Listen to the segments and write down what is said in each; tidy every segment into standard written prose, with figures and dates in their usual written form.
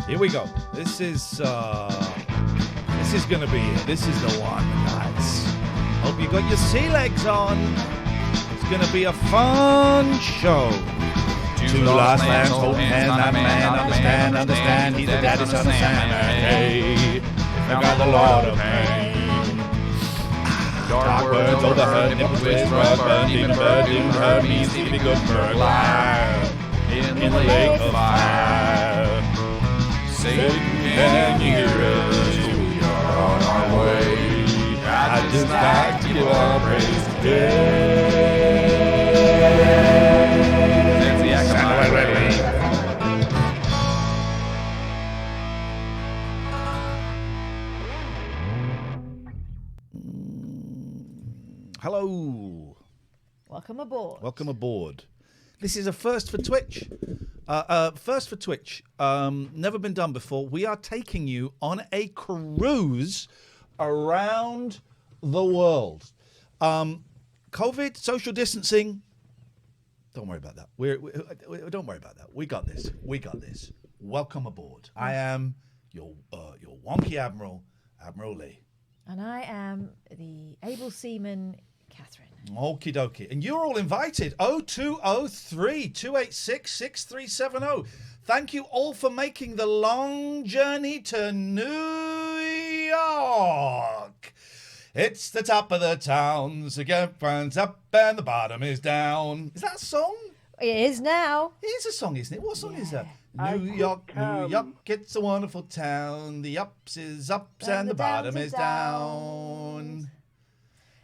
Here we go. This is gonna be it. This is the one, guys. Hope you got your sea legs on. It's gonna be a fun show. Two last lands hold hands, not a man, understand. He's the daddy son of Santa. Hey, I got a lot of pain. Dark words overheard, nipple twist, rug, burn, demon bird means to be good burglar. In the lake of fire. Satan, can you hear us? We are on our way. I just like to give our praise today. Hello. Welcome aboard. Welcome aboard. This is a first for Twitch. Never been done before. We are taking you on a cruise around the world. COVID, social distancing. Don't worry about that. Don't worry about that. We got this. Welcome aboard. I am your wonky admiral, Admiral Lee. And I am the able seaman, Catherine. Okie dokie. And you're all invited. 0203 286 6370. Thank you all for making the long journey to New York. It's the top of the town, so get friends up and the bottom is down. Is that a song? It is now. It is a song, isn't it? What song is that? New York, it's a wonderful town. The ups is ups and the bottom is down.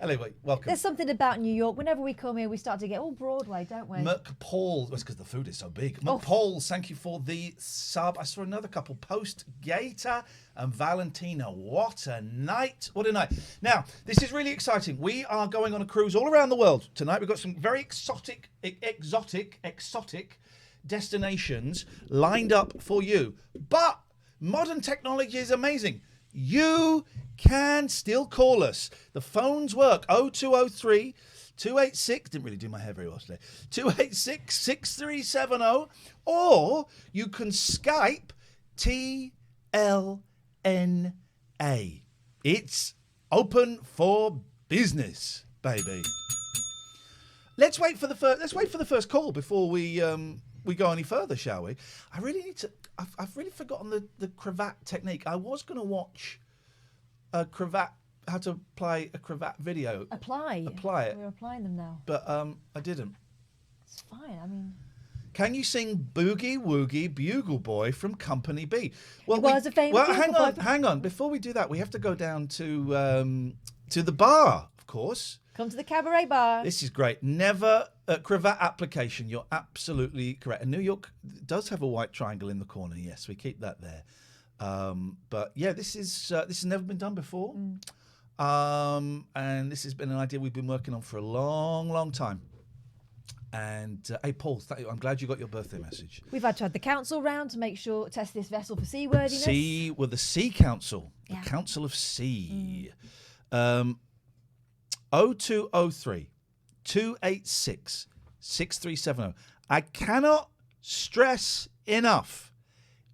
Anyway, welcome. There's something about New York. Whenever we come here, we start to get all Broadway, don't we? McPaul, that's because the food is so big. McPaul, thank you for the sub. I saw another couple post. Gator and Valentina. What a night. What a night. Now, this is really exciting. We are going on a cruise all around the world tonight. We've got some very exotic destinations lined up for you. But modern technology is amazing. You can still call us. The phones work. 0203 286. Didn't really do my hair very well today. 286 6370. Or you can Skype TLNA. It's open for business, baby. Let's wait for the first call before we go any further, shall we? I really need to. I've really forgotten the cravat technique. I was going to watch a cravat, how to apply a cravat video. Apply it. We're applying them now. But I didn't. It's fine. I mean. Can you sing Boogie Woogie Bugle Boy from Company B? Well, it was a famous. Well, hang on. Before we do that, we have to go down to the bar, of course. Come to the cabaret bar. This is great. Never cravat application. You're absolutely correct. And New York does have a white triangle in the corner. Yes, we keep that there. But yeah, this has never been done before. And this has been an idea we've been working on for a long, long time. And hey, Paul, I'm glad you got your birthday message. We've had to have the council round to test this vessel for seaworthiness. The Sea Council, the Council of Sea. 0203 286 6370. I cannot stress enough.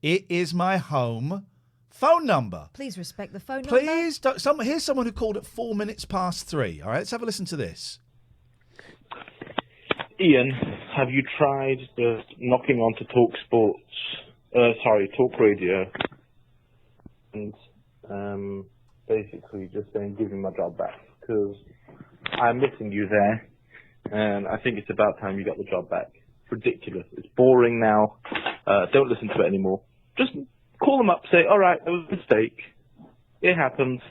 It is my home phone number. Please respect the phone number. Please don't. Here's someone who called at 4 minutes past 3. All right, let's have a listen to this. Iain, have you tried just knocking onto Talk Radio, and basically just saying, give me my job back, because I'm missing you there, and I think it's about time you got the job back. It's ridiculous. It's boring now. Don't listen to it anymore. Just call them up, say, all right, that was a mistake. It happened.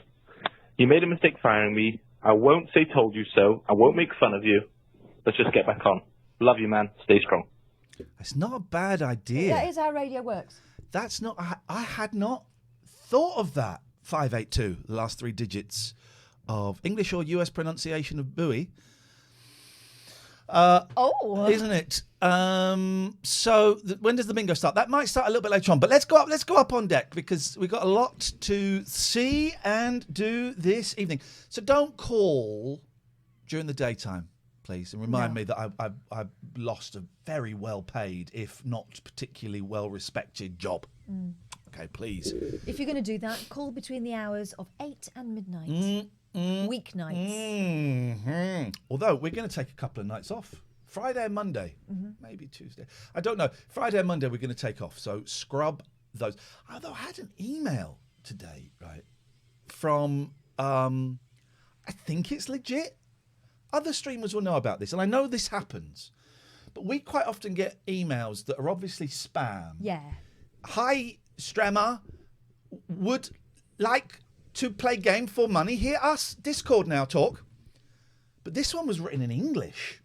You made a mistake firing me. I won't say told you so. I won't make fun of you. Let's just get back on. Love you, man. Stay strong. It's not a bad idea. That is how radio works. That's not. I had not thought of that. 582, the last 3 digits of English or US pronunciation of buoy. Isn't it? So when does the bingo start? That might start a little bit later on, but let's go up on deck because we've got a lot to see and do this evening. So don't call during the daytime, please, and remind me that I've lost a very well paid, if not particularly well respected job. Okay, please. If you're going to do that, call between the hours of 8 and midnight. Weeknights. Although we're going to take a couple of nights off. Friday and Monday. Maybe Tuesday. I don't know. Friday and Monday we're going to take off. So scrub those. Although I had an email today, right, from, I think it's legit. Other streamers will know about this. And I know this happens. But we quite often get emails that are obviously spam. Yeah. Hi, Stremmer. Would like to play game for money. Hear us. Discord now talk. But this one was written in English.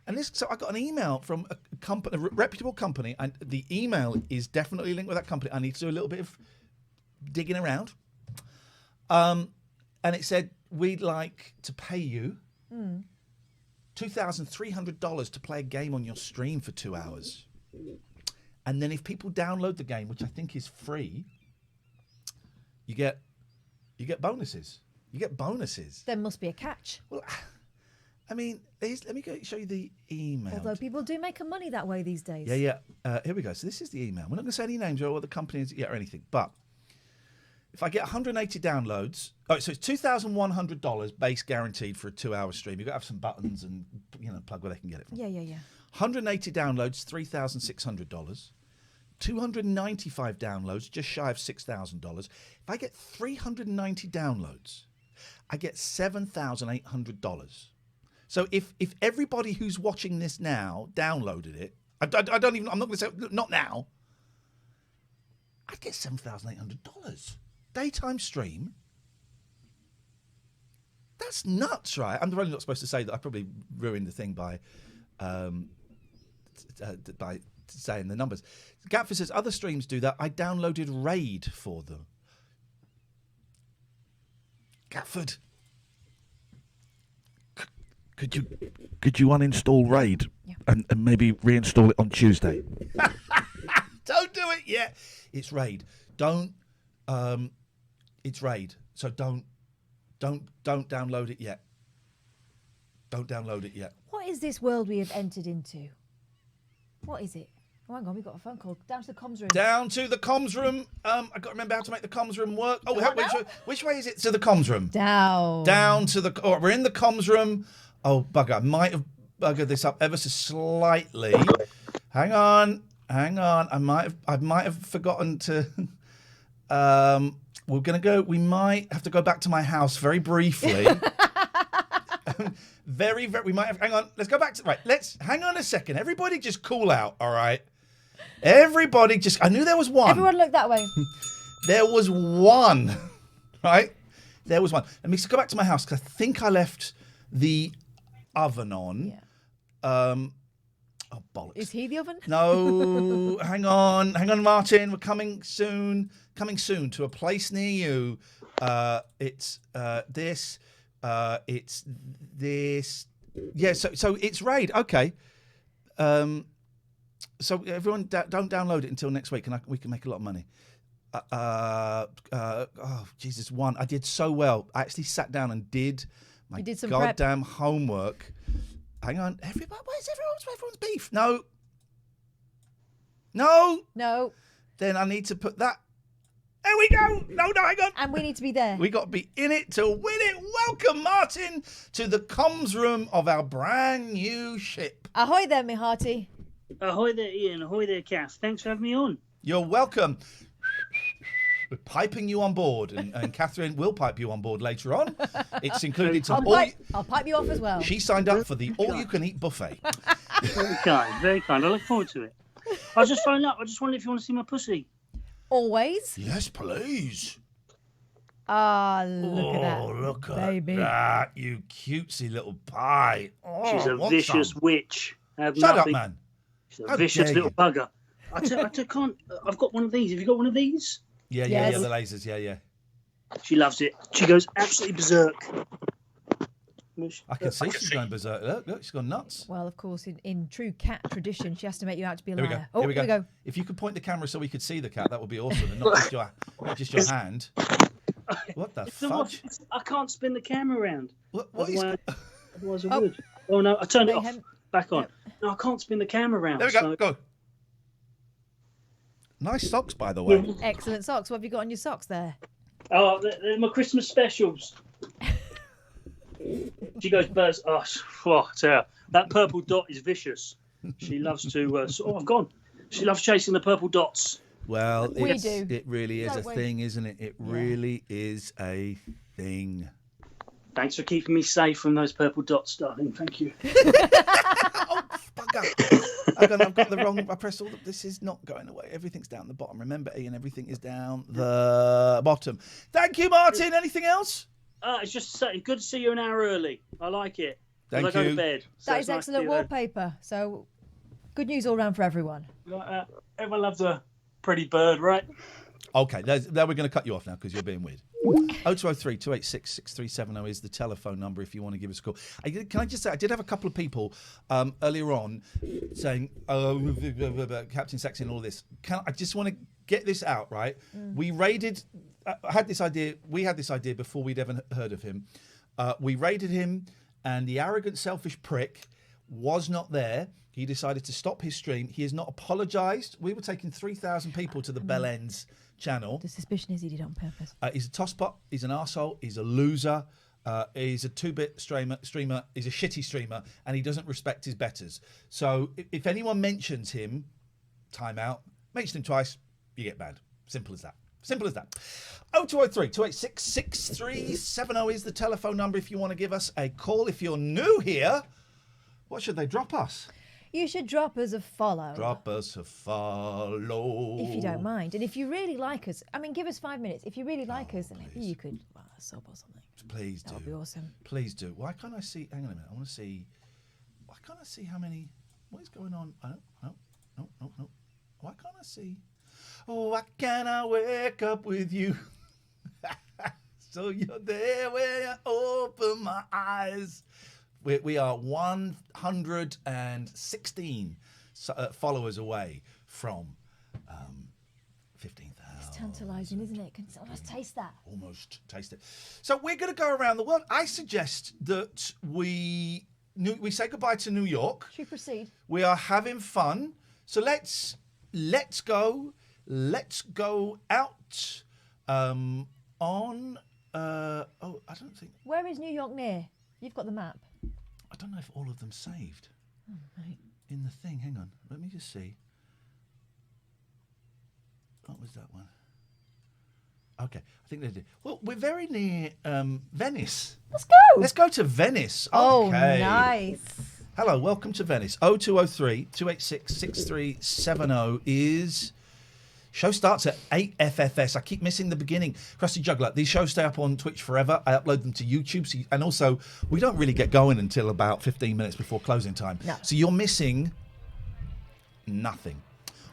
And so I got an email from a company, a reputable company, and the email is definitely linked with that company. I need to do a little bit of digging around. And it said, we'd like to pay you $2,300 to play a game on your stream for 2 hours. And then if people download the game, which I think is free, you get bonuses. You get bonuses. There must be a catch. Well, I mean, let me show you the email. Although people do make money that way these days. Yeah. Here we go. So this is the email. We're not going to say any names or what the company is yet or anything. But if I get 180 downloads, so it's $2,100 base guaranteed for a 2-hour stream. You've got to have some buttons and plug where they can get it from. Yeah. 180 downloads, $3,600. 295 downloads, just shy of $6,000. If I get 390 downloads, I get $7,800. So if everybody who's watching this now downloaded it, I'm not going to say, not now, I'd get $7,800. Daytime stream. That's nuts, right? I'm really not supposed to say that. I probably ruined the thing by saying the numbers. Gatford says, other streams do that. I downloaded Raid for them. Gatford, could you uninstall Raid and maybe reinstall it on Tuesday? Don't do it yet. It's Raid. Don't. It's Raid. So don't download it yet. Don't download it yet. What is this world we have entered into? What is it? Oh, hang on, we got a phone call. Down to the comms room. Down to the comms room. I've got to remember how to make the comms room work. Oh, which way is it to the comms room? Down. Down to the... Oh, we're in the comms room. Oh, bugger. I might have buggered this up ever so slightly. Hang on. I might have forgotten to... we're going to go... We might have to go back to my house very briefly. Very, we might have... Hang on. Let's go back to... Right, let's... Hang on a second. Everybody just cool out, all right? Everybody just... I knew there was one. Everyone look that way. There was one, right? There was one. Let me just go back to my house because I think I left the oven on. Yeah. Oh, bollocks. Is he the oven? No, hang on, Martin. We're coming soon to a place near you. It's this. It's this. Yeah, so it's Raid. Okay. So everyone don't download it until next week, and we can make a lot of money. Oh Jesus! One, I did so well. I actually sat down and did my goddamn homework. Hang on, everybody. Where's everyone's beef? No. Then I need to put that. There we go. No, hang on. And we need to be there. We got to be in it to win it. Welcome, Martin, to the comms room of our brand new ship. Ahoy there, me hearty. Ahoy there, Ian. Ahoy there, Kath. Thanks for having me on. You're welcome. We're piping you on board, and Catherine will pipe you on board later on. It's included some. I'll pipe you off as well. She signed up for the all-you-can-eat buffet. Very kind, very kind. I look forward to it. I was just phoning up. I just wondered if you want to see my pussy. Always. Yes, please. Ah, look at that. Oh, look baby. at that, you cutesy little pie. Oh, she's a vicious witch. Shut up, man. She's a vicious little bugger. I can't. I've got one of these. Have you got one of these? Yeah, the lasers. Yeah. She loves it. She goes absolutely berserk. I can see she's going berserk. Look, she's gone nuts. Well, of course, in true cat tradition, she has to make you out to be a liar. Here we go. If you could point the camera so we could see the cat, that would be awesome, and not just your hand. What the fudge? I can't spin the camera around. Otherwise I would. Oh no, I turned it off. Back on. No, I can't spin the camera around. There we go. Go. Nice socks, by the way. Excellent socks. What have you got on your socks there? Oh, they're my Christmas specials. She goes, Buzz. Oh, I tell you, that purple dot is vicious. She loves to. I've gone. She loves chasing the purple dots. Well, We do. It really is Don't a we? thing, isn't it? It really is a thing. Thanks for keeping me safe from those purple dots, darling. Thank you. Oh, bugger. I've got the wrong. I pressed all. This is not going away. Everything's down the bottom. Remember, Ian, everything is down the bottom. Thank you, Martin. Anything else? It's just good to see you an hour early. I like it. Thank I go you. to bed. So That it's is nice excellent to be there. wallpaper. So, good news all round for everyone. Everyone loves a pretty bird, right? Okay, now we're going to cut you off now because you're being weird. 0203 286 6370 is the telephone number if you want to give us a call. Can I just say, I did have a couple of people earlier on saying, Captain Sexsea and all this. I just want to get this out, right? We raided, we had this idea before we'd ever heard of him. We raided him and the arrogant, selfish prick was not there. He decided to stop his stream. He has not apologised. We were taking 3,000 people to the Bell Ends channel. The suspicion is he did it on purpose. He's a tosspot. He's an arsehole. He's a loser. He's a 2-bit streamer. He's a shitty streamer, and he doesn't respect his betters. So if anyone mentions him, time out. Mention him twice, you get banned. Simple as that. Simple as that. 0203 286 6370 is the telephone number if you want to give us a call. If you're new here, what should they drop us? You should drop us a follow. Drop us a follow. If you don't mind. And if you really like us, give us 5 minutes. If you really like us, then maybe you could sub or something. Please do. That would be awesome. Please do. Why can't I see? Hang on a minute. I want to see. Why can't I see how many? What is going on? No. Why can't I see? Oh, why can't I wake up with you? So you're there when I open my eyes. We are 116 followers away from 15,000. It's tantalising, isn't it? Can almost taste that. Almost taste it. So we're going to go around the world. I suggest that we say goodbye to New York. Should we proceed? We are having fun. So let's go. Let's go out on. I don't think. Where is New York near? You've got the map. I don't know if all of them saved Right. in the thing. Hang on. Let me just see. What was that one? Okay, I think they did. Well, we're very near Venice. Let's go. Let's go to Venice. Okay. Oh, nice. Hello, welcome to Venice. 0203 286 6370 is... Show starts at 8 FFS. I keep missing the beginning. Krusty Juggler. These shows stay up on Twitch forever. I upload them to YouTube. And also, we don't really get going until about 15 minutes before closing time. No. So you're missing nothing.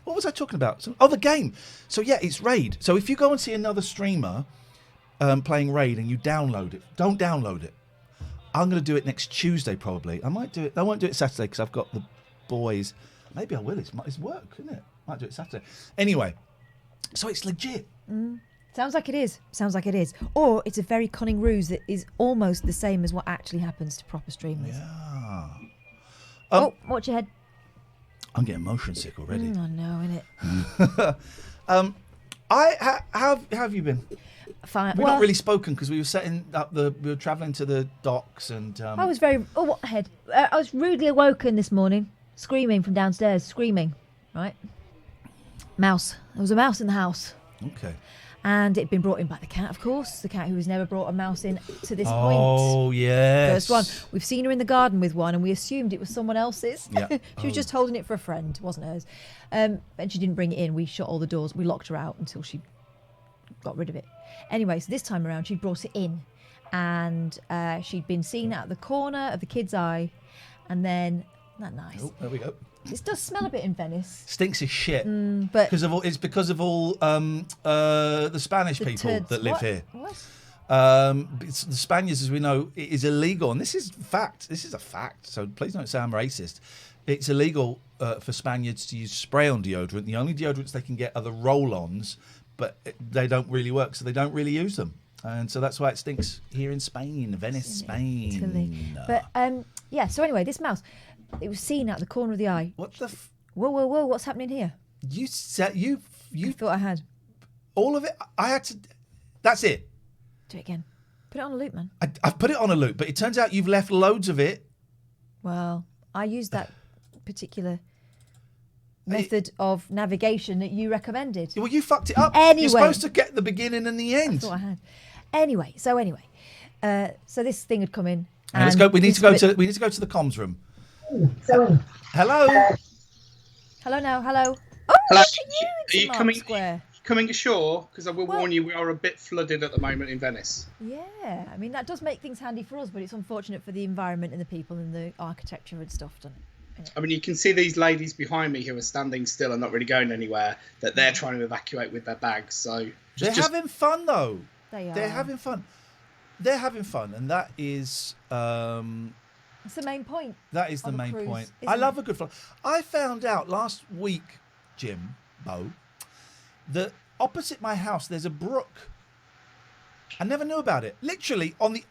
What was I talking about? The game. So yeah, it's Raid. So if you go and see another streamer playing Raid and you download it, don't download it. I'm going to do it next Tuesday probably. I might do it. I won't do it Saturday because I've got the boys. Maybe I will. It's work, isn't it? Might do it Saturday. Anyway, so it's legit. Sounds like it is. Or it's a very cunning ruse that is almost the same as what actually happens to proper streamers. Yeah. Watch your head. I'm getting motion sick already. I know, innit? How have you been? Fine. We've not really spoken because we were setting up we were travelling to the docks and. I was what head? I was rudely awoken this morning, screaming from downstairs, screaming. Right. Mouse. There was a mouse in the house. Okay. And it'd been brought in by the cat, of course. The cat who has never brought a mouse in to this point. Oh, yes. First one. We've seen her in the garden with one and we assumed it was someone else's. Yeah. She was just holding it for a friend. It wasn't hers. And she didn't bring it in. We shut all the doors. We locked her out until she got rid of it. Anyway, so this time around, she'd brought it in. And she'd been seen out the corner of the kid's eye. And then, isn't that nice? Oh, there we go. It does smell a bit in Venice. Stinks as shit. But It's because of all the Spanish people turds. that live What? here. What? It's the Spaniards, as we know, it is illegal, and this is fact. This is a fact. So please don't say I'm racist. It's illegal for Spaniards to use spray-on deodorant. The only deodorants they can get are the roll-ons, but they don't really work, so they don't really use them. And so that's why it stinks here in Spain, Venice, Spain. Italy. But yeah. So anyway, this mouse, it was seen out the corner of the eye. What the? Whoa! What's happening here? You I thought I had. all of it. I had to. That's it. Do it again. Put it on a loop, man. I've put it on a loop, but it turns out you've left loads of it. Well, I used that particular method of navigation that you recommended. Well, you fucked it up. Anyway. You're supposed to get the beginning and the end. I thought I had. Anyway, so this thing had come in. Now, let's go. We need to go to the comms room. Hello. Hello now. Hello. Oh, Hello. look at you! Are you coming? Square. Coming ashore? Because I will Well- warn you, we are a bit flooded at the moment in Venice. Yeah, I mean that does make things handy for us, but it's unfortunate for the environment and the people and the architecture and stuff, doesn't it? I mean, you can see these ladies behind me who are standing still and not really going anywhere, that they're trying to evacuate with their bags. So They're having fun though. They are. They're having fun. They're having fun, and that is It's the main point. that is the on a main cruise, point. isn't I love it? a good fun. I found out last week, Bo, that opposite my house there's a brook. I never knew about it. Literally on the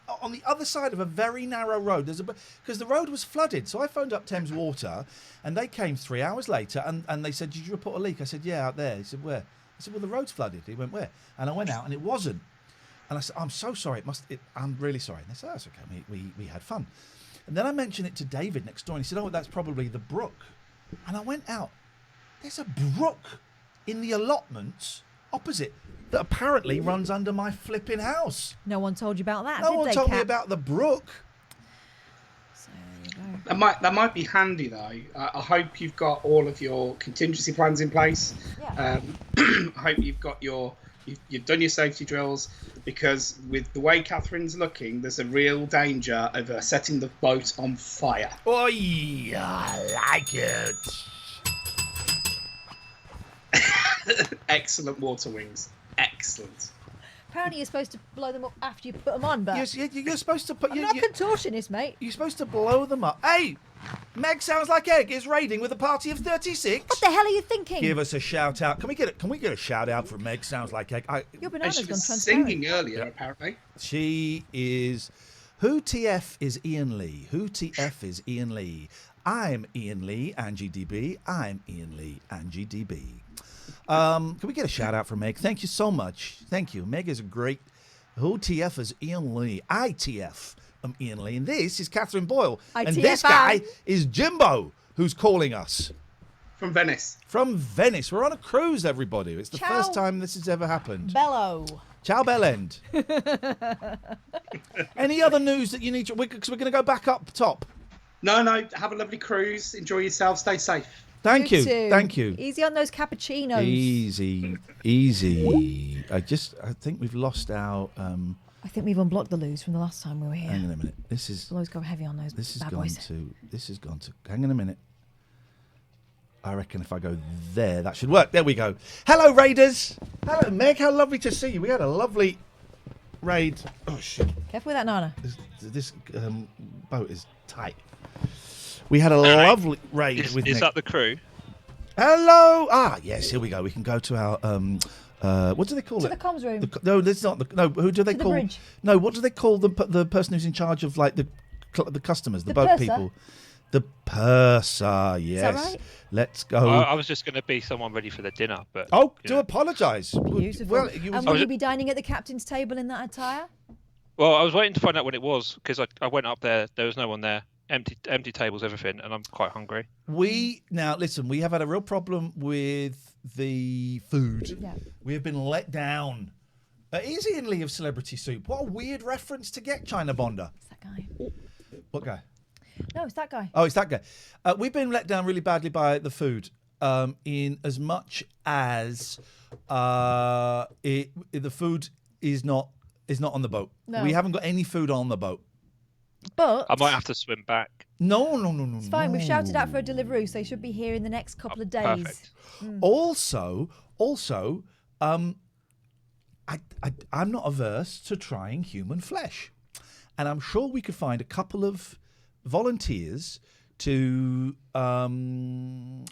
other side of a very narrow road, there's because the road was flooded. So I phoned up Thames Water, and they came 3 hours later, and they said, "Did you report a leak?" I said, "Yeah, out there." He said, "Where?" I said, "Well, the road's flooded." He went, "Where?" And I went out, and it wasn't. And I said, "I'm so sorry. I'm really sorry." And they said, "That's okay. We had fun." And then I mentioned it to David next door, and he said, "Oh, that's probably the brook." And I went out. There's a brook in the allotments opposite that apparently runs under my flipping house. No one told you about that, No did one they, told me Kat? about the brook. So there you go. that might be handy though. I hope you've got all of your contingency plans in place. Yeah. I hope you've done your safety drills, because with the way Catherine's looking, there's a real danger of her setting the boat on fire. Oh, yeah, I like it. Excellent water wings. Excellent. Apparently you're supposed to blow them up after you put them on, but You're supposed to put. I'm not a contortionist, mate. You're supposed to blow them up. Hey, Meg Sounds Like Egg is raiding with a party of 36. What the hell are you thinking? Give us a shout out. Can we get a shout out from Meg Sounds Like Egg? Your And banana's she gone was transparent. singing earlier, apparently. She is. Who TF is Iain Lee? Who TF is Iain Lee? I'm Iain Lee, Angie DB. I'm Iain Lee, Angie DB. Can we get a shout out from Meg? Thank you so much. Thank you. Meg is a great. Who TF is Iain Lee? ITF. I'm Iain Lee, and this is Catherine Boyle. And this ITFI. guy is Jimbo, who's calling us From Venice. from Venice. We're on a cruise, everybody. It's the Ciao. first time this has ever happened. Bellow. Ciao, Bellend. Any other news that you need to... Because we're going to go back up top. No, have a lovely cruise. Enjoy yourself. Stay safe. Thank you. too. Thank you. Easy on those cappuccinos. Easy. I think we've lost our... I think we've unblocked the loos from the last time we were here. Hang on a minute. This is... Always go heavy on those This has bad gone boys. to... This has gone to... Hang on a minute. I reckon if I go there, that should work. There we go. Hello, Raiders. Hello, Meg. How lovely to see you. We had a lovely raid. Oh, shit. Careful with that, Nana. This boat is tight. We had a lovely raid with Is Nick. that the crew? Hello. Ah, yes. Here we go. We can go to our what do they call To it? the comms room. No, that's not the. No, who do they To the call? bridge. No, what do they call the person who's in charge of like the customers, the The boat purser? people? The purser. Yes. right? Let's go. I was just going to be someone ready for the dinner, but Oh, you do know. apologise. Beautiful. Well, you And was, will you be dining at the captain's table in that attire? Well, I was waiting to find out when it was because I went up there. There was no one there. Empty tables, everything, and I'm quite hungry. now listen. We have had a real problem with the food. Yeah. We have been let down. Is Iain Lee of Celebrity Soup? What a weird reference to get, China Bonder. It's that guy. What guy? No, it's that guy. Oh, it's that guy. We've been let down really badly by the food. In as much as the food is not on the boat. No. We haven't got any food on the boat. But I might have to swim back. No. it's fine. We've shouted out for a Deliveroo, so he should be here in the next couple of days. Perfect. Also, I'm not averse to trying human flesh, and I'm sure we could find a couple of volunteers to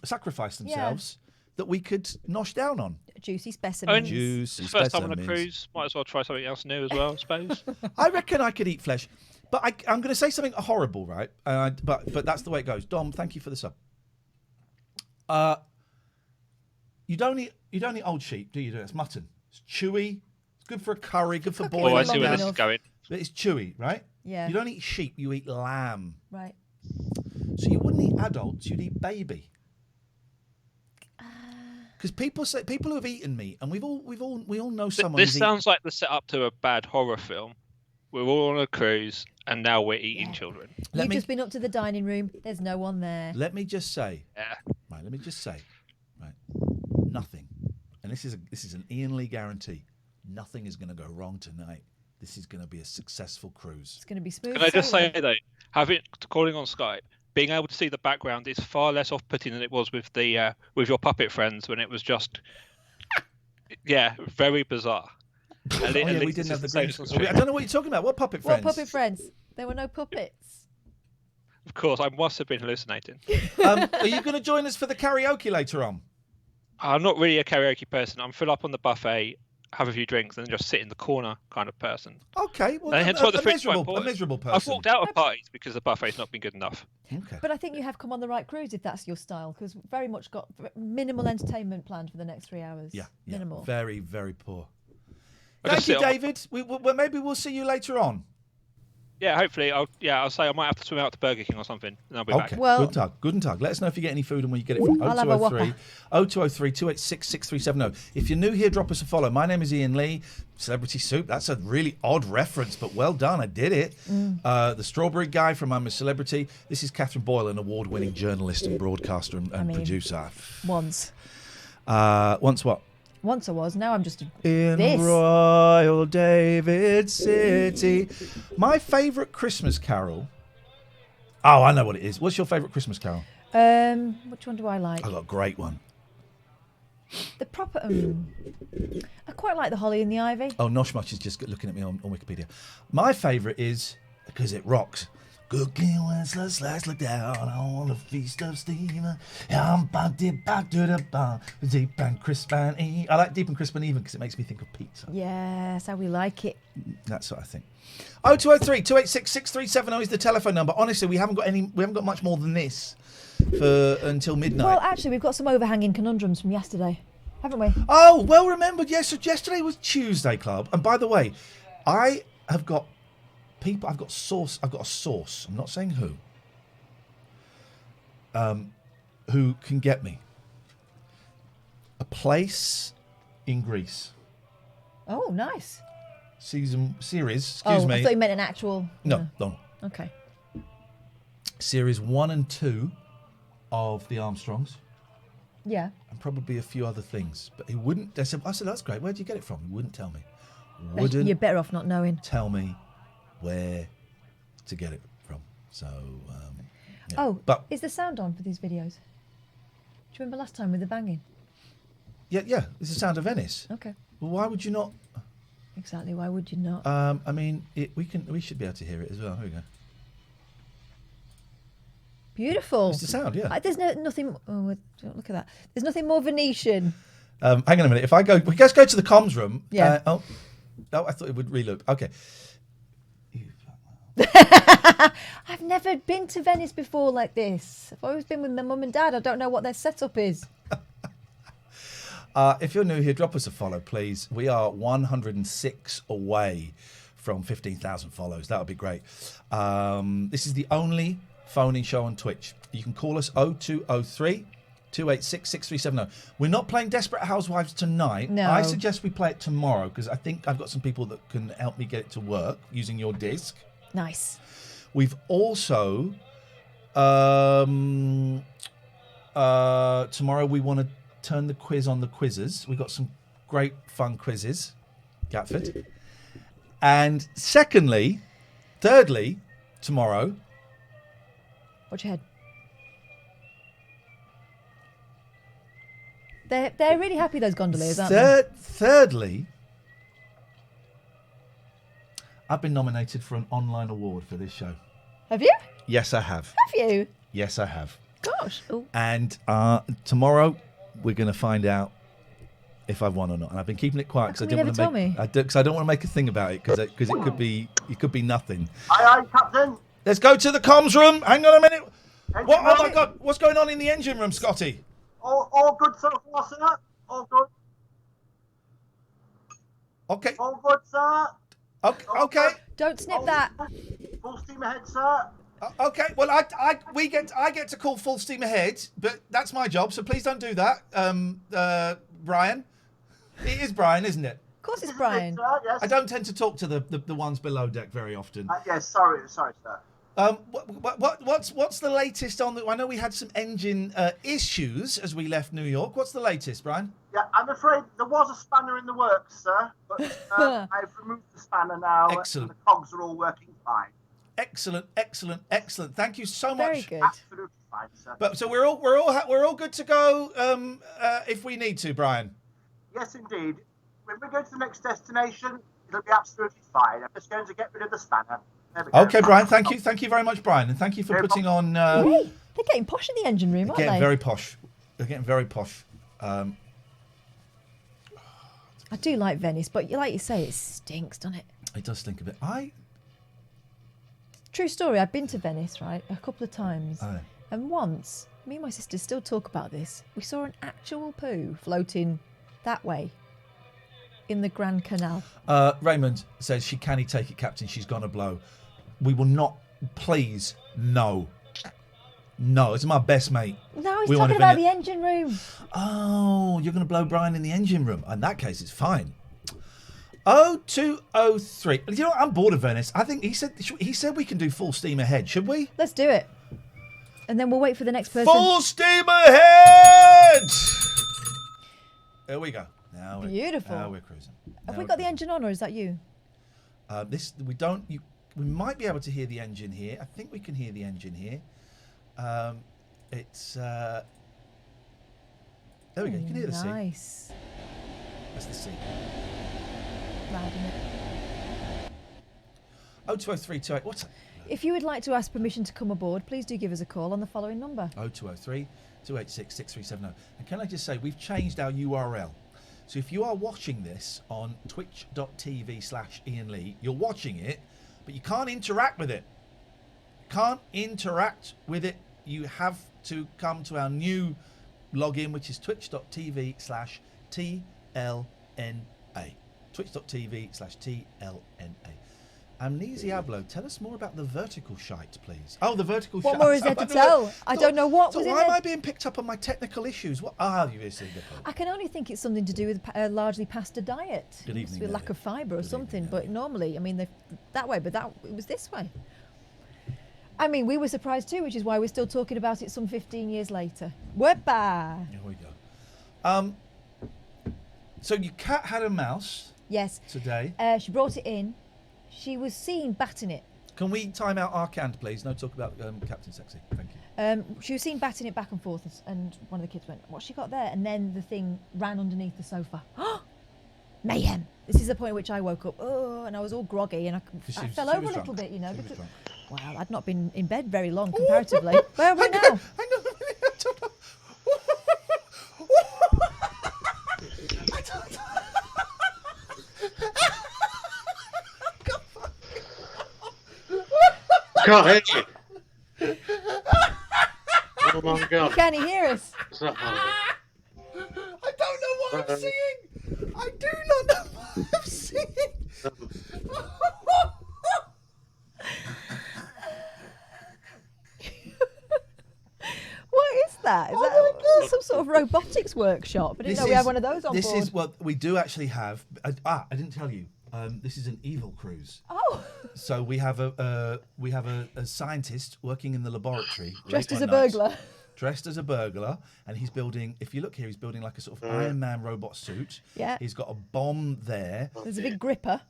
sacrifice themselves that we could nosh down on. Juicy I specimens. mean, Juicy First time on a specimens. cruise, might as well try something else new as well, I suppose. I reckon I could eat flesh, but I'm going to say something horrible, right? But that's the way it goes. Dom, thank you for the sub. You don't eat old sheep, do you? It's mutton. It's chewy. It's good for a curry. Good for Cooking boiling. Oh, I long see where this enough. is going. But it's chewy, right? Yeah. You don't eat sheep. You eat lamb. Right. So you wouldn't eat adults. You'd eat baby. Because people who have eaten meat, and we all know someone. This who's sounds like the setup to a bad horror film. We're all on a cruise, and now we're eating children. You've just been up to the dining room. There's no one there. Let me just say. Yeah. Right. Let me just say. Right. Nothing. And this is an Iain Lee guarantee. Nothing is going to go wrong tonight. This is going to be a successful cruise. It's going to be smooth. Can I just sailing. say though, calling on Skype, being able to see the background is far less off-putting than it was with the with your puppet friends when it was just, very bizarre. We didn't have the green screen. I don't know what you're talking about. What puppet friends? What puppet friends? There were no puppets. Of course, I must have been hallucinating. Are you going to join us for the karaoke later on? I'm not really a karaoke person. I'm fill up on the buffet, have a few drinks, and then just sit in the corner kind of person. Okay, well, And hence why the food's quite a important. miserable person. I've walked out of parties because the buffet's not been good enough. Okay. But I think you have come on the right cruise if that's your style, because very much got minimal entertainment planned for the next 3 hours. Yeah. Minimal. Very, very poor. I Thank just you, sit on- David. Maybe we'll see you later on. Yeah, hopefully. I'll say I might have to swim out to Burger King or something, and I'll be Okay. back. Well- Good tag. Let us know if you get any food and where you get it from. I'll have a 0203 286 6370. If you're new here, drop us a follow. My name is Iain Lee. Celebrity Soup. That's a really odd reference, but well done. I did it. The Strawberry Guy from I'm a Celebrity. This is Catherine Boyle, an award-winning journalist and broadcaster and producer. Once. Once what? Once I was. Now I'm just In this. Royal David City. My favourite Christmas carol. Oh, I know what it is. What's your favourite Christmas carol? Which one do I like? I got a great one. The proper. I quite like the Holly and the Ivy. Oh, Noshmuch is just looking at me on Wikipedia. My favourite is Because It Rocks. Good King Wenceslas, let's look down on the feast of Stephen. Deep and crisp and even. I like deep and crisp and even because it makes me think of pizza. Yes, how we like it. That's what I think. 0203 286 6370 is the telephone number. Honestly, we haven't got much more than this for until midnight. Well, actually, we've got some overhanging conundrums from yesterday, haven't we? Oh, well remembered. Yes, so yesterday was Tuesday Club. And by the way, I've got a source. I'm not saying who can get me a place in Greece. Oh, nice. Series, excuse me. I thought you meant an actual. No. Okay. Series 1 and 2 of the Armstrongs. Yeah. And probably a few other things. But he wouldn't. I said, that's great. Where'd you get it from? He wouldn't tell me. You're better off not knowing. Tell me where to get it from. So, yeah. Oh, but is the sound on for these videos? Do you remember last time with the banging? yeah, it's the sound of Venice. Okay. Well, why would you not? Exactly. Why would you not? I mean, we should be able to hear it as well. Here we go. Beautiful. It's the sound, yeah. There's nothing. Oh, look at that. There's nothing more Venetian. Hang on a minute. If we guys go to the comms room. Yeah. I thought it would reload. Okay. I've never been to Venice before like this. I've always been with my mum and dad. I don't know what their setup is. If you're new here, drop us a follow, please. We are 106 away from 15,000 follows. That would be great. This is the only phone-in show on Twitch. You can call us 0203 286 6370. We're not playing Desperate Housewives tonight. No. I suggest we play it tomorrow because I think I've got some people that can help me get it to work using your disc. Nice. We've also tomorrow we want to turn the quiz on the quizzes. We've got some great fun quizzes, Gatford. And thirdly, tomorrow. Watch your head. They're really happy, those gondoliers, aren't they? Thirdly, I've been nominated for an online award for this show. Have you? Yes, I have. Have you? Yes, I have. Gosh. Ooh. And tomorrow we're going to find out if I've won or not. And I've been keeping it quiet because I don't want to make. Because I don't want to make a thing about it because it could be nothing. Aye, Captain. Let's go to the comms room. Hang on a minute. What? Oh my God! What's going on in the engine room, Scotty? All good so far, sir. All good. Okay. All good, sir. Okay. Don't snip that. Full steam ahead, sir. Okay. Well, I get to call full steam ahead, but that's my job. So please don't do that, Brian. It is Brian, isn't it? Of course, it's Brian. Sir, yes. I don't tend to talk to the ones below deck very often. Yes. Sorry, sir. What's the latest on the? I know we had some engine issues as we left New York. What's the latest, Brian? Yeah, I'm afraid there was a spanner in the works, sir, but I've removed the spanner now. Excellent. And the cogs are all working fine. Excellent. Thank you so much. Very good. Absolutely fine, sir. But so we're all good to go if we need to, Brian. Yes, indeed. When we go to the next destination, it'll be absolutely fine. I'm just going to get rid of the spanner. There we go. Okay, Brian. Thank you very much, Brian, and thank you for putting on. Hey, they're getting posh in the engine room, aren't they? Very posh. They're getting very posh. I do like Venice, but like you say, it stinks, doesn't it? It does stink a bit. True story. I've been to Venice, right, a couple of times, Oh. and once me and my sister still talk about this. We saw an actual poo floating that way in the Grand Canal. Raymond says she can't take it, Captain. She's gonna blow. We will not. Please, no. It's my best mate. No, he's We want talking to about bring the engine room. Oh, you're going to blow Brian in the engine room. In that case, it's fine. 0203. You know what? I'm bored of Venice. I think he said we can do full steam ahead. Should we? Let's do it. And then we'll wait for the next person. Full steam ahead! There we go. Beautiful. Now we're cruising. Have we got the engine on, or is that you? We might be able to hear the engine here. I think we can hear the engine here. It's there we go. You can hear the sea. Nice. That's the sea. Loud, isn't it? 020328. What's that? If you would like to ask permission to come aboard, please do give us a call on the following number. 0203 286 6370. And can I just say, we've changed our URL. So if you are watching this on twitch.tv/Iain Lee, you're watching it, but you can't interact with it. You have to come to our new login, which is twitch.tv/TLNA. Twitch.tv/TLNA. Amnesiablo, tell us more about the vertical shite, please. Oh, the vertical shite. What more is there to tell? I don't know what was in why there. am I being picked up on my technical issues? What are you saying? I can only think it's something to do with largely pasta diet. Good evening, With lack of fibre or something. But normally, I mean, that way, but it was this way. I mean, we were surprised too, which is why we're still talking about it some 15 years later. Wepa! Here we go. So your cat had a mouse. Yes. Today. She brought it in. She was seen batting it. Can we time out our canned, please? No talk about Captain Sexsea. Thank you. She was seen batting it back and forth, and one of the kids went, "What's she got there?" And then the thing ran underneath the sofa. Mayhem! This is the point at which I woke up, and I was all groggy, and I fell over a little bit, because well, I'd not been in bed very long comparatively. Where are we now? Hang on. Can't hear you. Oh my God. Can he hear us? What's that, Harvey? I don't know what I'm seeing. I do not know what I'm seeing. What is that? Is that some sort of robotics workshop? I didn't know we had one of those on board. We do actually have. I didn't tell you. This is an evil cruise. Oh. So we have a scientist working in the laboratory. Dressed as a burglar. Dressed as a burglar, and he's building. If you look here, he's building like a sort of Iron Man robot suit. Yeah. He's got a bomb there. There's a big gripper.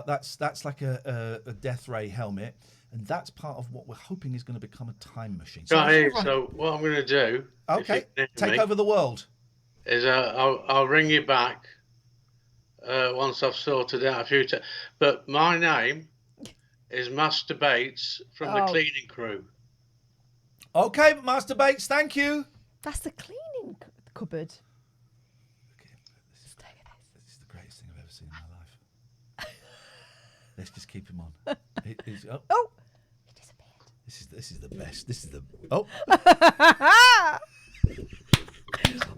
That's like a death ray helmet, and that's part of what we're hoping is going to become a time machine. So what I'm going to do? Okay. Take over the world. Is I'll ring you back. Once I've sorted out a few but my name is Master Bates from the cleaning crew. Okay, Master Bates, thank you. That's the cleaning cupboard. Okay, this is the greatest thing I've ever seen in my life. Let's just keep him on. He disappeared. This is the best. This is the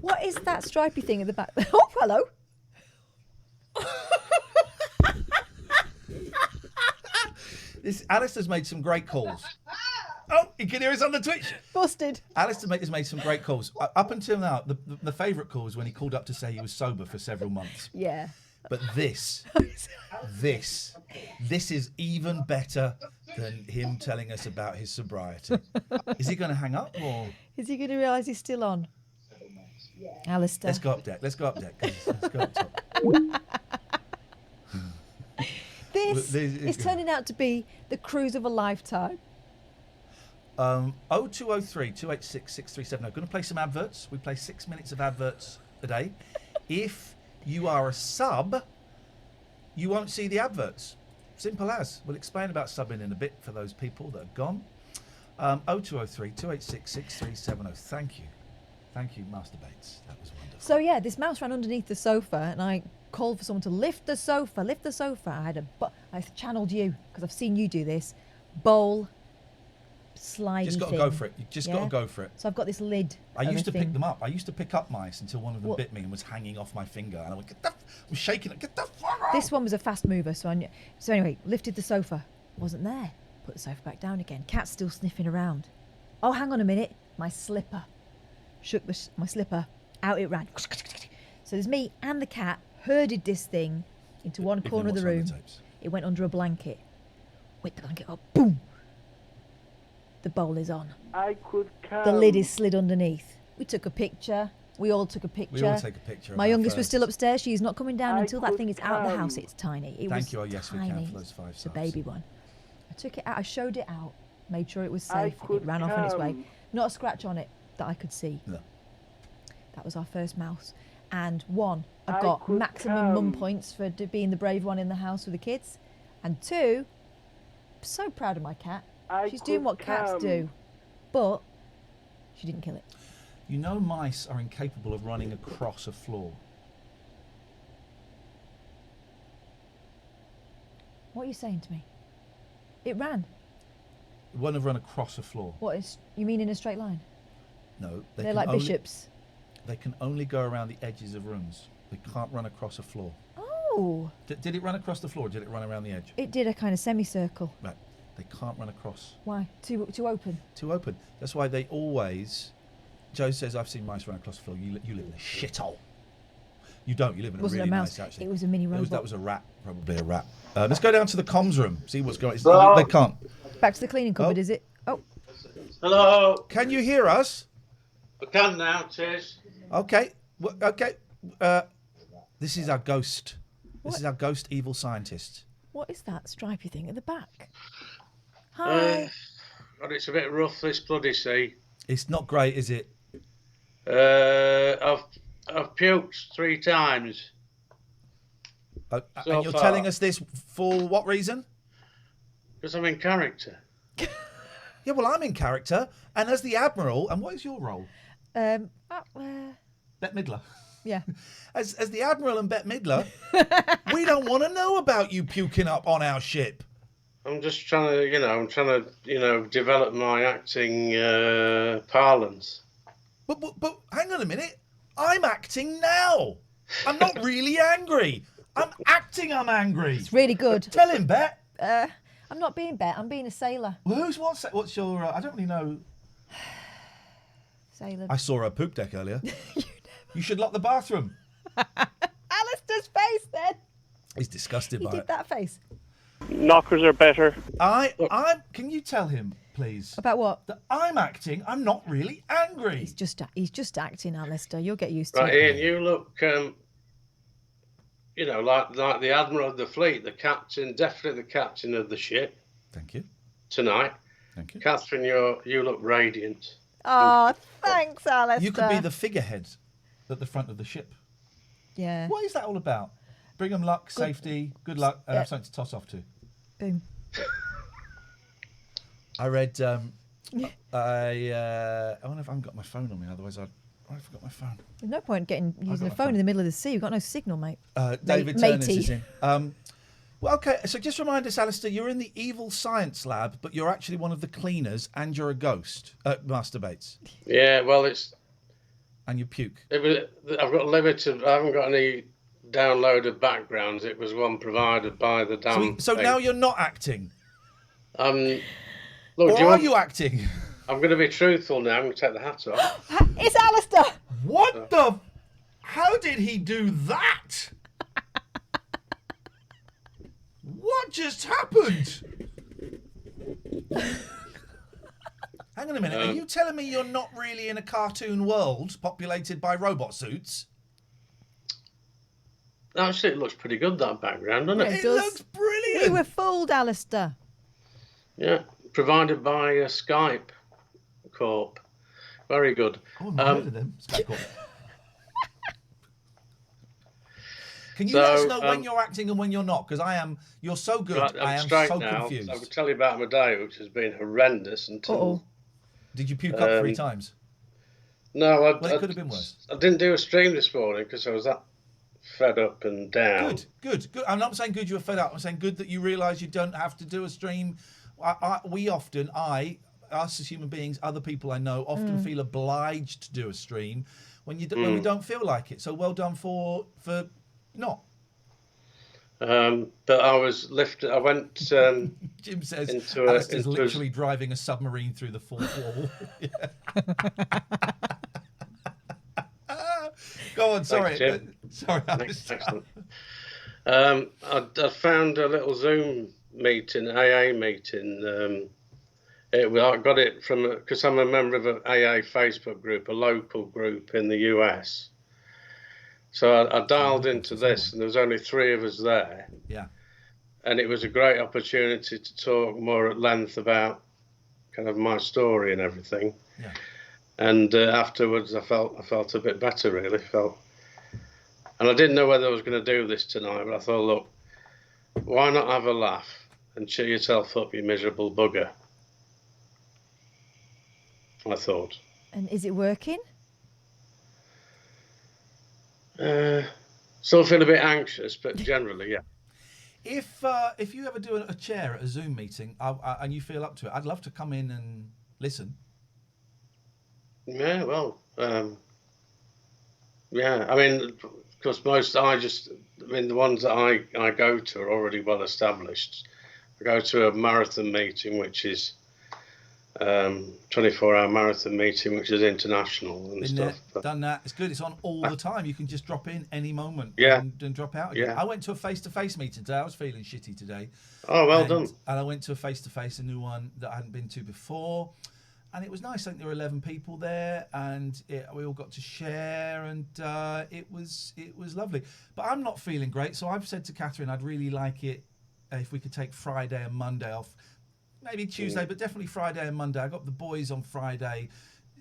What is that stripy thing at the back? Oh, hello. Alistair's made some great calls. Oh, you can hear us on the Twitch. Busted. Alistair has made some great calls. Up until now, the favourite call was when he called up to say he was sober for several months. Yeah. But this is even better than him telling us about his sobriety. Is he going to hang up or? Is he going to realise he's still on? Alistair. Let's go up deck. Let's go up deck. Let's go up top. This is turning out to be the cruise of a lifetime. 0203 286 6370. I'm going to play some adverts. We play 6 minutes of adverts a day. If you are a sub, you won't see the adverts. Simple as. We'll explain about subbing in a bit for those people that are gone. 0203 286 6370. Thank you. Thank you, Master Bates. That was wonderful. So yeah, this mouse ran underneath the sofa and I called for someone to lift the sofa, lift the sofa. I channeled you because I've seen you do this. Bowl, slidey Just got to thing. go for it. You just got to go for it. So I've got this lid. I used to pick them up. I used to pick up mice until one of them bit me and was hanging off my finger. And I went, I'm shaking it. Get the fuck off. This one was a fast mover, so I knew. So anyway, lifted the sofa. Wasn't there. Put the sofa back down again. Cat's still sniffing around. Oh, hang on a minute. My slipper. Shook my slipper. Out it ran. So there's me and the cat herded this thing into one corner of the room. It went under a blanket. With the blanket up. Boom. The bowl is on. I could come. The lid is slid underneath. We took a picture. We all took a picture. We all take a picture. My youngest was still upstairs. She's not coming down until that thing is out of the house. It's tiny. Thank you. Oh, yes, we can for those 5 It's a baby one. I took it out. I showed it out. Made sure it was safe. It ran off on its way. Not a scratch on it that I could see. No. That was our first mouse. And one, I got maximum mum points for being the brave one in the house with the kids. And two, I'm so proud of my cat. She's doing what cats do. But she didn't kill it. You know mice are incapable of running across a floor. What are you saying to me? It ran. It won't have run across a floor. What is? You mean in a straight line? No. They're like bishops. They can only go around the edges of rooms. They can't run across a floor. Oh. Did it run across the floor or did it run around the edge? It did a kind of semicircle. Right. They can't run across. Why? Too open? Too open. That's why they always... Joe says, I've seen mice run across the floor. You live in a shithole. You don't. You live in a really nice, actually. It was a mini robot. That was a rat. Probably a rat. Let's go down to the comms room. See what's going on. They can't. Back to the cleaning cupboard, is it? Oh. Hello. Can you hear us? I can now, Tiz. Okay. Okay. This is our ghost. This is our ghost evil scientist. What is that stripy thing at the back? Hi. God, it's a bit rough, this bloody sea. It's not great, is it? I've puked 3 times. And you're telling us this for what reason? Because I'm in character. Yeah, well, I'm in character, and as the Admiral, and what is your role? Bette Midler. Yeah. As the Admiral and Bette Midler, we don't want to know about you puking up on our ship. I'm just trying to, develop my acting parlance. But hang on a minute. I'm acting now. I'm not really angry. I'm acting I'm angry. It's really good. Tell him, Bet. I'm not being Bet. I'm being a sailor. Well, what's your... I don't really know... Sailor. I saw her poop deck earlier. You should lock the bathroom. Alistair's face then. He's disgusted by it. He did that face. Knockers are better. Can you tell him, please? About what? That I'm acting. I'm not really angry. He's just acting, Alistair. You'll get used to Right, it. Iain, you look, like the Admiral of the fleet, the captain, definitely the captain of the ship. Thank you. Tonight. Thank you. Catherine, you look radiant. Oh, thanks, Alistair. You could be the figurehead at the front of the ship. Yeah. What is that all about? Bring them luck, safety, good luck, and have something to toss off to. Boom. I read. I wonder if I haven't got my phone on me. Otherwise, I forgot my phone. There's no point using a phone in the middle of the sea. We've got no signal, mate. David Turners is in. Well, okay. So just remind us, Alistair, you're in the evil science lab, but you're actually one of the cleaners, and you're a ghost, Master Bates. Yeah, well, And you puke. I've got limited. I haven't got any downloaded backgrounds. It was one provided by the damn. So now you're not acting. Look, or are you acting? I'm going to be truthful now. I'm going to take the hat off. It's Alistair. What the? How did he do that? What just happened? Hang on a minute. Are you telling me you're not really in a cartoon world populated by robot suits? Actually, it looks pretty good, that background, doesn't it? It looks brilliant. We were fooled, Alistair. Yeah, provided by Skype Corp. Very good. Oh, I've heard of them. Skype Corp. Can you let us know when you're acting and when you're not? Because you're so good. Right, I am so confused. I will tell you about my day, which has been horrendous until. Did you puke up 3 times? No, it could have been worse. I didn't do a stream this morning because I was that fed up and down. Good. I'm not saying good you were fed up. I'm saying good that you realise you don't have to do a stream. Us as human beings, other people I know often feel obliged to do a stream when we don't feel like it. So well done for not. But I was lifted. I went. Jim says Alistair's literally driving a submarine through the 4th wall. Go on, sorry. Thanks, sorry, excellent. I found a little Zoom meeting, AA meeting. I got it from because I'm a member of an AA Facebook group, a local group in the US. So I dialed into this, and there was only 3 of us there. Yeah. And it was a great opportunity to talk more at length about kind of my story and everything. Yeah. And afterwards, I felt a bit better, really. And I didn't know whether I was going to do this tonight, but I thought, look, why not have a laugh and cheer yourself up, you miserable bugger? I thought. And is it working? Still feel a bit anxious, but generally, yeah. If you ever do a chair at a Zoom meeting and you feel up to it, I'd love to come in and listen. Yeah, well, yeah. I mean, because the ones that I go to are already well established. I go to a marathon meeting, which is 24-hour marathon meeting, which is international and stuff. Done that. It's good. It's on all the time. You can just drop in any moment and drop out again. Yeah. I went to a face-to-face meeting today. I was feeling shitty today. Oh, well done. And I went to a face-to-face, a new one that I hadn't been to before. And it was nice. I think there were 11 people there, and we all got to share, and it was lovely. But I'm not feeling great, so I've said to Catherine I'd really like it if we could take Friday and Monday off. Maybe Tuesday, but definitely Friday and Monday. I got the boys on Friday,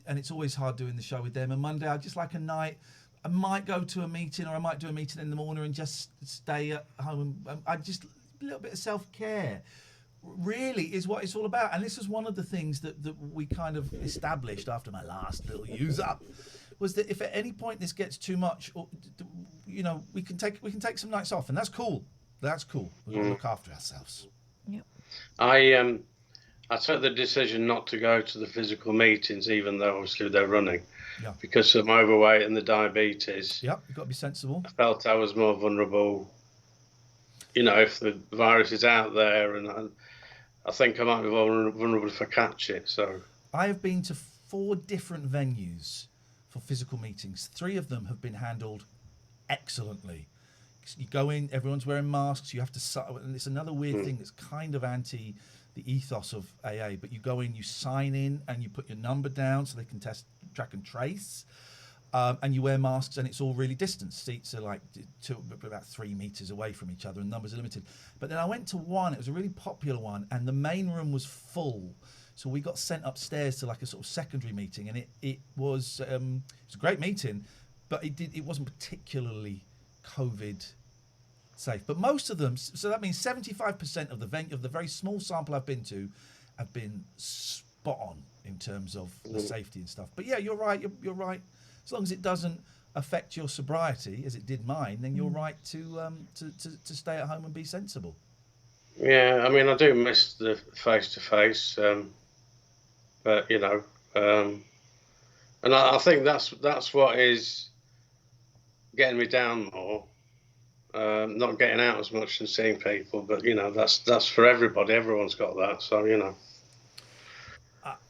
and it's always hard doing the show with them. And Monday, I'd just like a night. I might go to a meeting, or I might do a meeting in the morning and just stay at home. I just a little bit of self-care really is what it's all about. And this is one of the things that we kind of established after my last little use up, was that if at any point this gets too much, or, you know, we can take some nights off, and that's cool. That's cool. We've got to look after ourselves. Yep. I took the decision not to go to the physical meetings, even though obviously they're running, because of my overweight and the diabetes. Yep, you've got to be sensible. I felt I was more vulnerable, you know, if the virus is out there, and I think I might be vulnerable if I catch it. So I have been to 4 different venues for physical meetings. 3 of them have been handled excellently. You go in, everyone's wearing masks. You have to, and it's another weird thing that's kind of anti the ethos of AA. But you go in, you sign in, and you put your number down so they can test, track, and trace. And you wear masks, and it's all really distant. Seats are like about 3 meters away from each other, and numbers are limited. But then I went to one; it was a really popular one, and the main room was full. So we got sent upstairs to like a sort of secondary meeting, and it was a great meeting, but it wasn't particularly COVID safe. But most of them, so that means 75% of the very small sample I've been to, have been spot on in terms of the safety and stuff. But yeah, you're right. You're right. As long as it doesn't affect your sobriety, as it did mine, then you're right to stay at home and be sensible. Yeah, I mean, I do miss the face-to-face, but you know, and And I think that's what is getting me down more. Not getting out as much and seeing people, but that's for everybody. Everyone's got that, so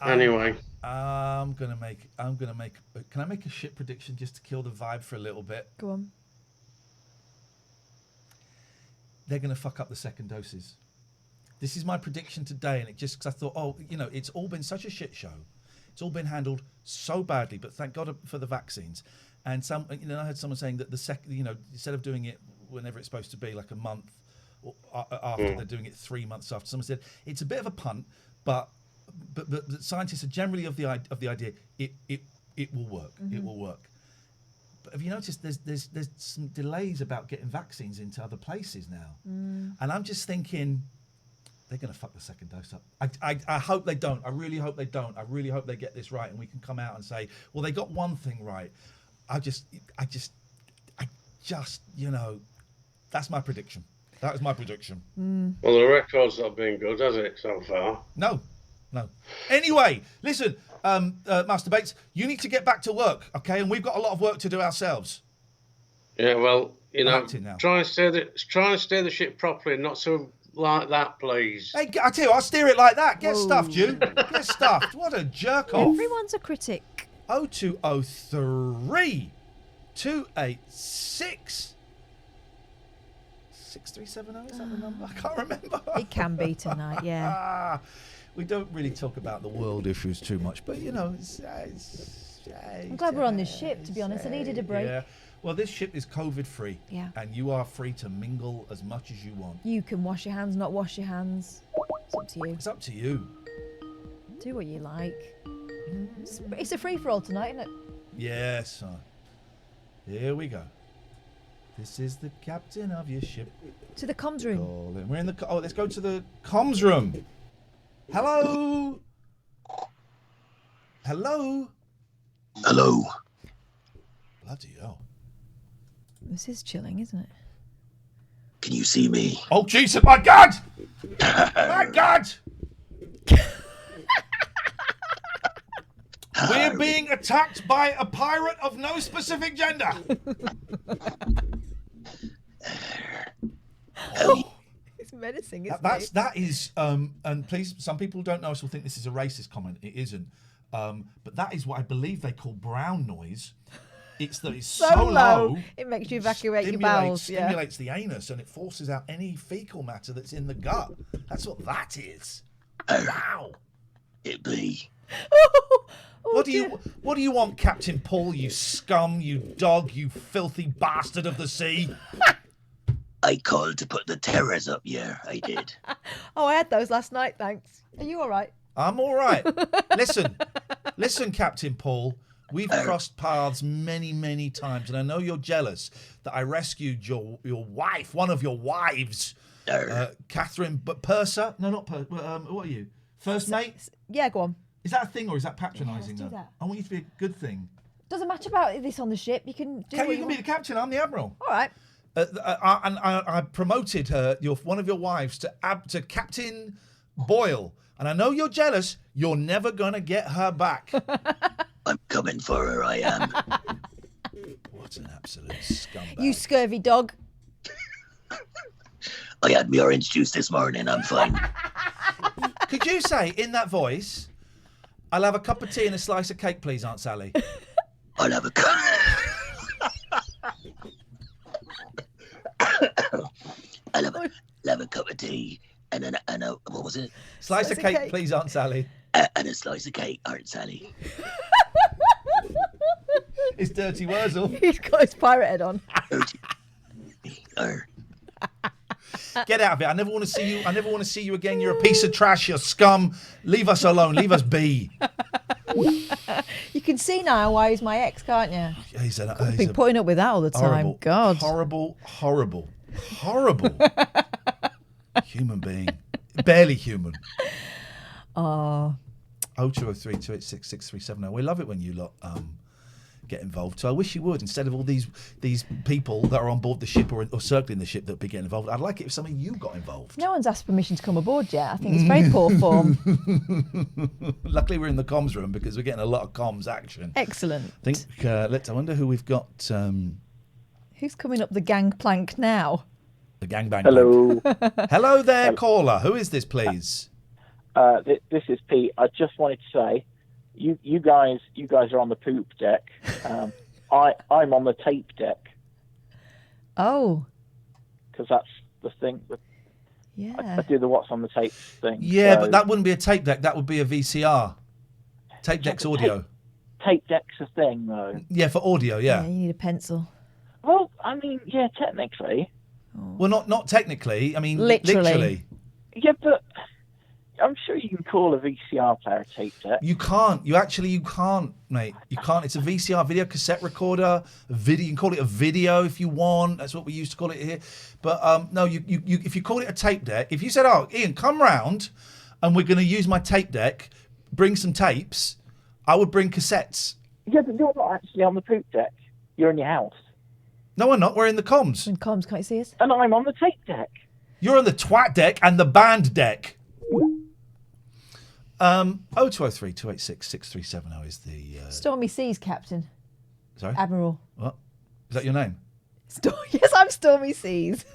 Anyway, I'm gonna make. Can I make a shit prediction just to kill the vibe for a little bit? Go on. They're gonna fuck up the second doses. This is my prediction today, and it just because I thought, it's all been such a shit show. It's all been handled so badly, but thank God for the vaccines. And I heard someone saying that the second, instead of doing it whenever it's supposed to be, like a month after, they're doing it 3 months after. Someone said it's a bit of a punt, but scientists are generally of the idea it will work. It will work. But have you noticed there's some delays about getting vaccines into other places now? And I'm just thinking they're going to fuck the second dose up. I hope they don't. I really hope they don't. I really hope they get this right, and we can come out and say, well, they got one thing right. I just that's my prediction. That is my prediction. Well, the record's not been good, has it, so far? No. Anyway, listen, Master Bates, you need to get back to work, okay? And we've got a lot of work to do ourselves. Yeah, well, try and steer the ship properly, and not so like that, please. Hey, I tell you, I'll steer it like that. Get stuffed, you. Get stuffed. What a jerk off. Everyone's a critic. 0203 286 6370. Is that the number? I can't remember. It can be tonight, yeah. We don't really talk about the world issues too much, but I'm glad we're on this ship, to be honest. I needed a break. Yeah. Well, this ship is COVID-free. Yeah. And you are free to mingle as much as you want. You can wash your hands, not wash your hands. It's up to you. It's up to you. Do what you like. It's a free-for-all tonight, isn't it? Yes, son. Here we go. This is the captain of your ship. To the comms room. We're in the... let's go to the comms room. Hello? Hello? Hello. Bloody hell. This is chilling, isn't it? Can you see me? Oh, Jesus, my God! My God! We're being attacked by a pirate of no specific gender. It's menacing, isn't it? That is, and please, some people don't know us will think this is a racist comment. It isn't. But that is what I believe they call brown noise. It's that it's so low. It makes you evacuate your bowels. Stimulates the anus, and it forces out any fecal matter that's in the gut. That's what that is. Wow. It be. What do you want, Captain Paul? You scum, you dog, you filthy bastard of the sea. I called to put the terrors up, yeah, I did. I had those last night, thanks. Are you all right? I'm all right. Listen, Captain Paul. We've crossed paths many, many times, and I know you're jealous that I rescued your wife, one of your wives, Catherine, but Purser. No, not Purser. What are you? First mate? Yeah, go on. Is that a thing, or is that patronising? Yeah, let's do that. I want you to be a good thing. Doesn't matter about this on the ship. You can do. You can be the captain. I'm the admiral. All right. I promoted her, one of your wives, to Captain Boyle, and I know you're jealous. You're never gonna get her back. I'm coming for her. I am. What an absolute scumbag! You scurvy dog. I had my orange juice this morning. I'm fine. Could you say in that voice, "I'll have a cup of tea and a slice of cake, please, Aunt Sally"? I'll have a cup. I'll have a cup of tea and a what was it? Slice of cake, please, Aunt Sally. And a slice of cake, Aunt Sally. It's Dirty Wurzel. He's got his pirate head on. Get out of it. I never want to see you. I never want to see you again. You're a piece of trash. You're scum. Leave us alone. Leave us be. You can see now why he's my ex, can't you? He's been putting up with that all the time. Horrible, God. Horrible human being. Barely human. Oh. 0203 286 6370. We love it when you lot get involved. So I wish you would, instead of all these people that are on board the ship or circling the ship that be getting involved. I'd like it if some of you got involved. No one's asked permission to come aboard yet. I think it's very poor form. Luckily, we're in the comms room because we're getting a lot of comms action. Excellent. I think. I wonder who we've got. Who's coming up the gangplank now? The gangbang. Hello. Hello there, caller. Who is this, please? This is Pete. I just wanted to say, you guys are on the poop deck. I'm on the tape deck. Oh. Because that's the thing. Yeah. I do the what's on the tape thing. Yeah, but that wouldn't be a tape deck. That would be a VCR. Tape deck's audio. Tape deck's a thing, though. Yeah, for audio, yeah. Yeah, you need a pencil. Well, I mean, yeah, technically. Well, not technically. I mean, literally. Yeah, but I'm sure you can call a VCR player a tape deck. You can't. You can't, mate. You can't. It's a VCR, video cassette recorder. A video. You can call it a video if you want. That's what we used to call it here. But no, you if you call it a tape deck, if you said, "Oh, Ian, come round, and we're going to use my tape deck, bring some tapes," I would bring cassettes. Yeah, but you're not actually on the poop deck. You're in your house. No, we're not. We're in the comms. In comms, can't you see us? And I'm on the tape deck. You're on the twat deck and the band deck. 0203 286 6370 is the... Stormy Seas, Captain. Sorry? Admiral. What? Is that your name? Yes, I'm Stormy Seas.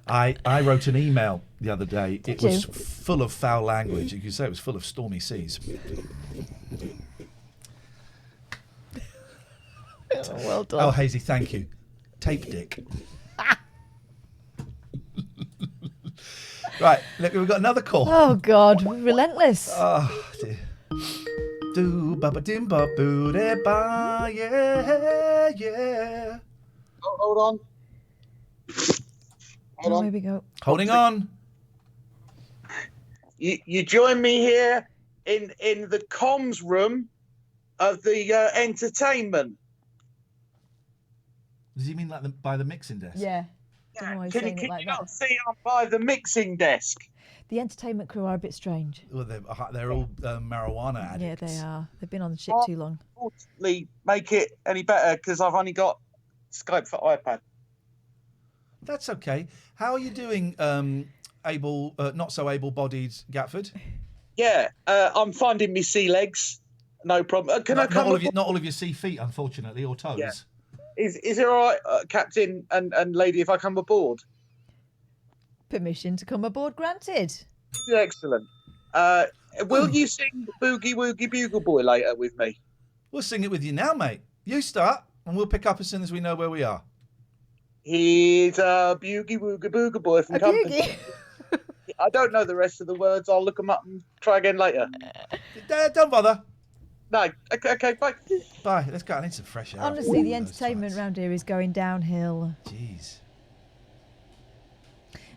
I wrote an email the other day. Did it was full of foul language. You could say it was full of stormy seas. Well done. Oh, Hazy, thank you. Tape dick. Right, look, we've got another call. Oh, God. Relentless. Oh, dear. Do ba ba dim ba boo de ba, yeah, yeah. Oh, hold on. Oh, here we go. Holding on. You join me here in the comms room of the entertainment. Does he mean like by the mixing desk? Yeah. Don't know why he's Can saying it you like not that. see I'm by the mixing desk? The entertainment crew are a bit strange. Well, they're all marijuana addicts. Yeah, they are. They've been on the ship too long. Unfortunately, make it any better because I've only got Skype for iPad. That's okay. How are you doing, not so able-bodied Gatford? Yeah, I'm finding me sea legs. No problem. Can I come? Not all of your sea feet, unfortunately, or toes. Yeah. Is it all right, Captain and lady, if I come aboard? Permission to come aboard granted. Yeah, excellent. Will you sing Boogie Woogie Bugle Boy later with me? We'll sing it with you now, mate. You start, and we'll pick up as soon as we know where we are. He's a Boogie Woogie Boogie Boy from Company. I don't know the rest of the words. I'll look them up and try again later. Don't bother. No. Okay, bye. Bye. Let's go. I need some fresh air. Honestly, the entertainment round here is going downhill. Jeez.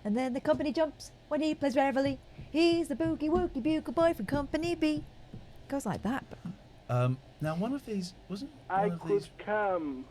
And then the company jumps when he plays reveille. He's the Boogie Woogie Bugle Boy from Company B. Goes like that. Now, one of these wasn't. I could come.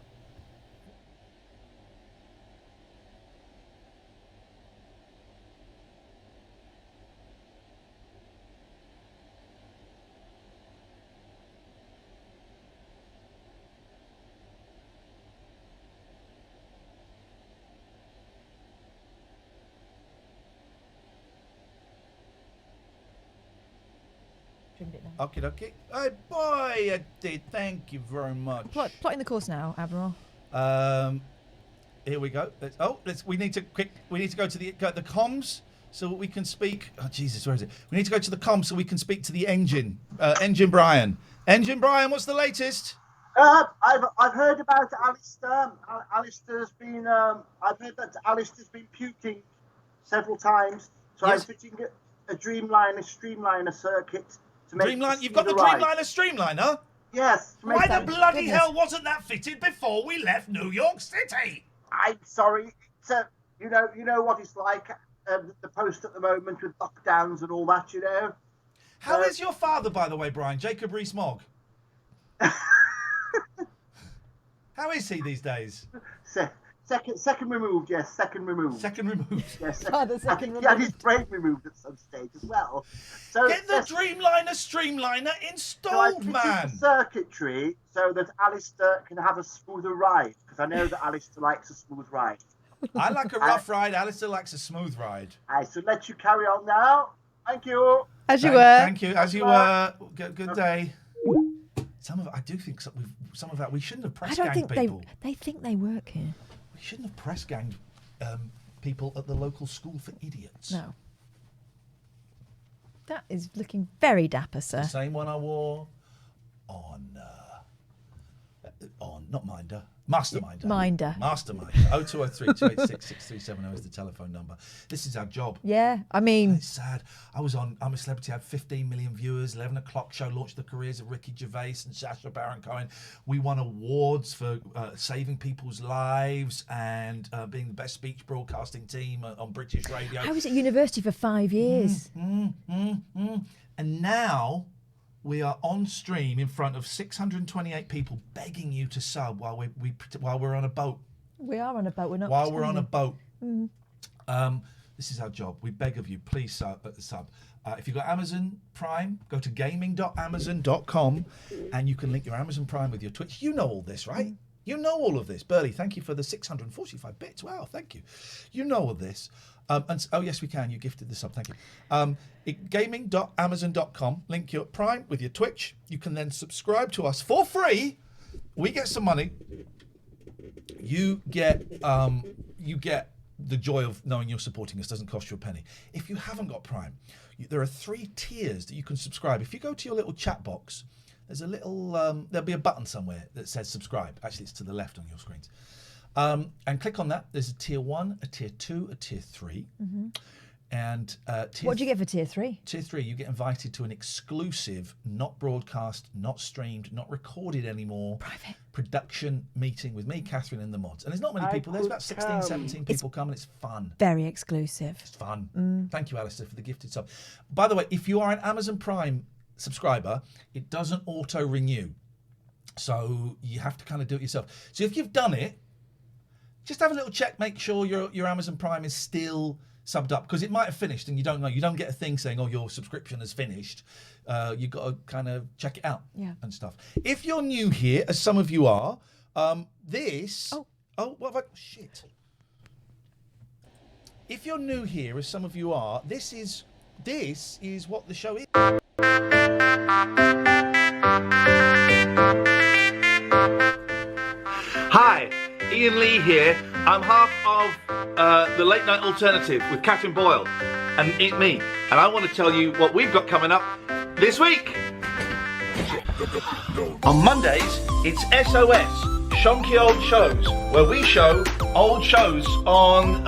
Okie dokie. Hey, boy, I did. Thank you very much. Plotting the course now, Admiral. Here we go. We need to go to the comms so we can speak. Oh Jesus, where is it? We need to go to the comms so we can speak to the engine. Engine Brian. Engine Brian, what's the latest? I've heard about Alistair. Alistair's been. I've heard that Alistair's been puking several times. So Yes. I'm fitting a streamliner circuit. Streamline. You've got the Dreamliner streamliner. Yes. Why the bloody hell wasn't that fitted before we left New York City? I'm sorry. It's, you know what it's like. The post at the moment with lockdowns and all that. You know. How is your father, by the way, Brian? Jacob Rees-Mogg. How is he these days? Second removed, yes, second removed. Second removed. Yes, Oh, the second I think he had his removed. brain removed at some stage as well. So Get the Dreamliner Streamliner so I installed, fitted man. the circuitry so that Alistair can have a smoother ride, because I know that Alistair likes a smooth ride. I like a rough ride. Alistair likes a smooth ride. I should let you carry on now. Thank you. As you were. Thank you. As you were. Good day. I do think some of that we shouldn't have press I don't ganged think people. they think they work here. We shouldn't have press ganged people at the local school for idiots. No. That is looking very dapper, sir. The same one I wore on not Minder, Masterminder. Masterminder. 0203 286 6370 is the telephone number. This is our job. Yeah, I mean... It's sad. I'm a Celebrity, had 15 million viewers. 11 o'clock show launched the careers of Ricky Gervais and Sacha Baron Cohen. We won awards for saving people's lives and being the best speech broadcasting team on British radio. I was at university for 5 years. And now... we are on stream in front of 628 people begging you to sub while we're on a boat. We are on a boat. We're not. While we're on a boat. Mm. This is our job. We beg of you, please sub. If you've got Amazon Prime, go to gaming.amazon.com and you can link your Amazon Prime with your Twitch. You know all this, right? You know all of this. Burley, thank you for the 645 bits. Wow, thank you. You know all this. Oh, yes, we can. You gifted the sub. Thank you. Gaming.amazon.com. Link your Prime with your Twitch. You can then subscribe to us for free. We get some money. You get the joy of knowing you're supporting us. Doesn't cost you a penny. If you haven't got Prime, there are 3 tiers that you can subscribe. If you go to your little chat box, there's a little there'll be a button somewhere that says subscribe. Actually, it's to the left on your screens. And click on that. There's a tier 1, a tier 2, a tier 3. Mm-hmm. And what do you get for tier 3? Tier 3, you get invited to an exclusive, not broadcast, not streamed, not recorded anymore, private production meeting with me, Catherine, and the mods. And there's not many people. There's about 16, 17 people come, and it's fun. Very exclusive. It's fun. Thank you, Alistair, for the gifted sub. By the way, if you are an Amazon Prime subscriber, it doesn't auto-renew. So you have to kind of do it yourself. So if you've done it, just have a little check, make sure your Amazon Prime is still subbed up, because it might have finished and you don't know. You don't get a thing saying, oh, your subscription has finished. You've got to kind of check it out and stuff. If you're new here, as some of you are, this... Oh, what have I... Shit. If you're new here, as some of you are, this is what the show is. Hi, Iain Lee here. I'm half of the Late Night Alternative with Captain Boyle and me. And I want to tell you what we've got coming up this week. On Mondays, it's SOS, Shonky Old Shows, where we show old shows on,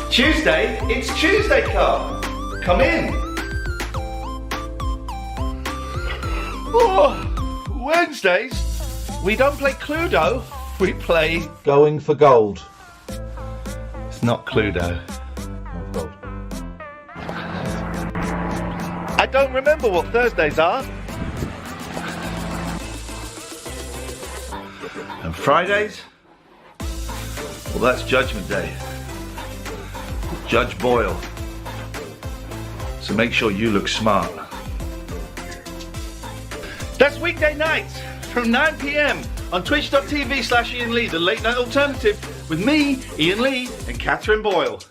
Tuesday, it's Tuesday Club. Come in. Oh, Wednesdays, we don't play Cluedo, we play Going for Gold. It's not Cluedo. Gold. I don't remember what Thursdays are. And Fridays? Well, that's Judgment Day. Judge Boyle. So make sure you look smart. That's weekday nights from 9 p.m. on twitch.tv/Iain Lee, the Late Night Alternative, with me, Iain Lee, and Catherine Boyle.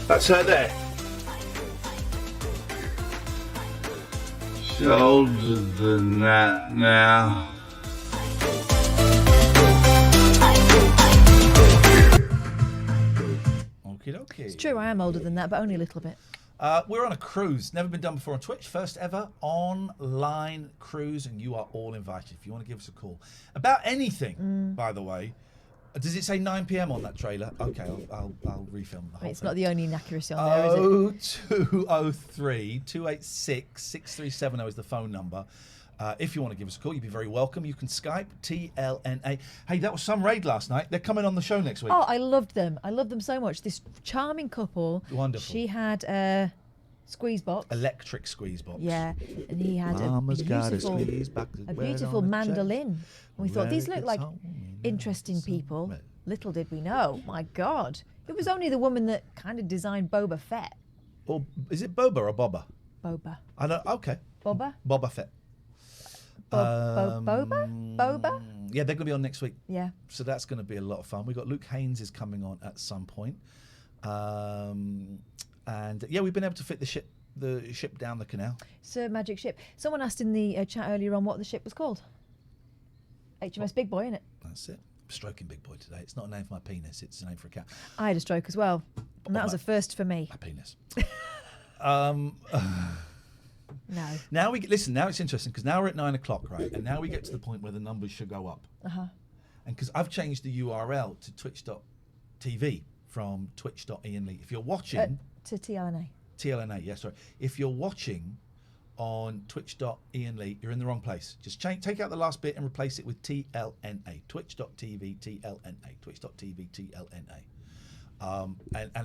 That's her there. She's older than that now. Okie dokie. It's true, I am older than that, but only a little bit. We're on a cruise, never been done before on Twitch, first ever online cruise, and you are all invited if you want to give us a call. About anything, by the way. Does it say 9 p.m. on that trailer? Okay, I'll refilm the whole thing. It's not the only inaccuracy on there, is it? 0203 286 6370 is the phone number. If you want to give us a call, you'd be very welcome. You can Skype, TLNA. Hey, that was some raid last night. They're coming on the show next week. Oh, I loved them. I loved them so much. This charming couple. Wonderful. She had squeeze box. Electric squeeze box. Yeah, and he had Mama's got a a beautiful mandolin. And we thought, these look like interesting people. Little did we know, my God, it was only the woman that kind of designed Boba Fett. Or is it Boba or Boba? Boba. I don't. Okay. Boba. Boba Fett. Boba. Yeah, they're going to be on next week. Yeah. So that's going to be a lot of fun. We got Luke Haynes is coming on at some point, and yeah, we've been able to fit the ship down the canal. Sir Magic Ship. Someone asked in the chat earlier on what the ship was called. HMS Big Boy, isn't it? That's it. Stroking Big Boy today. It's not a name for my penis. It's a name for a cat. I had a stroke as well, and that was a first for me. My penis. No. Now listen. Now it's interesting because now we're at 9 o'clock, right? And now we get to the point where the numbers should go up. And because I've changed the URL to twitch.tv from twitch.Iain Lee. If you're watching to TLNA. TLNA, yes, sorry. If you're watching on twitch.Iain Lee, you're in the wrong place. Just take out the last bit and replace it with TLNA. Twitch.tv TLNA. Twitch.tv TLNA. And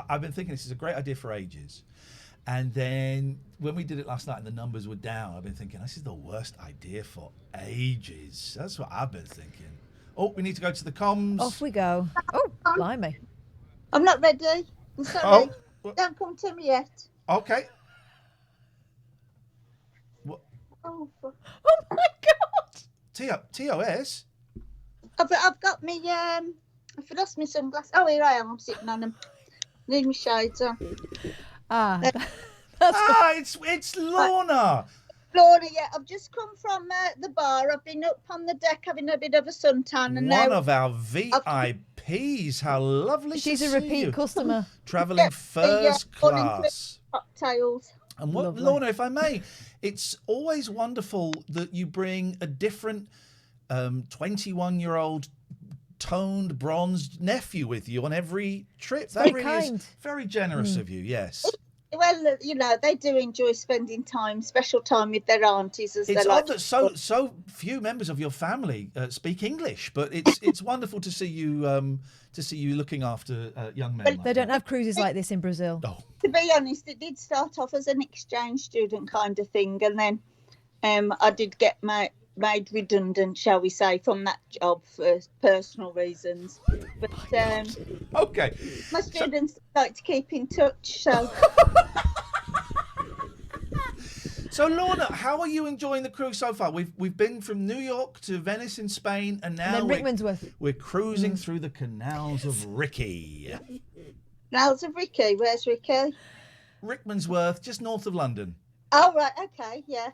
I've been thinking this is a great idea for ages. And then when we did it last night and the numbers were down, I've been thinking this is the worst idea for ages. That's what I've been thinking. Oh, we need to go to the comms. Off we go. Oh, blimey. I'm not ready. I'm sorry. Don't come to me yet. Okay. What? Oh my God. TOS? I've got me, I've lost my sunglasses. Oh, here I am. I'm sitting on them. Need my shades on. It's Lorna. Lorna, yeah. I've just come from the bar. I've been up on the deck having a bit of a suntan. And One of our VIPs. How lovely. She's to a see repeat you. customer. Travelling first class. Cocktails. And what, Lorna, if I may, it's always wonderful that you bring a different 21-year-old toned, bronzed nephew with you on every trip. That very really kind. is very generous of you, yes. Well, you know, they do enjoy spending special time with their aunties. It's odd that so few members of your family speak English, but it's wonderful to see you looking after young men. They don't have cruises like this in Brazil. Oh. To be honest, it did start off as an exchange student kind of thing, and then I did get made redundant, shall we say, from that job for personal reasons. But okay, my students like to keep in touch. So, so Lorna, how are you enjoying the cruise so far? We've been from New York to Venice in Spain, and now we're cruising through the canals of Ricky. Canals of Ricky. Where's Ricky? Rickmansworth, just north of London. Oh right, okay, yeah.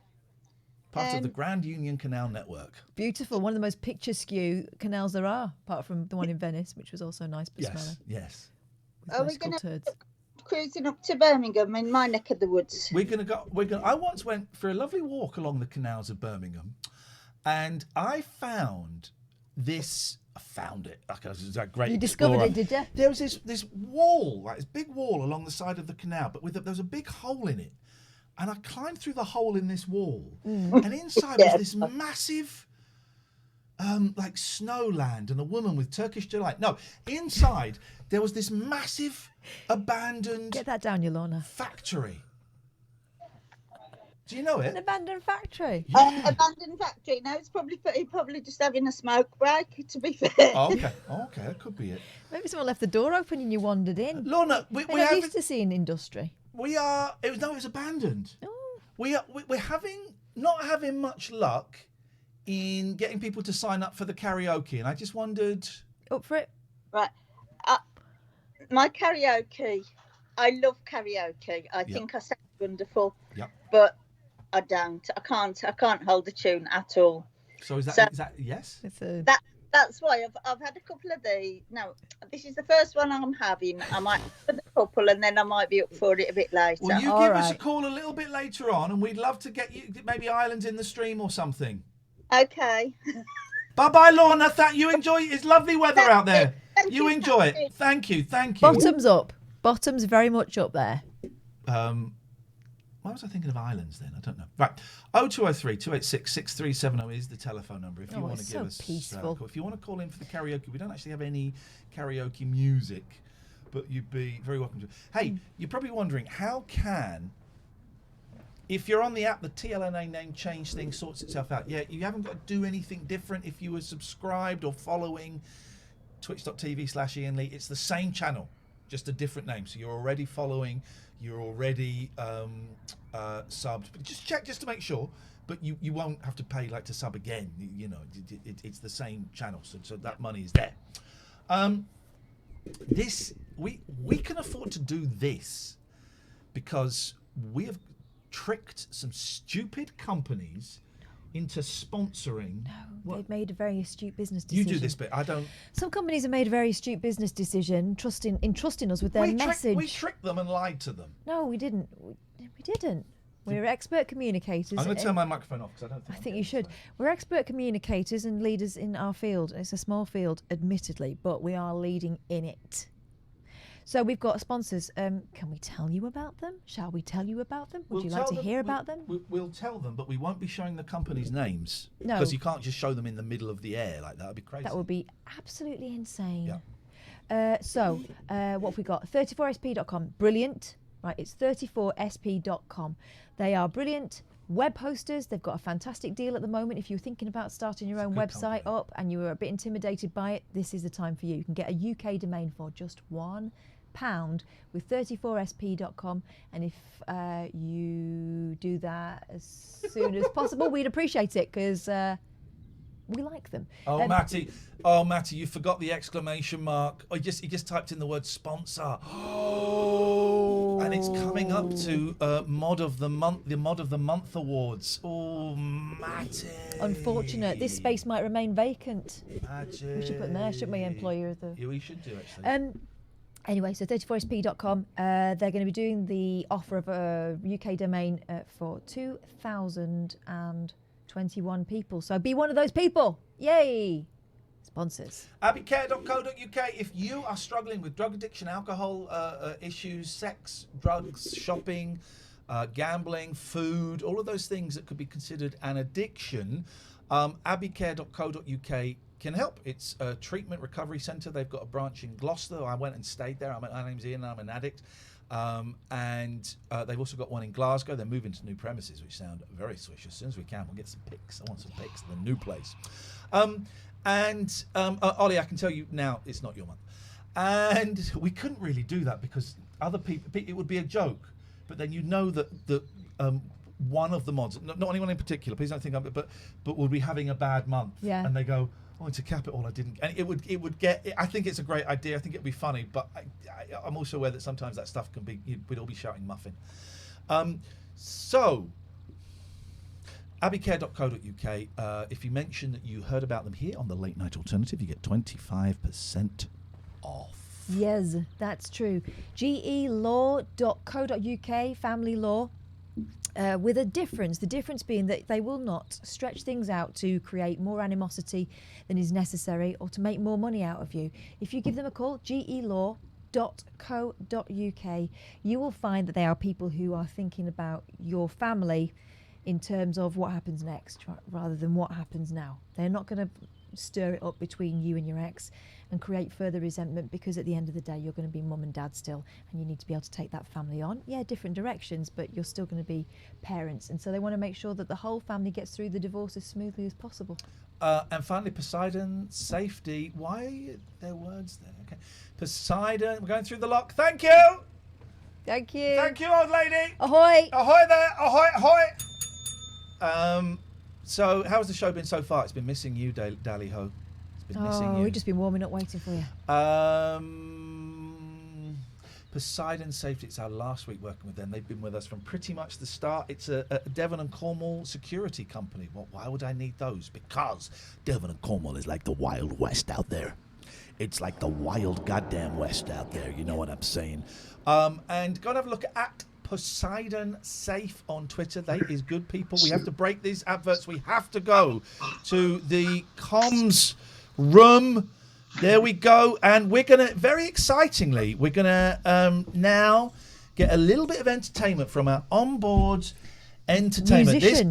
Part of the Grand Union Canal Network. Beautiful. One of the most picturesque canals there are, apart from the one in Venice, which was also nice but smelly. Yes. Are we going to cruising up to Birmingham in my neck of the woods? We're going to go. I once went for a lovely walk along the canals of Birmingham, and I found this. I found it. Like, it was a great. You discovered explorer. it, did you? There was this wall, like this big wall along the side of the canal, but there was a big hole in it. And I climbed through the hole in this wall, and inside was this massive, like snowland, and a woman with Turkish delight. No, inside there was this massive, abandoned. Get that down, Yolanda. Factory. Do you know it? An abandoned factory. Yeah. Abandoned factory. No, it's probably just having a smoke break. To be fair. Oh, okay, that could be it. Maybe someone left the door open and you wandered in. Lorna, we're used to seeing industry. We are. It was abandoned. Oh. We're not having much luck in getting people to sign up for the karaoke, and I just wondered. Up for it, right? My karaoke. I love karaoke. I think I sound wonderful. Yep. But I don't. I can't hold the tune at all. So is that yes? That's why I've had a couple of these. No, this is the first one I'm having. I might have a couple, and then I might be up for it a bit later. Well, you give us a call a little bit later on, and we'd love to get you maybe Islands in the Stream or something. Okay. Bye, Lorna. You enjoy. It's lovely weather out there. You enjoy it. Thank you. Bottoms up. Bottoms very much up there. Why was I thinking of Islands then? I don't know. Right. 0203 286 6370 is the telephone number if you want to give us. Peaceful. If you want to call in for the karaoke, we don't actually have any karaoke music, but you'd be very welcome to. Hey, you're probably wondering, how can, if you're on the app, the TLNA name change thing sorts itself out. Yeah, you haven't got to do anything different if you were subscribed or following twitch.tv/Iain Lee. It's the same channel, just a different name. So you're already following, you're already subbed. But just check just to make sure. But you won't have to pay like to sub again. You know, it's the same channel, so that money is there. This we can afford to do this because we have tricked some stupid companies into sponsoring. No, they've made a very astute business decision. You do this bit. I don't. Some companies have made a very astute business decision, entrusting us with their message. We tricked them and lied to them. No, we didn't. We didn't. We're expert communicators. I'm going to turn my microphone off because I don't think. I think you should. We're expert communicators and leaders in our field. It's a small field, admittedly, but we are leading in it. So we've got sponsors. Can we tell you about them? Shall we tell you about them? Would you like to hear about them? We'll tell them, but we won't be showing the company's names. No. Because you can't just show them in the middle of the air like that. That'd be crazy. That would be absolutely insane. Yeah. What have we got? 34sp.com. Brilliant. Right, it's 34sp.com. They are brilliant web hosters. They've got a fantastic deal at the moment. If you're thinking about starting your own website up and you were a bit intimidated by it, this is the time for you. You can get a UK domain for just £1 with 34sp.com, and if you do that as soon as possible, we'd appreciate it because we like them. Oh, Matty, you forgot the exclamation mark. Oh, he just typed in the word sponsor. Oh, and it's coming up to Mod of the Month awards. Oh, Matty. Unfortunate. This space might remain vacant. Matty. We should put them there, shouldn't we, employer of the... Yeah, we should do, actually. Anyway, so 34sp.com, they're going to be doing the offer of a UK domain for 2,021 people. So be one of those people. Yay! Sponsors. abbeycare.co.uk. If you are struggling with drug addiction, alcohol issues, sex, drugs, shopping, gambling, food, all of those things that could be considered an addiction, abbeycare.co.uk can help. It's a treatment recovery centre. They've got a branch in Gloucester. I went and stayed there. My name's Iain and I'm an addict. And they've also got one in Glasgow. They're moving to new premises, which sound very swish. As soon as we can, we'll get some pics. I want some pics of the new place. Ollie, I can tell you now, it's not your month. And we couldn't really do that because other people, it would be a joke. But then you know that one of the mods, not anyone in particular, please don't think of it, but would be having a bad month. Yeah. And they go, oh, it's a capital, I didn't. And it would get, I think it's a great idea. I think it'd be funny, but I'm also aware that sometimes that stuff can be, we'd all be shouting muffin. So, abbeycare.co.uk, if you mention that you heard about them here on the Late Night Alternative, you get 25% off. Yes, that's true. gelaw.co.uk, family law. With a difference, the difference being that they will not stretch things out to create more animosity than is necessary or to make more money out of you. If you give them a call, gelaw.co.uk, you will find that they are people who are thinking about your family in terms of what happens next rather than what happens now. They're not going to stir it up between you and your ex and create further resentment, because at the end of the day you're going to be mum and dad still, and you need to be able to take that family on. Yeah, different directions, but you're still going to be parents, and so they want to make sure that the whole family gets through the divorce as smoothly as possible. And finally, Poseidon Safety. Why are there words there? Okay, Poseidon, we're going through the lock. Thank you. Thank you. Thank you, old lady. Ahoy. Ahoy there. Ahoy, ahoy. So, how's the show been so far? It's been missing you, Dally Ho. It's been missing you. We've just been warming up waiting for you. Poseidon Safety, it's our last week working with them. They've been with us from pretty much the start. It's a Devon and Cornwall security company. Well, why would I need those? Because Devon and Cornwall is like the Wild West out there. It's like the wild goddamn West out there. You know what I'm saying? And go and have a look at Poseidon Safe on Twitter. They is good people. We have to break these adverts. We have to go to the comms room. There we go. And we're going to, very excitingly, we're going to now get a little bit of entertainment from our onboard entertainment. Musician.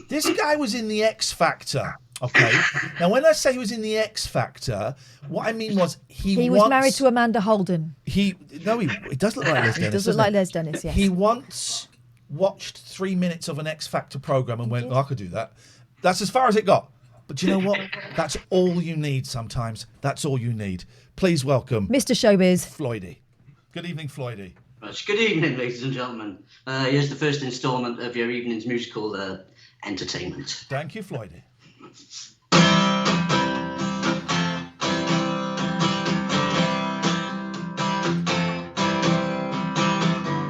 This guy was in the X Factor. Okay. Now, when I say he was in the X Factor, what I mean was he was married to Amanda Holden. He does look like Les Dennis. He does look like Les Dennis, yes. He once watched 3 minutes of an X Factor program and went, I could do that. That's as far as it got. But you know what? That's all you need sometimes. That's all you need. Please welcome Mr. Showbiz. Floydy. Good evening, Floydy. Good evening, ladies and gentlemen. Here's the first instalment of your evening's musical entertainment. Thank you, Floydy.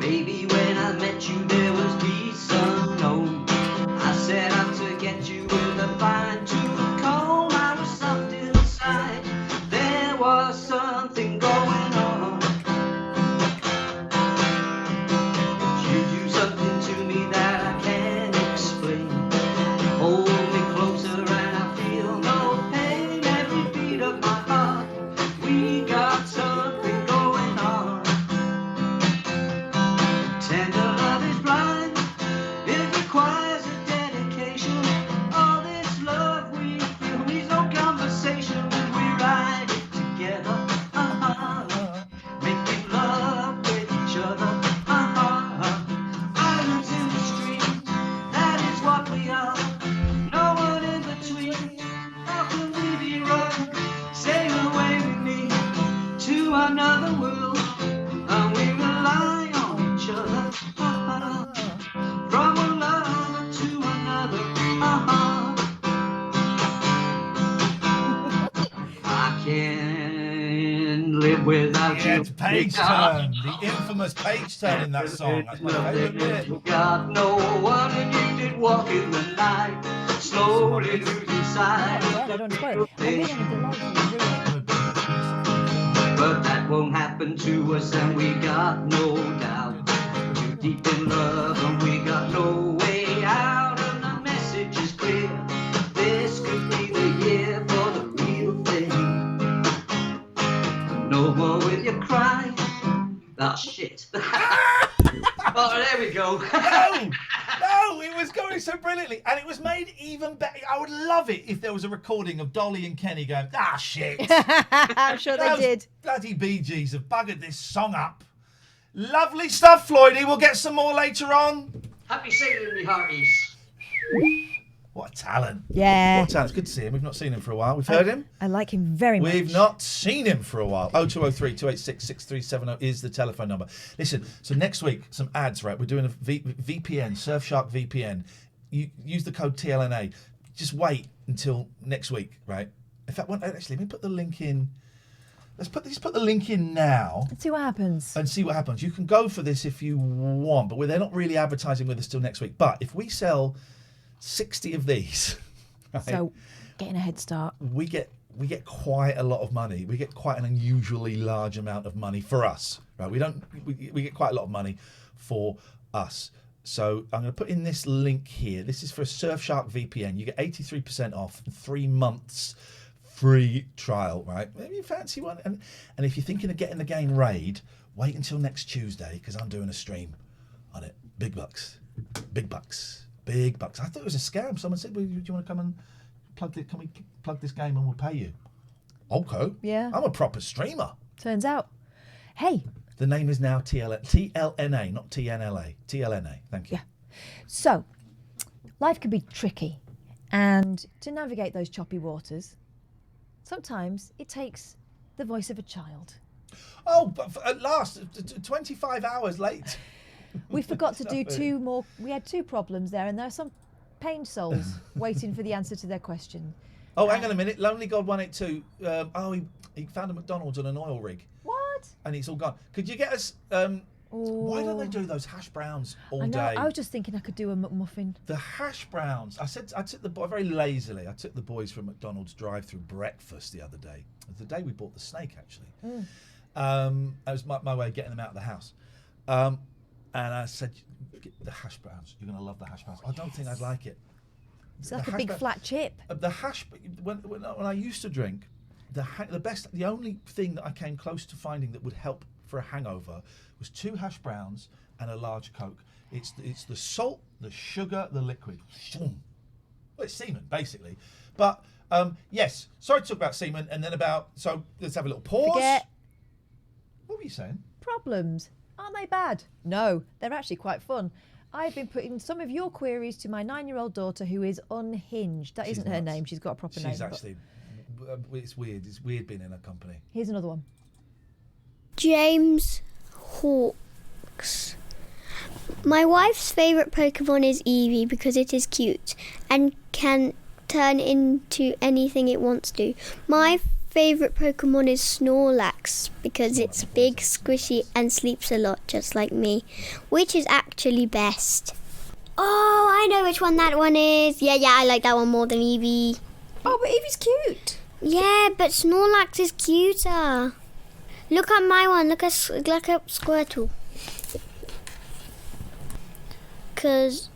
Baby, when I met you, there was peace unknown. I set out to get you with a fine-tooth comb. I was soft inside. There was something going on. You do something to me that I can't explain. Hold me closer and I feel no pain. Every beat of my heart, we got something going on. Tender love is blind, it requires a dedication. All this love we feel needs no conversation. When we ride it together, making love with each other, islands in the stream, that is what we are. No one in between, how can we be wrong? Sail away with me to another world, and we rely on each other. From one lover to another, I can't live without you. It's page turn, the infamous page turn in that song. That's my favourite bit. You got no one and you did walk in the night, slowly losing sight. But that won't happen to us, and we got no doubt. Too deep in love, and we got no way out. And the message is clear. This could be the year for the real thing. No more with your crying. Oh shit. Oh, there we go. No, it was going so brilliantly, and it was made even better. I would love it if there was a recording of Dolly and Kenny going, shit. I'm sure they did. Bloody Bee Gees have buggered this song up. Lovely stuff, Floydy. We'll get some more later on. Happy sailing, me hearties. What a talent. Yeah. What a talent. It's good to see him. We've not seen him for a while. We've heard him. I like him very much. We've not seen him for a while. 0203 286 6370 is the telephone number. Listen, so next week, some ads, right? We're doing a VPN, Surfshark VPN. You use the code TLNA. Just wait until next week, right? In fact, actually, let me put the link in. Let's put the link in now. Let's see what happens. And see what happens. You can go for this if you want, but they're not really advertising with us till next week. But if we sell 60 of these, right, so getting a head start, we get quite a lot of money. We get quite an unusually large amount of money for us, right? We get quite a lot of money for us. So I'm going to put in this link here. This is for a Surfshark VPN. You get 83% off, 3 months free trial, right? Maybe you fancy one. And if you're thinking of getting the game raid, wait until next Tuesday, because I'm doing a stream on it. Big bucks. Big bucks. Big bucks. I thought it was a scam. Someone said, well, do you want to come and can we plug this game and we'll pay you? Okay. Yeah. I'm a proper streamer. Turns out. Hey. The name is now TLNA, not TNLA. TLNA. Thank you. Yeah. So, life can be tricky. And to navigate those choppy waters, sometimes it takes the voice of a child. Oh, but at last, 25 hours late. We forgot to do 2 more. We had 2 problems there, and there are some pained souls waiting for the answer to their question. Oh, hang on a minute. Lonely God 182. He found a McDonald's on an oil rig. What? And it's all gone. Could you get us... why don't they do those hash browns all day? I was just thinking I could do a McMuffin. The hash browns. I took the boy very lazily. I took the boys from McDonald's drive-through breakfast the other day. It was the day we bought the snake, actually. It was my way of getting them out of the house. And I said, get the hash browns. You're going to love the hash browns. I don't think I'd like it. It's like a big flat chip. The hash. When I used to drink, the only thing that I came close to finding that would help for a hangover was 2 hash browns and a large Coke. It's the salt, the sugar, the liquid. Well, it's semen, basically. But, yes, sorry to talk about semen, and then so let's have a little pause. Forget. What were you saying? Problems. Aren't they bad? No, they're actually quite fun. I've been putting some of your queries to my 9-year-old daughter who is unhinged. That isn't her name. She's got a proper name. She's actually... It's weird. It's weird being in her company. Here's another one. James Hawks. My wife's favourite Pokemon is Eevee because it is cute and can turn into anything it wants to. My favourite Pokemon is Snorlax because it's big, squishy and sleeps a lot just like me. Which is actually best? Oh, I know which one that one is. Yeah, I like that one more than Eevee. Oh, but Eevee's cute. Yeah, but Snorlax is cuter. Look at my one. Look at Squirtle. Because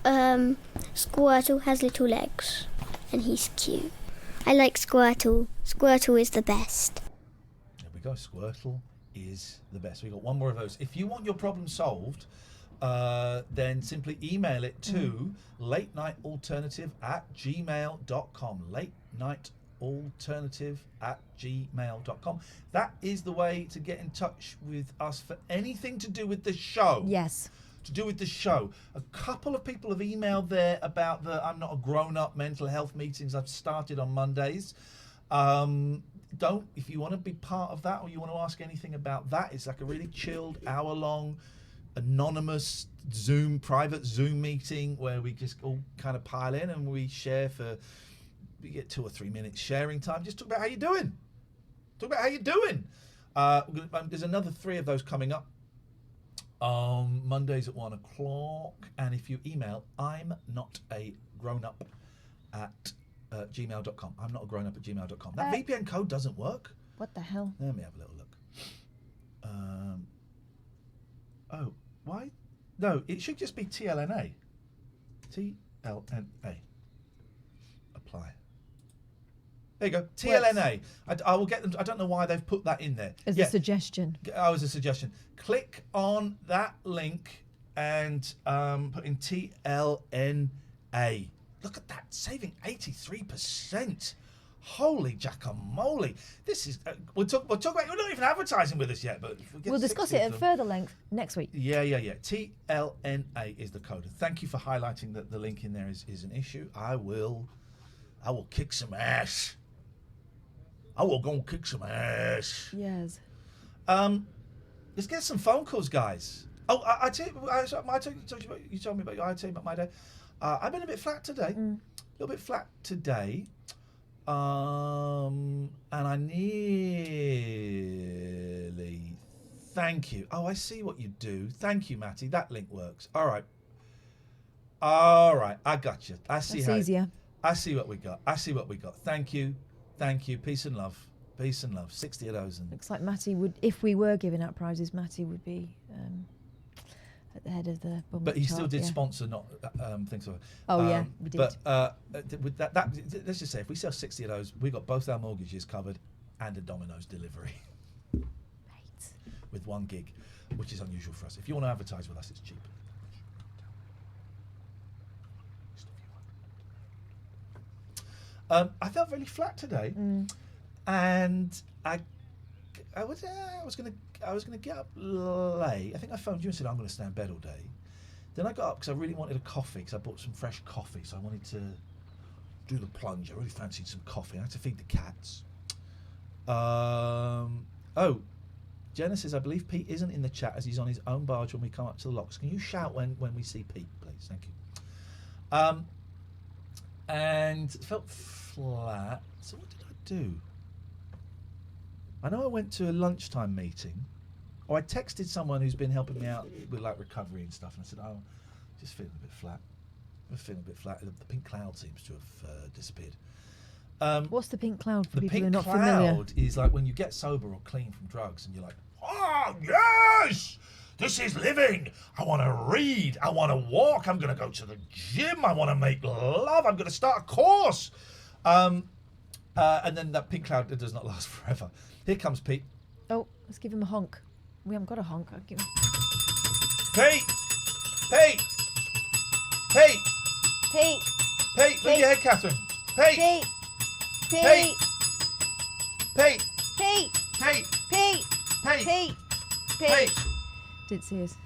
Squirtle has little legs and he's cute. I like Squirtle. Squirtle is the best. There we go. Squirtle is the best. We've got one more of those. If you want your problem solved, then simply email it to latenightalternative@gmail.com. latenightalternative@gmail.com. That is the way to get in touch with us for anything to do with the show. Yes. To do with the show. A couple of people have emailed there about the I'm Not a Grown-Up mental health meetings I've started on Mondays. If you want to be part of that or you want to ask anything about that, it's like a really chilled, hour-long, anonymous private Zoom meeting where we just all kind of pile in and we get 2 or 3 minutes sharing time. Just talk about how you're doing. There's another 3 of those coming up. Mondays at 1 o'clock, and if you email I'm not a grown-up at gmail.com. I'm not a grown-up at gmail.com. That VPN code doesn't work. What the hell? Let me have a little look. Why? No, it should just be TLNA. TLNA. Apply. There you go. TLNA. I will get them. I don't know why they've put that in there. As a suggestion. As a suggestion. Click on that link and put in TLNA. Look at that, saving 83%. Holy jackamoly! This is we'll talk about. You're not even advertising with us yet, but we'll discuss it at further length next week. Yeah. TLNA is the code. Thank you for highlighting that the link in there is an issue. I will kick some ass. I will go and kick some ass. Yes. Let's get some phone calls, guys. Oh, you told me about your IT, about my day. I've been a bit flat today. A little bit flat today. And I nearly... Thank you. Oh, I see what you do. Thank you, Matty. That link works. All right. I got you. I see. That's easier. I see what we got. Thank you. Peace and love. 60 of those. Looks like Matty would, if we were giving out prizes, Matty would be at the head of the bum. But he still did sponsor, not things like that. Oh, yeah, we did. But with that, let's just say, if we sell 60 of those, we got both our mortgages covered and a Domino's delivery. Right. With 1 gig, which is unusual for us. If you want to advertise with us, it's cheap. I felt really flat today, and I was gonna get up late. I think I phoned you and said I'm gonna stay in bed all day. Then I got up because I really wanted a coffee because I bought some fresh coffee, so I wanted to do the plunge. I really fancied some coffee. I had to feed the cats. Genesis, I believe Pete isn't in the chat as he's on his own barge when we come up to the locks. Can you shout when we see Pete, please? Thank you. And felt flat. So what did I do? I know I went to a lunchtime meeting, or I texted someone who's been helping me out with like recovery and stuff, and I said, "Oh, just feeling a bit flat. The pink cloud seems to have disappeared." What's the pink cloud for people who are pink not familiar? cloud is like when you get sober or clean from drugs, and you're like, "Oh yes, this is living. I want to read. I want to walk. I'm going to go to the gym. I want to make love. I'm going to start a course." And then that pink cloud does not last forever. Here comes Pete. Oh, let's give him a honk. We haven't got a honk. I'll give him... Pete! Pete, look at your head, Catherine. Pete. Pete. Pete. Pete. Pete. Pete. Pete. Pete. Pete. Pete. Didn't see us.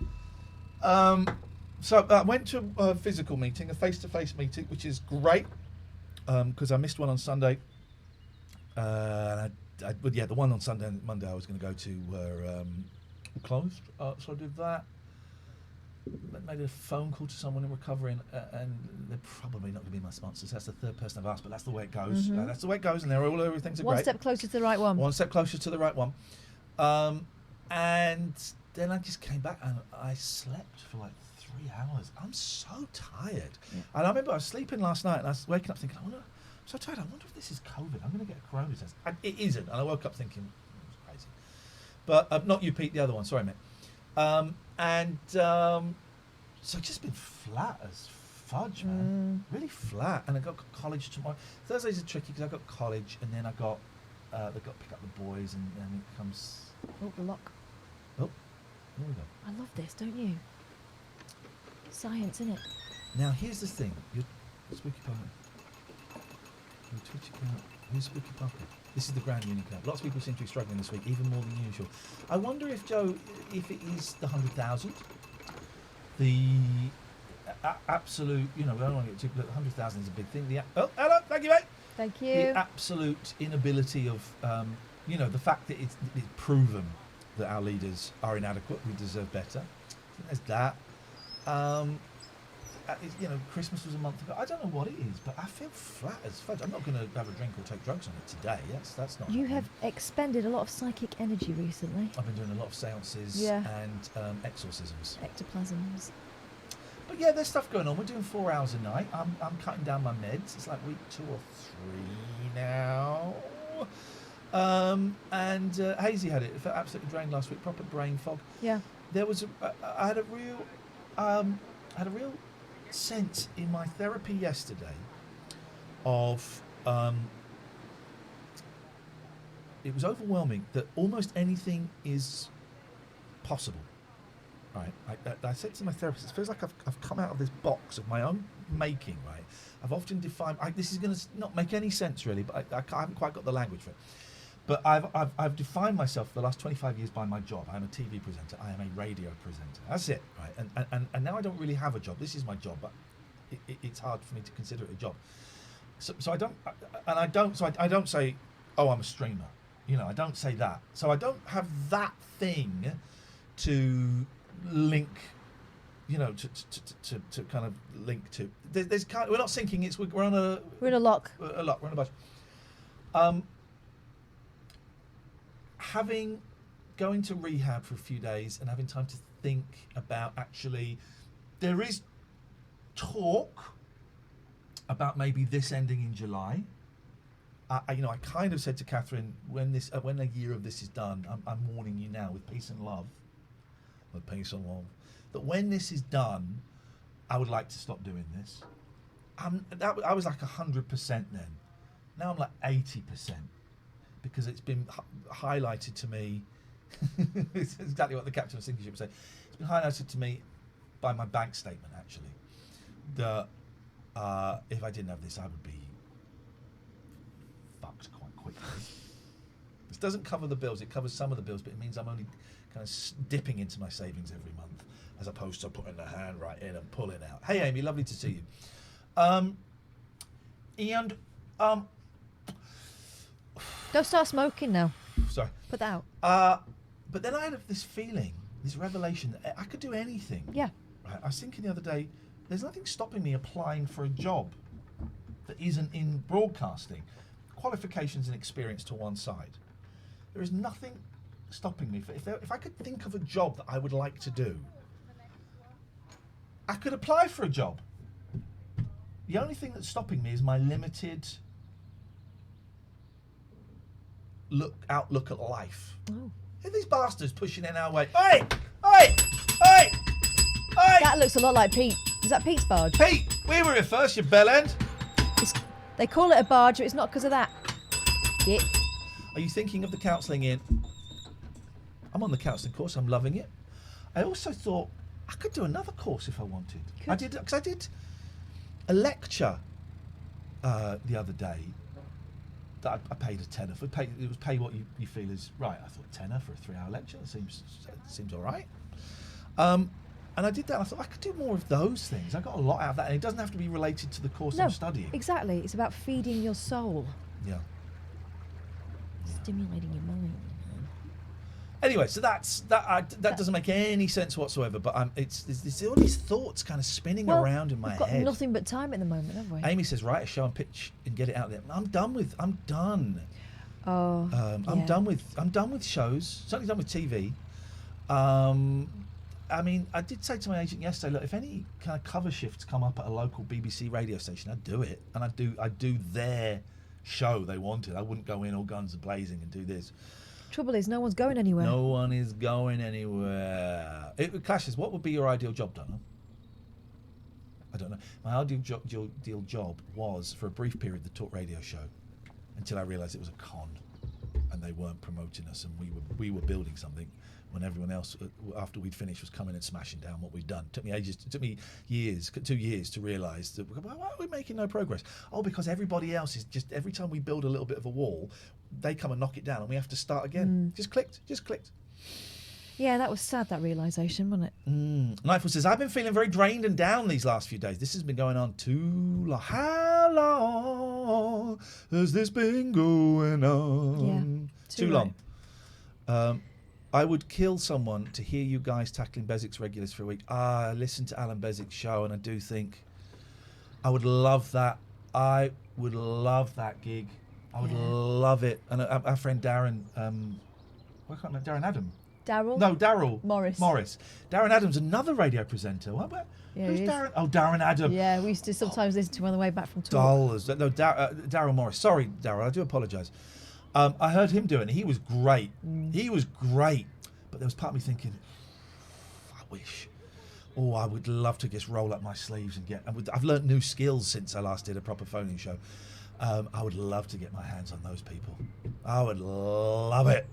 So I went to a physical meeting, a face-to-face meeting, which is great because I missed one on Sunday. But yeah, the one on Sunday and Monday I was going to go to were closed. So I did that. Made a phone call to someone in recovery, and they're probably not going to be my sponsors. That's the third person I've asked, but that's the way it goes. Mhm. That's the way it goes, and everything's One great. step closer to the right one. One step closer to the right one. And then I just came back and I slept for like 3 hours. I'm so tired. Yeah. And I remember I was sleeping last night and I was waking up thinking, I'm so tired. I wonder if this is COVID. I'm going to get a corona test. And it isn't. And I woke up thinking, it's crazy. But not you, Pete, the other one. Sorry, mate. So I've just been flat as fudge, man. Really flat. And I got college tomorrow. Thursdays are tricky because I got college, and then I got they've got to pick up the boys, and then it comes. Oh, the lock. Oh, here we go. I love this, don't you? Science, innit? Now here's the thing. Your spooky puppet. Your Twitch account. Who's spooky puppet? This is the Grand Unicode. Lots of people seem to be struggling this week, even more than usual. I wonder if Joe, if it is the 100,000. The absolute, we don't want to get too, but 100,000 is a big thing. Oh, hello, thank you, mate. Thank you. The absolute inability of, the fact that it's proven that our leaders are inadequate. We deserve better. I think there's that. Christmas was a month ago. I don't know what it is, but I feel flat as fudge. I'm not going to have a drink or take drugs on it today. That's not. You have expended a lot of psychic energy recently. I've been doing a lot of seances and exorcisms. Ectoplasms. But yeah, there's stuff going on. We're doing 4 hours a night. I'm cutting down my meds. It's like week 2 or 3 now. And Hazy had it. It felt absolutely drained last week. Proper brain fog. Yeah. There was I had a real sense in my therapy yesterday of it was overwhelming that almost anything is possible. Right, I said to my therapist, it feels like I've come out of this box of my own making. Right, I've often defined. This is going to not make any sense really, but I haven't quite got the language for it. But I've defined myself for the last 25 years by my job. I'm a TV presenter. I am a radio presenter. That's it, right? And now I don't really have a job. This is my job, but it's hard for me to consider it a job. So I don't say, oh, I'm a streamer. I don't say that. So I don't have that thing to link, to kind of link to. There's kind of, we're not syncing. We're on a. We're in a lock. A lock. We're on a bus. Going to rehab for a few days and having time to think about actually, there is talk about maybe this ending in July. I kind of said to Catherine when a year of this is done, I'm warning you now with peace and love, that when this is done, I would like to stop doing this. I was like 100% then. Now I'm like 80%. Because it's been highlighted to me, it's exactly what the Captain Sexsea would say. It's been highlighted to me by my bank statement, actually, that if I didn't have this, I would be fucked quite quickly. This doesn't cover the bills. It covers some of the bills, but it means I'm only kind of dipping into my savings every month, as opposed to putting the hand right in and pulling out. Hey, Amy, lovely to see you. Iain, Don't start smoking now. Sorry. Put that out. But then I had this feeling, this revelation, that I could do anything. Yeah. Right? I was thinking the other day, there's nothing stopping me applying for a job that isn't in broadcasting. Qualifications and experience to one side. There is nothing stopping me. If I could think of a job that I would like to do, I could apply for a job. The only thing that's stopping me is my limited outlook at life. Oh. Who are these bastards pushing in our way? Hey! Hey! Hey! Hey! That looks a lot like Pete. Is that Pete's barge? Pete! We were here first, you bellend. They call it a barge, but it's not because of that. Yeah. Are you thinking of the counselling, Iain? I'm on the counselling course. I'm loving it. I also thought I could do another course if I wanted. I did a lecture the other day that I paid a tenner for. It was pay what you feel is right. I thought tenner for a 3-hour lecture seems all right. And I did that. I thought I could do more of those things. I got a lot out of that, and it doesn't have to be related to the course I'm studying. Exactly. It's about feeding your soul. Yeah. Stimulating your mind. Anyway, so that doesn't make any sense whatsoever. But it's all these thoughts kind of spinning around in my head. We've got nothing but time at the moment, have we? Amy says, write a show and pitch and get it out there. I'm done. Oh. I'm done with shows. Certainly done with TV. I mean, I did say to my agent yesterday, look, if any kind of cover shifts come up at a local BBC radio station, I'd do it, and I'd do their show they wanted. I wouldn't go in all guns blazing and do this. Trouble is, no one's going anywhere. No one is going anywhere. It clashes. What would be your ideal job, Donna? I don't know. My ideal job was, for a brief period, the talk radio show, until I realised it was a con, and they weren't promoting us, and we were building something, when everyone else, after we'd finished, was coming and smashing down what we'd done. It took me 2 years to realise that, why are we making no progress? Oh, because everybody else is just, every time we build a little bit of a wall, they come and knock it down and we have to start again. Just clicked. Yeah, that was sad, that realisation, wasn't it? Nightfall says, I've been feeling very drained and down these last few days. This has been going on too long. How long has this been going on? Yeah, too long. I would kill someone to hear you guys tackling Bezick's regulars for a week. I listen to Alan Bezick's show, and I do think I would love that. I would love that gig. I would love it. And our friend Darren, what can't I remember? Darren Adam. Daryl? No, Daryl. Morris. Darren Adam's another radio presenter. Who's Darren? Oh, Darren Adam. Yeah, we used to sometimes listen to him on the way back from talk. Dollars. No, Daryl Morris. Sorry, Daryl. I do apologise. I heard him do it, and he was great. He was great. But there was part of me thinking, I wish. Oh, I would love to just roll up my sleeves and get... I've learnt new skills since I last did a proper phoning show. I would love to get my hands on those people. I would love it.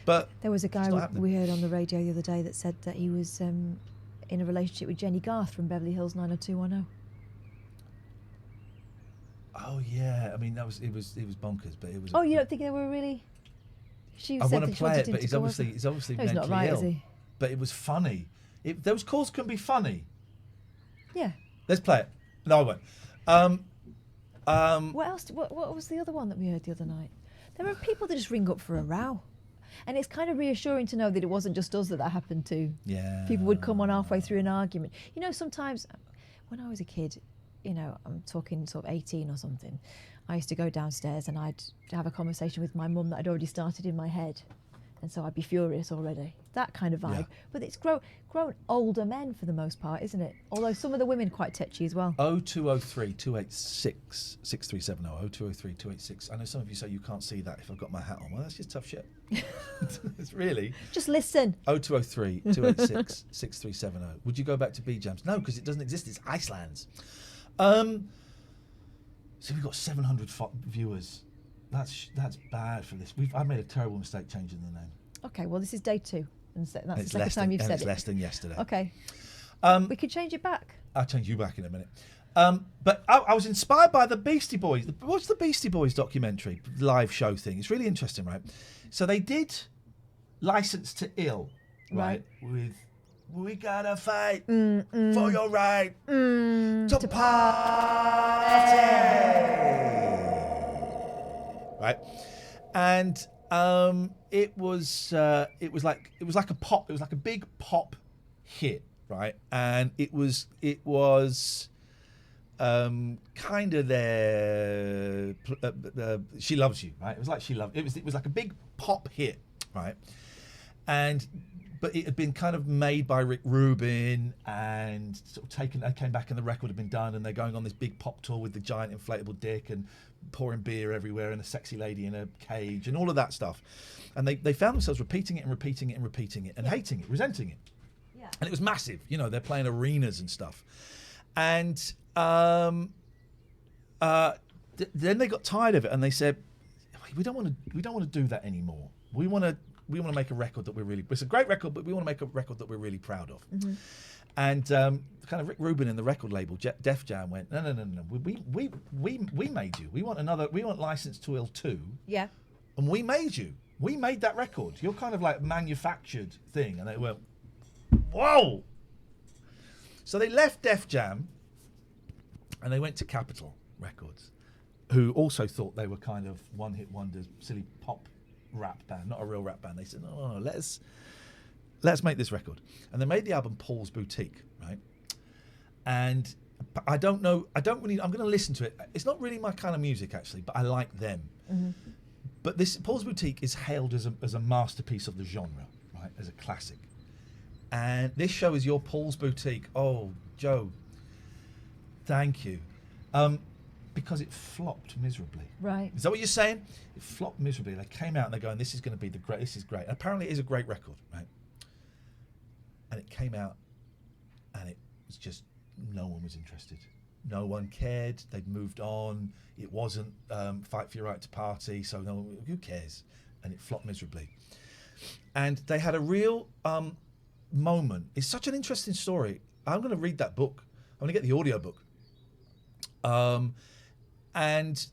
But there was a guy we heard on the radio the other day that said that he was in a relationship with Jenny Garth from Beverly Hills 90210. Oh yeah, I mean it was bonkers, but it was. Oh, you don't think they were really? I want to play it, but he's obviously no, he's mentally not right, ill. is he? But it was funny. Those calls can be funny. Yeah. Let's play it. No, I won't. What else? What was the other one that we heard the other night? There are people that just ring up for a row. And it's kind of reassuring to know that it wasn't just us that happened to. Yeah. People would come on halfway through an argument. You know, sometimes when I was a kid, you know, I'm talking sort of 18 or something, I used to go downstairs and I'd have a conversation with my mum that I'd already started in my head. And so I'd be furious already. That kind of vibe. Yeah. But it's grown older men for the most part, isn't it? Although some of the women quite tetchy as well. 0203 286 6370. 0203 286. I know some of you say you can't see that if I've got my hat on. Well, that's just tough shit. It's really. Just listen. 0203 286 6370. Would you go back to B-Jams? No, because it doesn't exist. It's Iceland's. So we've got 700 viewers. That's bad for this. I've made a terrible mistake changing the name. Okay, well, this is day 2. And that's the it's second time you've said it's it. less than yesterday. Okay. We could change it back. I'll change you back in a minute. But I was inspired by the Beastie Boys. What's the Beastie Boys documentary live show thing? It's really interesting, right? So they did License to Ill, right? With we gotta fight for your right to party. Right, and it was like a pop. It was like a big pop hit, right? And it was kind of their She Loves You, right? It was like it was like a big pop hit, right? But it had been kind of made by Rick Rubin and sort of taken. They came back and the record had been done, and they're going on this big pop tour with the giant inflatable dick and pouring beer everywhere and a sexy lady in a cage and all of that stuff. And they found themselves repeating it and hating it, resenting it. Yeah. And it was massive. You know, they're playing arenas and stuff. And then they got tired of it and they said, we don't want to do that anymore. We want to make a record that we're really... It's a great record, but we want to make a record that we're really proud of. Mm-hmm. And kind of Rick Rubin in the record label, Def Jam, went, no. We made you. We want License to Ill 2. Yeah. And we made you. We made that record. You're kind of like manufactured thing. And they went, whoa. So they left Def Jam and they went to Capitol Records, who also thought they were kind of one-hit wonders, silly pop rap band, not a real rap band. They said, no, let's make this record. And they made the album Paul's Boutique, right? And I'm going to listen to it. It's not really my kind of music, actually, but I like them. Mm-hmm. But this Paul's Boutique is hailed as a masterpiece of the genre, right? As a classic. And this show is your Paul's Boutique. Oh, Joe, thank you. Because it flopped miserably. Right. Is that what you're saying? It flopped miserably. They came out and they're going, this is going to be this is great. And apparently it is a great record, right? And it came out and it was just, no one was interested. No one cared. They'd moved on. It wasn't Fight for Your Right to Party, so no, who cares? And it flopped miserably. And they had a real moment. It's such an interesting story. I'm going to read that book. I'm going to get the audio book. And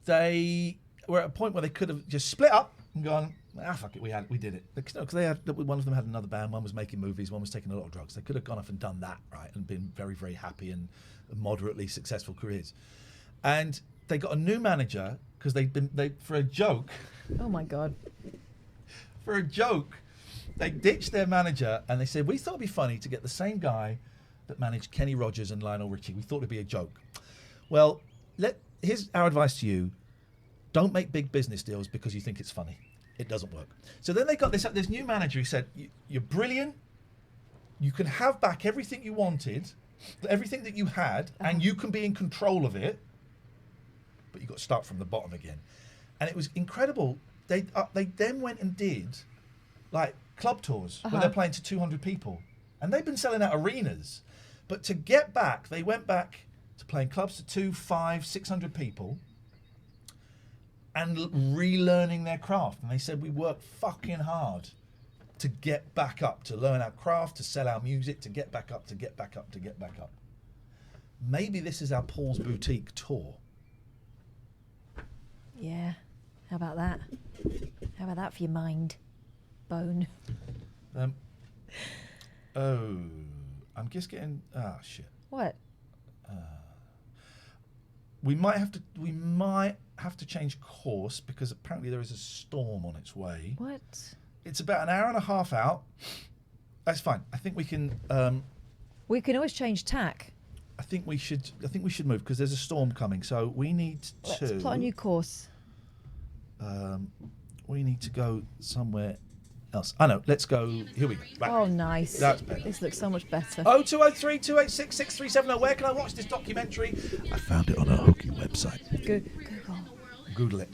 they were at a point where they could have just split up and gone, fuck it, we did it. Because they had, one of them had another band, one was making movies, one was taking a lot of drugs. They could have gone off and done that, right, and been very, very happy and moderately successful careers. And they got a new manager because they for a joke. Oh my God. For a joke, they ditched their manager and they said, we thought it'd be funny to get the same guy that managed Kenny Rogers and Lionel Richie. We thought it'd be a joke. Well, here's our advice to you. Don't make big business deals because you think it's funny. It doesn't work. So then they got this new manager who said, you're brilliant. You can have back everything you wanted, everything that you had, and you can be in control of it. But you've got to start from the bottom again. And it was incredible. They then went and did like club tours where they're playing to 200 people. And they've been selling out arenas. But to get back, they went back to playing clubs to 200, 500, 600 people and relearning their craft. And they said, we worked fucking hard to get back up, to learn our craft, to sell our music, to get back up, to get back up, to get back up. Maybe this is our Paul's Boutique tour. Yeah. How about that? How about that for your mind, Bone? I'm just getting... shit. What? We might have to change course because apparently there is a storm on its way. What? It's about an hour and a half out. That's fine. I think we can... we can always change tack. I think we should move because there's a storm coming. So we need to... Let's plot a new course. We need to go somewhere else. I know. Let's go. Here we go. Right. Oh, nice. That's better. This looks so much better. 0203 286 6370. Where can I watch this documentary? I found it on a hooky website. Google it.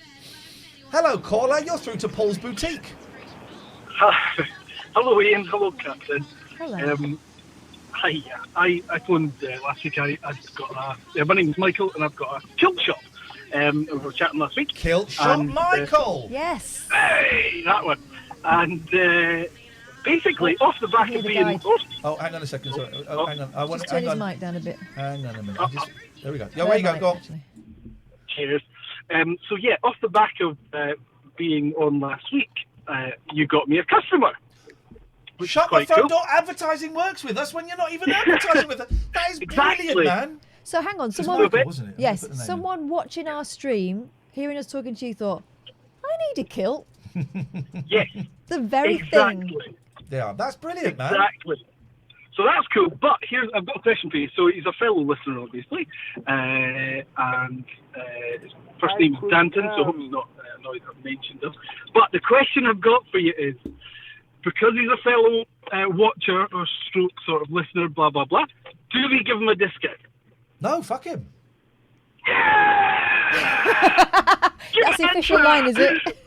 Hello, caller. You're through to Paul's Boutique. Hello, Ian. Hello, Captain. Hello. Hi. I phoned last week. I've got my name's Michael, and I've got a kilt shop. We were chatting last week. Kilt shop, Michael. Yes. Hey, that one. And basically, off the back of being... Oh, hang on a second. Sorry. Hang on. Just turn his mic down a bit. Hang on a minute. There we go. Yeah, where you go? Go on. Cheers. So, yeah, off the back of being on last week, you got me a customer. Shut the front door. Advertising works with us when you're not even advertising with us. That is brilliant, man. So hang on, someone watching our stream, hearing us talking to you, thought, I need a kilt. Yes. The very thing. Yeah, that's brilliant, man. Exactly. So that's cool. But I've got a question for you. So he's a fellow listener, obviously, and his first name is Danton. So I hope he's not annoyed I've mentioned him. But the question I've got for you is, because he's a fellow watcher or stroke sort of listener, blah blah blah, do we give him a discount? No, fuck him. Yeah! That's the official line, is it?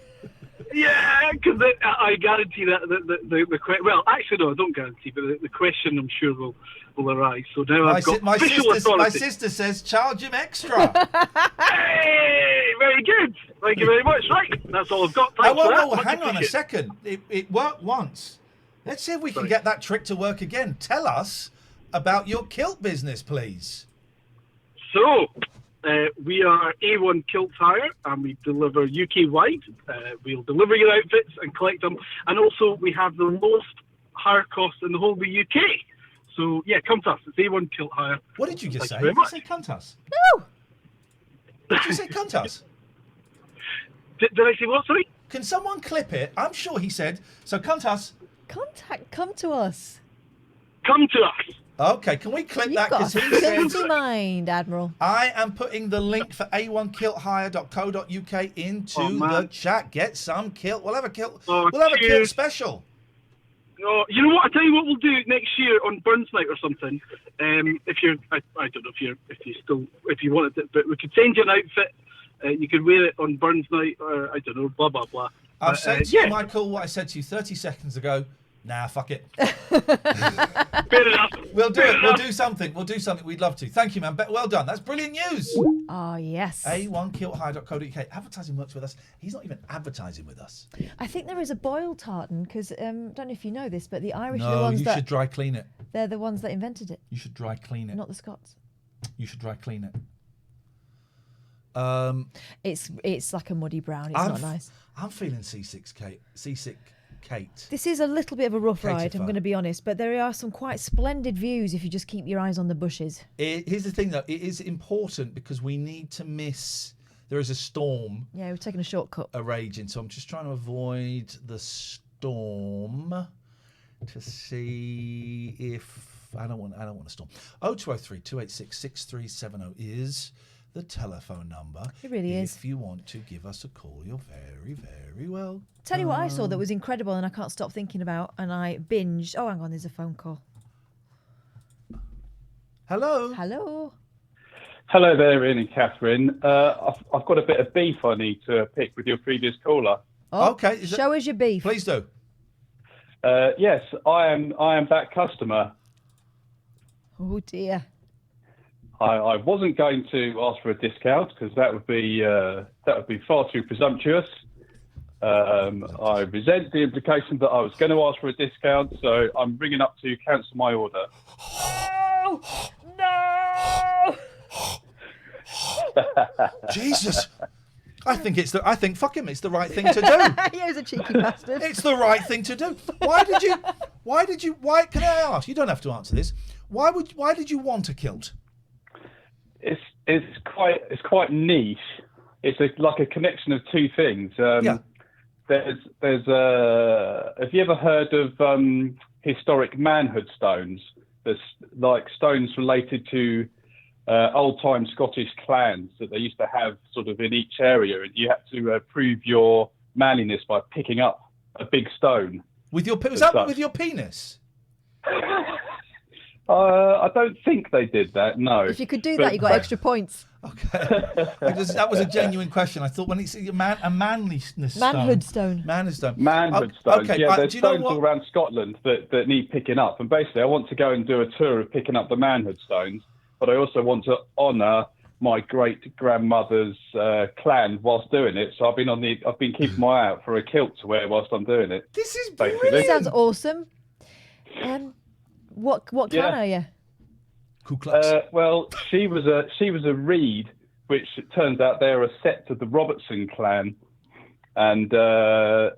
Yeah, because I guarantee that the question... Well, actually, no, I don't guarantee, but the question, I'm sure, will arise. So now I've got official authority. My sister says charge him extra. Hey, very good. Thank you very much. Right, that's all I've got. Thanks for that. Hang on a second. It worked once. Let's see if we can get that trick to work again. Tell us about your kilt business, please. So, we are A1 Kilt Hire, and we deliver UK-wide. We'll deliver your outfits and collect them. And also, we have the lowest hire cost in the whole of the UK. So, yeah, come to us. It's A1 Kilt Hire. What did you just say? Thank you Did very you say cunt us? No! Did you say cunt us? Did I say what, sorry? Can someone clip it? I'm sure he said, so cunt us. Come to us. Come to us. Okay, can we clip that? Got Because a he said... filthy mind, Admiral. I am putting the link for a1kilthire.co.uk into the chat. Get some kilt. We'll have a kilt. We'll have a kilt special. No, you know what? I tell you what we'll do next year on Burns Night or something. If you're, I don't know if you wanted it, but we could send you an outfit. You could wear it on Burns Night, or I don't know, blah blah blah. I've said to you, Michael, what I said to you 30 seconds ago. Nah, fuck it. Fair enough. We'll do it. We'll do something. We'll do something. We'd love to. Thank you, man. Well done. That's brilliant news. Oh, yes. A1kilthire.co.uk. Advertising works with us. He's not even advertising with us. I think there is a Boyle tartan, because I don't know if you know this, but the Irish are the No, ones you should dry clean it. They're the ones that invented it. You should dry clean it. Not the Scots. You should dry clean it. It's like a muddy brown. It's not nice. I'm feeling seasick, Kate. This is a little bit of a rough Kate ride, I'm going to be honest, but there are some quite splendid views if you just keep your eyes on the bushes. Here's the thing, though. It is important because we need to miss... There is a storm. Yeah, we're taking a shortcut. Raging, so I'm just trying to avoid the storm to see if... I don't want a storm. 0203 286 6370 is the telephone number. It really is. If you want to give us a call, you're very, very welcome. Tell you what I saw that was incredible and I can't stop thinking about, and I binged. Oh, hang on, there's a phone call. Hello. Hello. Hello there, Ian and Catherine. I've got a bit of beef I need to pick with your previous caller. Oh, okay. Show us your beef. Please do. Yes, I am that customer. Oh dear. I wasn't going to ask for a discount because that would be far too presumptuous. I resent the implication that I was going to ask for a discount, so I'm ringing up to cancel my order. No! Jesus. I think fuck him, it's the right thing to do. He was a cheeky bastard. It's the right thing to do. Why can I ask? You don't have to answer this. Why did you want a kilt? It's quite niche. It's like a connection of two things. There's have you ever heard of historic manhood stones? There's like stones related to old-time Scottish clans that they used to have sort of in each area, and you had to prove your manliness by picking up a big stone. Was that with your penis? I don't think they did that, no. If you could do that, you got extra points. That was a genuine question. I thought when it's a manliness stone. Manhood stone. Manhood stones. Okay, yeah, there's stones all around Scotland that need picking up. And basically, I want to go and do a tour of picking up the manhood stones, but I also want to honour my great-grandmother's clan whilst doing it. So I've been keeping my eye out for a kilt to wear whilst I'm doing it. This is brilliant. Sounds awesome. What clan are you? Ku Klux. Well, she was a Reed, which it turns out they're a sect of the Robertson clan, and so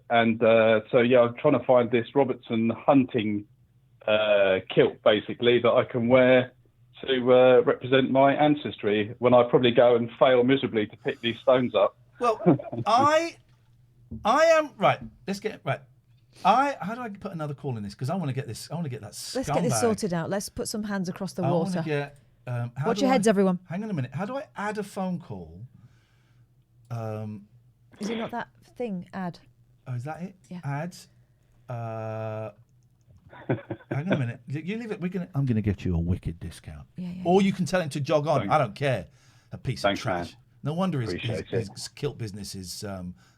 yeah, I'm trying to find this Robertson hunting kilt basically that I can wear to represent my ancestry when I probably go and fail miserably to pick these stones up. Well, I am right. Let's get it right. How do I put another call in this? Because I want to get this. I want to get that scumbag. Let's get this sorted out. Let's put some hands across the water. I want to get. Watch your heads, everyone. Hang on a minute. How do I add a phone call? Is it not that thing? Add. Oh, is that it? Yeah. Add. Hang on a minute. You leave it. I'm going to get you a wicked discount. Yeah. Or you can tell him to jog on. I don't care. A piece of trash. Man. No wonder his kilt business is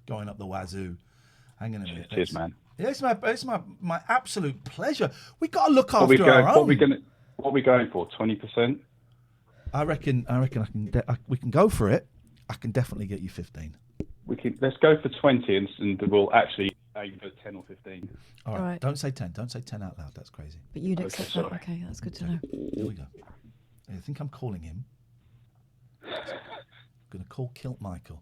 going up the wazoo. Hang on a minute. Cheers, man. Yeah, it's my absolute pleasure. We got to look after our own. What are we going for? 20%? I reckon we can go for it. I can definitely get you 15. Let's go for 20, and we'll actually either 10 or 15. All right. Right. Don't say 10. Don't say 10 out loud. That's crazy. But you'd Okay, accept sorry. that. Okay, that's good to know. Here we go. I think I'm calling him. I'm going to call Kilt Michael.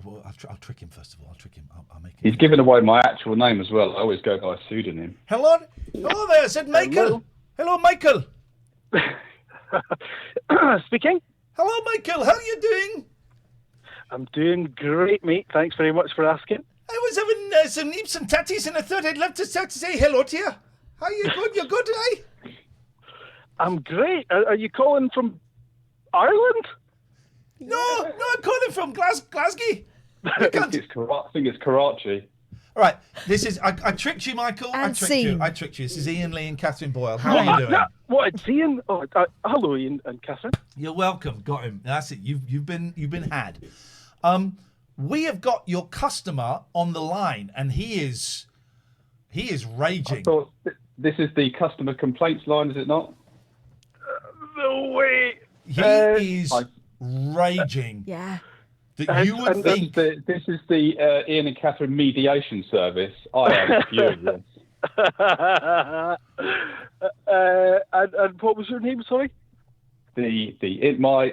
Well, I'll trick him first of all. I'll make him. He's given away my actual name as well. I always go by a pseudonym. Hello there. I said Michael. Hello, Michael. Speaking. Hello, Michael. How are you doing? I'm doing great, mate. Thanks very much for asking. I was having some neeps and tatties, and I thought I'd love to start to say hello to you. How are you good? You're good, eh? I'm great. Are you calling from Ireland? No, I'm calling from Glasgow. I think it's Karachi. All right, this is. I tricked you, Michael. And scene. I tricked you. This is Iain, Lee, and Catherine Boyle. How are you doing? What? It's Iain. Oh, hello, Iain and Catherine. You're welcome. Got him. That's it. You've been had. We have got your customer on the line, and he is raging. I thought this is the customer complaints line, is it not? No way. He is raging. Yeah. That you would think. This is the Iain and Catherine mediation service. I am furious. And what was your name? Sorry. My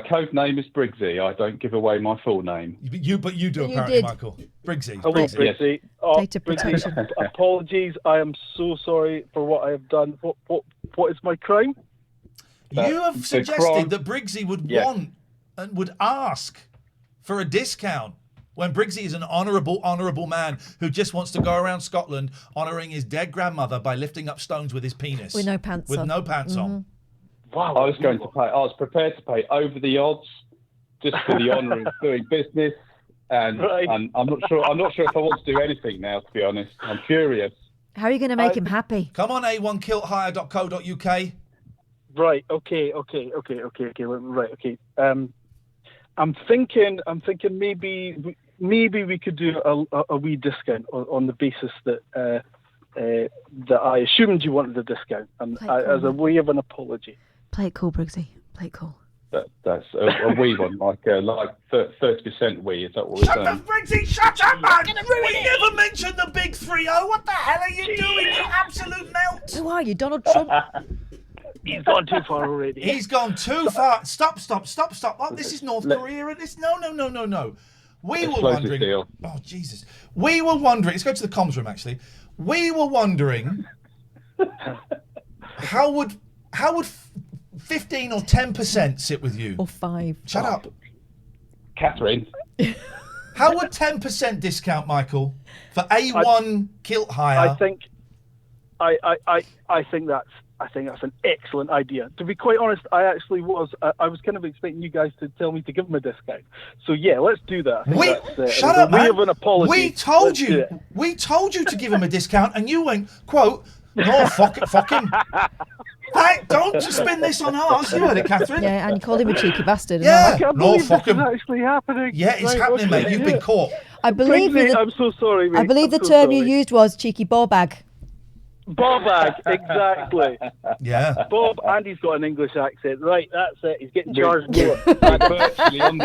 code name is Briggsy. I don't give away my full name. But you do You apparently, did. Michael. Briggsy. Hello, Briggsy. Oh, Data protection. Briggsy, apologies. I am so sorry for what I have done. What is my crime? You have suggested that Briggsy would want and would ask for a discount when Briggsy is an honourable man who just wants to go around Scotland honouring his dead grandmother by lifting up stones with his penis. With no pants on. With no pants on. Wow. I was prepared to pay over the odds just for the honour of doing business, and I'm not sure if I want to do anything now. To be honest, I'm furious. How are you going to make him happy? Come on, a1kilthire.co.uk. Right. Okay. Right. Okay. I'm thinking maybe we could do a wee discount on the basis that that I assumed you wanted a discount, and as a way of an apology. Play it cool, Briggsy. Play it cool. That's a wee one, like 30% wee. Is that what we're Shut saying? up, Briggsy! Shut up, man! We never mentioned the big 3-0. What the hell are you doing, you absolute melt? Who are you, Donald Trump? He's gone too far already. He's gone too far. Stop. Oh, this is North Korea. And this. No. We were wondering. Oh, Jesus. We were wondering. Let's go to the comms room, actually. We were wondering how would 15 or 10% sit with you? Or 5. Shut up. Catherine. How would 10% discount, Michael, for A1 kilt hire? I think that's an excellent idea. To be quite honest, I was kind of expecting you guys to tell me to give him a discount. So yeah, let's do that. Shut up, man. We have an apology. We told you to give him a discount, and you went, quote, no, fuck him. Hey, don't spin this on us. You heard it, Catherine. Yeah, and you called him a cheeky bastard. Yeah, I can't no, believe fuck this him. is actually happening. Yeah, it's happening, mate. You've been caught. I believe I'm so sorry, mate. I believe the term you used was cheeky ball bag. Ball bag, exactly. Yeah. Bob, and he's got an English accent. Right, that's it. He's getting charged more. We're virtually on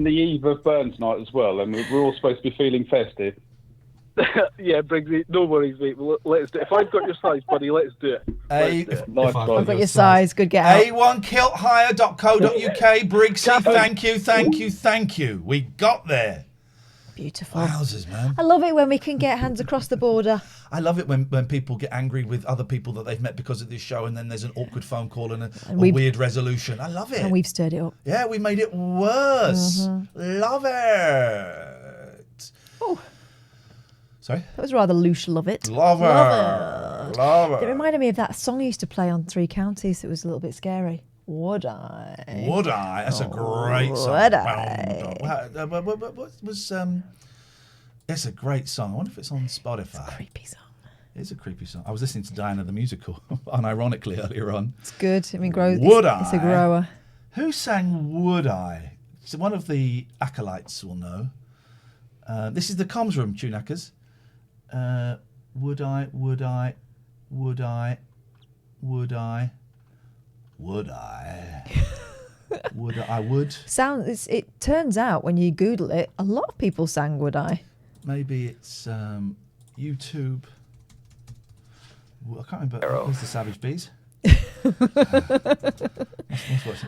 the eve of Burns night as well, and we're all supposed to be feeling festive. Yeah, Briggsy, no worries, mate. Let's do it. If I've got your size, buddy, let's do it. I've got your size. Good get out. A1kilthire.co.uk. Briggsy, thank you. We got there. Beautiful. Wowzers, man. I love it when we can get hands across the border. I love it when people get angry with other people that they've met because of this show, and then there's an awkward phone call and a weird resolution. I love it. And we've stirred it up. Yeah, we made it worse. Love it. Oh. Sorry? That was rather loose, love it. Love it. It reminded me of that song I used to play on 3 Counties. It was a little bit scary. Would I? Would I? That's a great song. Would I? What was it's a great song. I wonder if it's on Spotify. It's a creepy song. It is a creepy song. I was listening to Diana the Musical, unironically, earlier on. It's good. I mean, it's a grower. Who sang Would I? So one of the acolytes will know. This is the comms room, Tunackers. Would I? Would I? Would I? Would I? Would I? Would I? Would. It turns out when you Google it, a lot of people sang Would I. Maybe it's YouTube. Well, I can't remember. Who's the Savage Bees?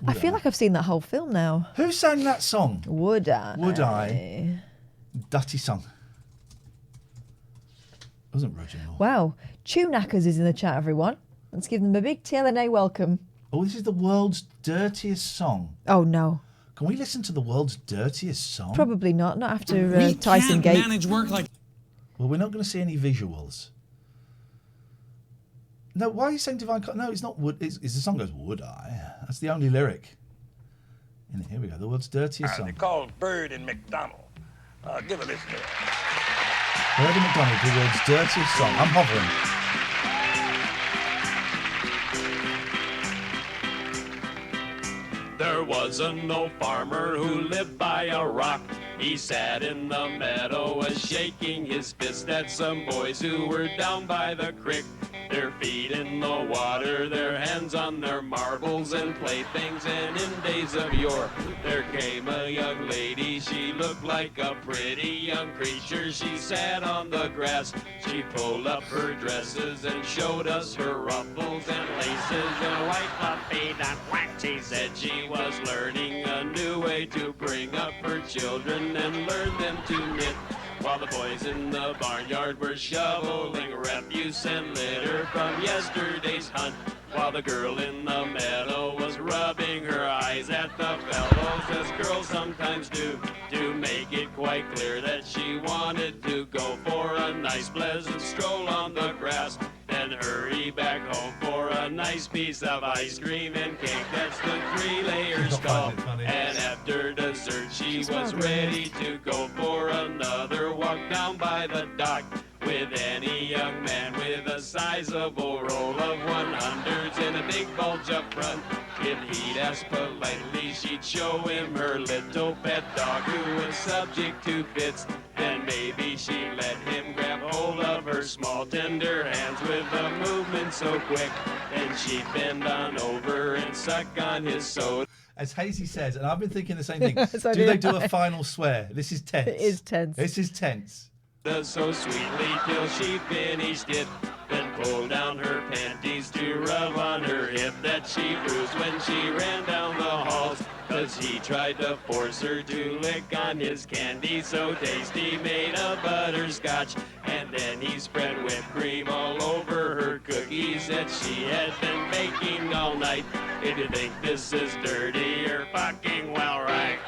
I feel like I've seen that whole film now. Who sang that song? Would I? Would I? Dirty song. Wasn't Roger Moore. Wow. Tunakers is in the chat, everyone. Let's give them a big TLNA welcome. Oh, this is the world's dirtiest song. Oh, no. Can we listen to the world's dirtiest song? Probably not. Not after Tyson Gate. Well, we're not going to see any visuals. No, why are you saying Divine? No, it's not. It's the song goes, Would I? That's the only lyric. And here we go. The world's dirtiest They song. called Bird and McDonald. Give a listen to it. Bird and McDonald, the world's dirtiest song. I'm hovering. There was an old farmer who lived by a rock. He sat in the meadow, was shaking his fist at some boys who were down by the creek. Their feet in the water, their hands on their marbles and playthings. And in days of yore, there came a young lady. She looked like a pretty young creature. She sat on the grass. She pulled up her dresses and showed us her ruffles and laces. And white fluffy dot wax. She said she was learning a new way to bring up her children and learn them to knit. While the boys in the barnyard were shoveling refuse and litter from yesterday's hunt. While the girl in the meadow was rubbing her eyes at the fellows, as girls sometimes do, to make it quite clear that she wanted to go for a nice pleasant stroll on the grass. Then hurry back home for a nice piece of ice cream and cake. That's the 3 layers tall. And after dessert, she was ready to go for another walk down by the dock with any young man with a sizable roll of 100s and a big bulge up front. If he'd ask politely, she'd show him her little pet dog who was subject to fits. Then maybe she'd let him grab hold of her small tender hands with a movement so quick. Then she'd bend on over and suck on his soda. As Hazy says, and I've been thinking the same thing, So do do they do I. a final swear? This is tense. It is tense. This is tense. So sweetly till she finished it, then pulled down her panties to rub on her hip that she bruised when she ran down the halls. Cause he tried to force her to lick on his candy so tasty made of butterscotch. And then he spread whipped cream all over her cookies that she had been baking all night. If you think this is dirty, you're fucking well right.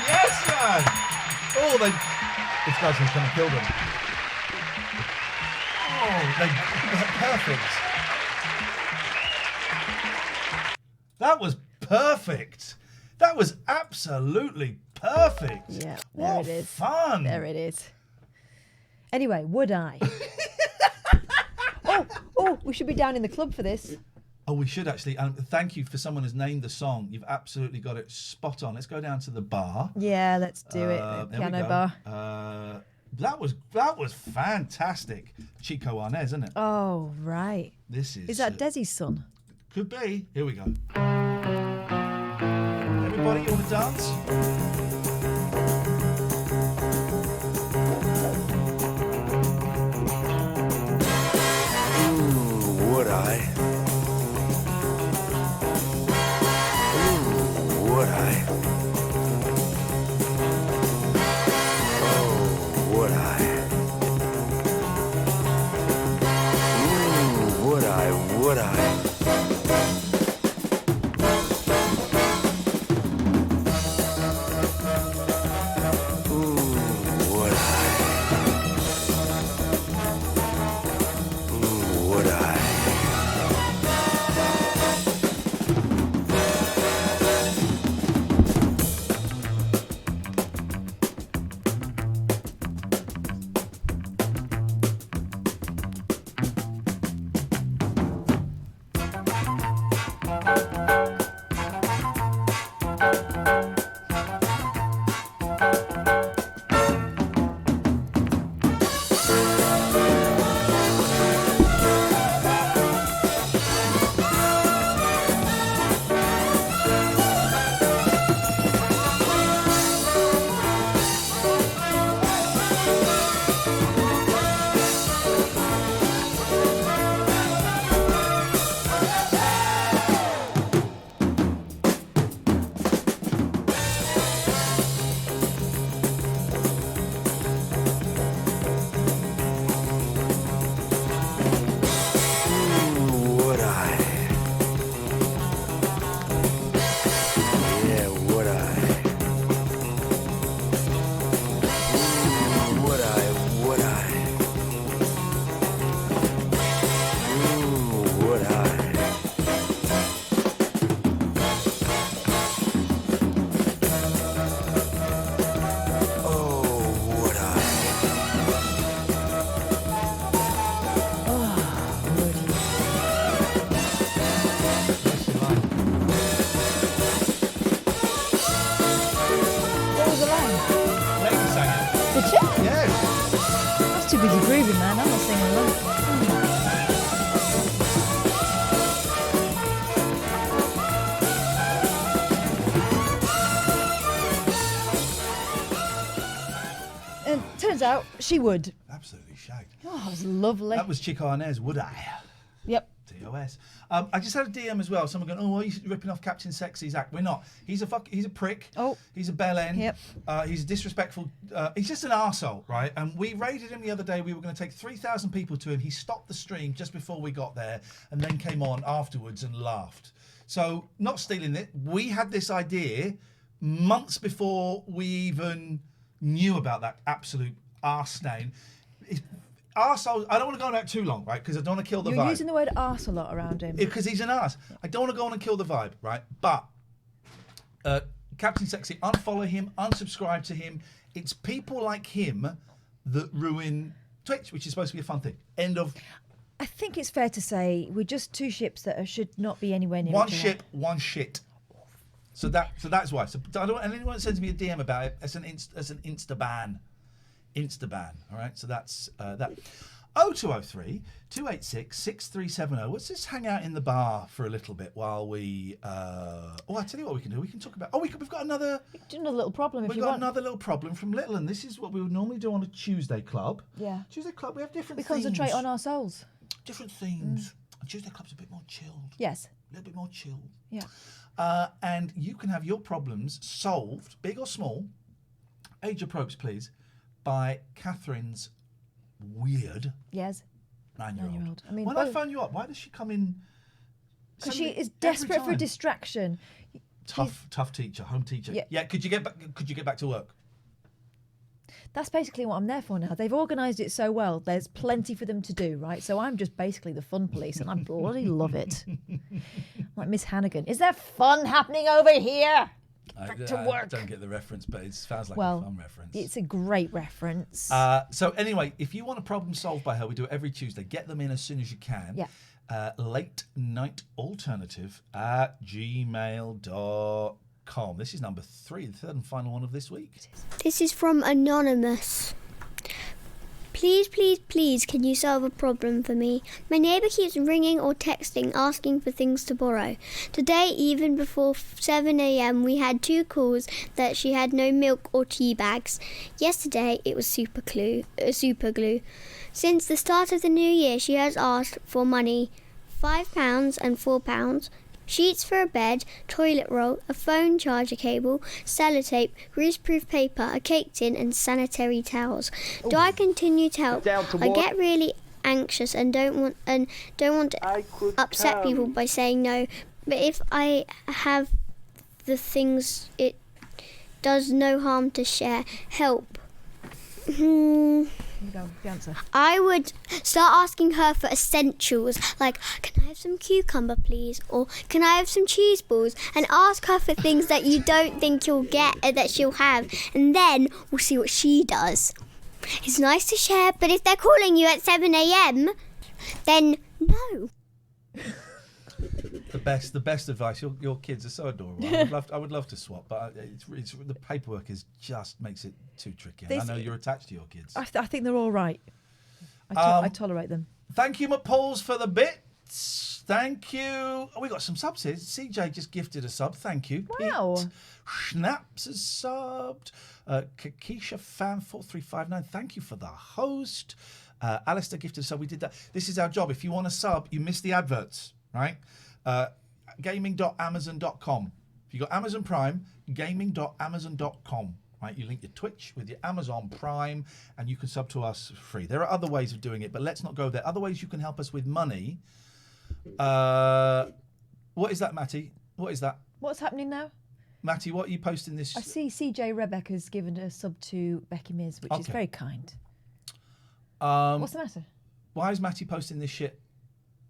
Yes, man! Oh, this guy's going to come and kill them. Oh, perfect. That was perfect. That was absolutely perfect. Yeah, there what it is. Fun. There it is. Anyway, would I? oh, we should be down in the club for this. Oh, we should actually. And thank you for someone who's named the song. You've absolutely got it spot on. Let's go down to the bar. Yeah, let's do it. There we Piano go. bar. That was fantastic. Chico Arnez, isn't it? Oh, right. This is. Is that Desi's son? Could be. Here we go. Everybody, you want to dance? Would I? Ooh, would I? Oh, would I? Ooh, would I? Would I? you, man. I'm not singing along. And turns out she would. Absolutely shagged. Oh, it was lovely. That was Chico Arnaz, would I? Yep. TOS. I just had a DM as well. Someone going, "Oh, why are you ripping off Captain Sexsea's act?" We're not. He's a prick. Oh. He's a bellend. Yep. He's disrespectful. He's just an arsehole, right? And we raided him the other day. We were going to take 3,000 people to him. He stopped the stream just before we got there and then came on afterwards and laughed. So, not stealing it. We had this idea months before we even knew about that absolute arse stain. Arsehole, I don't want to go on that too long, right? Because I don't want to kill the vibe. You're using the word arse a lot around him. Because he's an arse. I don't want to go on and kill the vibe, right? But Captain Sexsea, unfollow him, unsubscribe to him. It's people like him that ruin Twitch, which is supposed to be a fun thing. End of. I think it's fair to say we're just two ships that should not be anywhere near One each other. ship, one shit. So that's why. So I don't. And anyone that sends me a DM about it, it's an insta ban. Insta-ban, all right? So that's that. 0203 286 6370. Let's just hang out in the bar for a little bit while we... I tell you what we can do. We can talk about... we've got another... Do another little problem if We've you got want. another little problem from Little, and this is what we would normally do on a Tuesday club. Yeah. Tuesday club, we have different We themes. concentrate on our souls. Different themes. And Tuesday club's a bit more chilled. Yes. A little bit more chilled. Yeah. And you can have your problems solved, big or small, age approach, please, by Catherine's weird 9-year-old. I mean, when I phone you up, why does she come in? Because she is desperate for a distraction. Tough teacher, home teacher. Yeah. Could you get back to work? That's basically what I'm there for now. They've organised it so well. There's plenty for them to do, right? So I'm just basically the fun police, and I bloody love it. Like Miss Hannigan. Is there fun happening over here? Back to work. I don't get the reference, but it sounds like well, a fun reference. It's a great reference. So anyway, if you want a problem solved by her, we do it every Tuesday. Get them in as soon as you can. Yeah. Late night alternative at gmail.com. This is number 3, the third and final one of this week. This is from Anonymous. Please, please, please, can you solve a problem for me? My neighbour keeps ringing or texting, asking for things to borrow. Today, even before 7 a.m, we had 2 calls that she had no milk or tea bags. Yesterday, it was super glue. Since the start of the new year, she has asked for money, £5 and £4, sheets for a bed, toilet roll, a phone charger cable, sellotape, greaseproof paper, a cake tin and sanitary towels. Ooh. Do I continue to help? I get really anxious and don't want to upset people by saying no. But if I have the things, it does no harm to share. Help. Go, the answer. I would start asking her for essentials, like, can I have some cucumber, please? Or can I have some cheese balls? And ask her for things that you don't think you'll get, that she'll have. And then we'll see what she does. It's nice to share, but if they're calling you at 7 a.m, then no. The best advice. Your kids are so adorable. I would love to swap, but it's the paperwork just makes it too tricky. And I know you're attached to your kids. I think they're all right. I tolerate them. Thank you, McPauls, for the bits. Thank you. Oh, we got some subs here. CJ just gifted a sub. Thank you. Wow. Pete Schnaps has subbed. Kakisha Fan 4359. Thank you for the host. Alistair gifted a sub. We did that. This is our job. If you want a sub, you miss the adverts, right? Gaming.amazon.com. If you got Amazon Prime, gaming.amazon.com. Right, you link your Twitch with your Amazon Prime, and you can sub to us free. There are other ways of doing it, but let's not go there. Other ways you can help us with money. What is that, Matty? What is that? What's happening now? Matty, what are you posting this? I see CJ Rebecca's given a sub to Becky Miz, which is very kind. What's the matter? Why is Matty posting this shit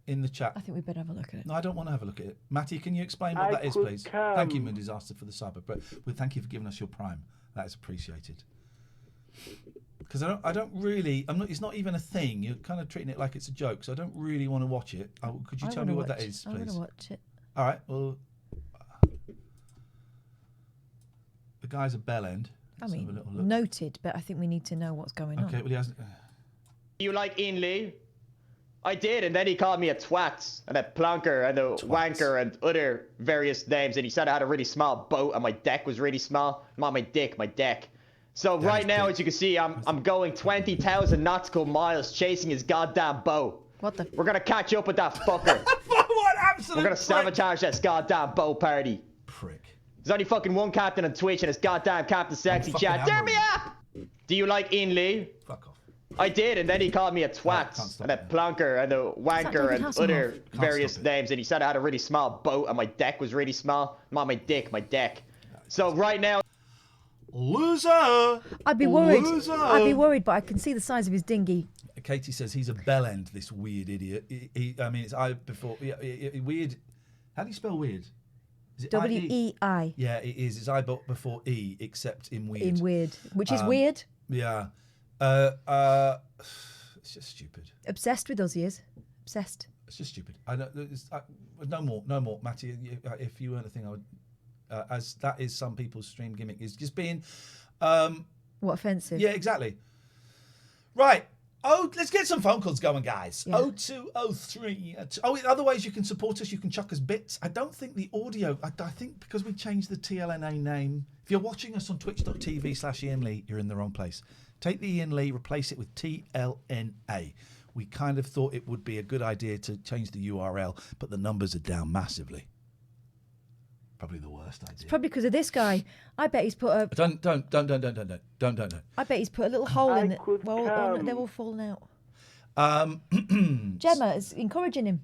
in the chat? I think we better have a look at it. No, I don't want to have a look at it. Matty, can you explain what that is, please? Thank you, Moon Disaster, for the sub. But thank you for giving us your Prime. That is appreciated. Because I don't really. It's not even a thing. You're kind of treating it like it's a joke. So I don't really want to watch it. Could you tell me what that is, please? I want to watch it. All right. Well, the guy's a bellend. I mean, noted, but I think we need to know what's going on. Okay. Well, he hasn't. You like Iain Lee? I did, and then he called me a twat, and a plonker, and a wanker, and other various names, and he said I had a really small boat, and my deck was really small. Not my dick, my deck. So right now, as you can see, I'm going 20,000 nautical miles chasing his goddamn boat. What the? We're gonna catch up with that fucker. What absolute We're gonna prick. sabotage this goddamn boat party. Prick. There's only fucking one captain on Twitch, and it's goddamn Captain Sexsea chat. Turn me up! Do you like Iain Lee? Fuck off. I did, and then he called me a twat, and a plonker, and a wanker, and other various names, and he said I had a really small boat, and my deck was really small. Not my dick, my deck. So right now... Loser! I'd be worried. Loser! I'd be worried, but I can see the size of his dinghy. Katie says he's a bell end, this weird idiot. I mean, it's I before... weird... How do you spell weird? Is it W-E-I. Yeah, it is. It's I before E, except in weird. In weird. Which is weird. Yeah. It's just stupid. Obsessed with us, he is. Obsessed. It's just stupid. No more, Matty. If you weren't a thing, I would. As that is some people's stream gimmick, is just being. What offensive? Yeah, exactly. Right. Oh, let's get some phone calls going, guys. Yeah. 0203. Other ways you can support us, you can chuck us bits. I don't think the audio. I think because we changed the TLNA name. If you're watching us on twitch.tv/Iain Lee, you're in the wrong place. Take the Iain Lee, replace it with TLNA. We kind of thought it would be a good idea to change the URL, but the numbers are down massively. Probably the worst idea. It's probably because of this guy. I bet he's put a. Don't. I bet he's put a little hole in it. Well, they're all falling out. Gemma is encouraging him.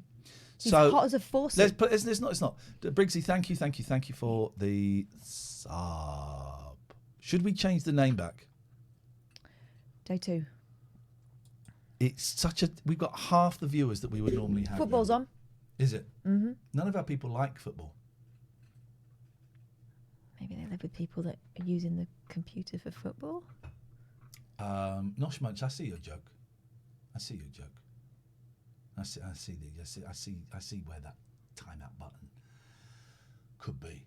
He's hot as a faucet. It's not. Briggsy, thank you for the sub. Should we change the name back? Day 2. It's such a. We've got half the viewers that we would normally have. Football's on. Is it? Mm-hmm. None of our people like football. Maybe they live with people that are using the computer for football. Not much. I see your joke. I see where that timeout button could be.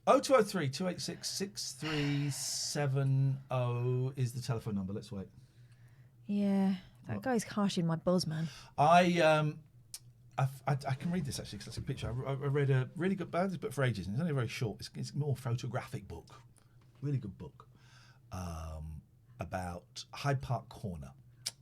0203 286 6370 is the telephone number. Let's wait. Yeah, that guy's harshing my buzz, man. I can read this actually because that's a picture. I read a really good book for ages, and it's only very short. It's more photographic book, really good book about Hyde Park Corner.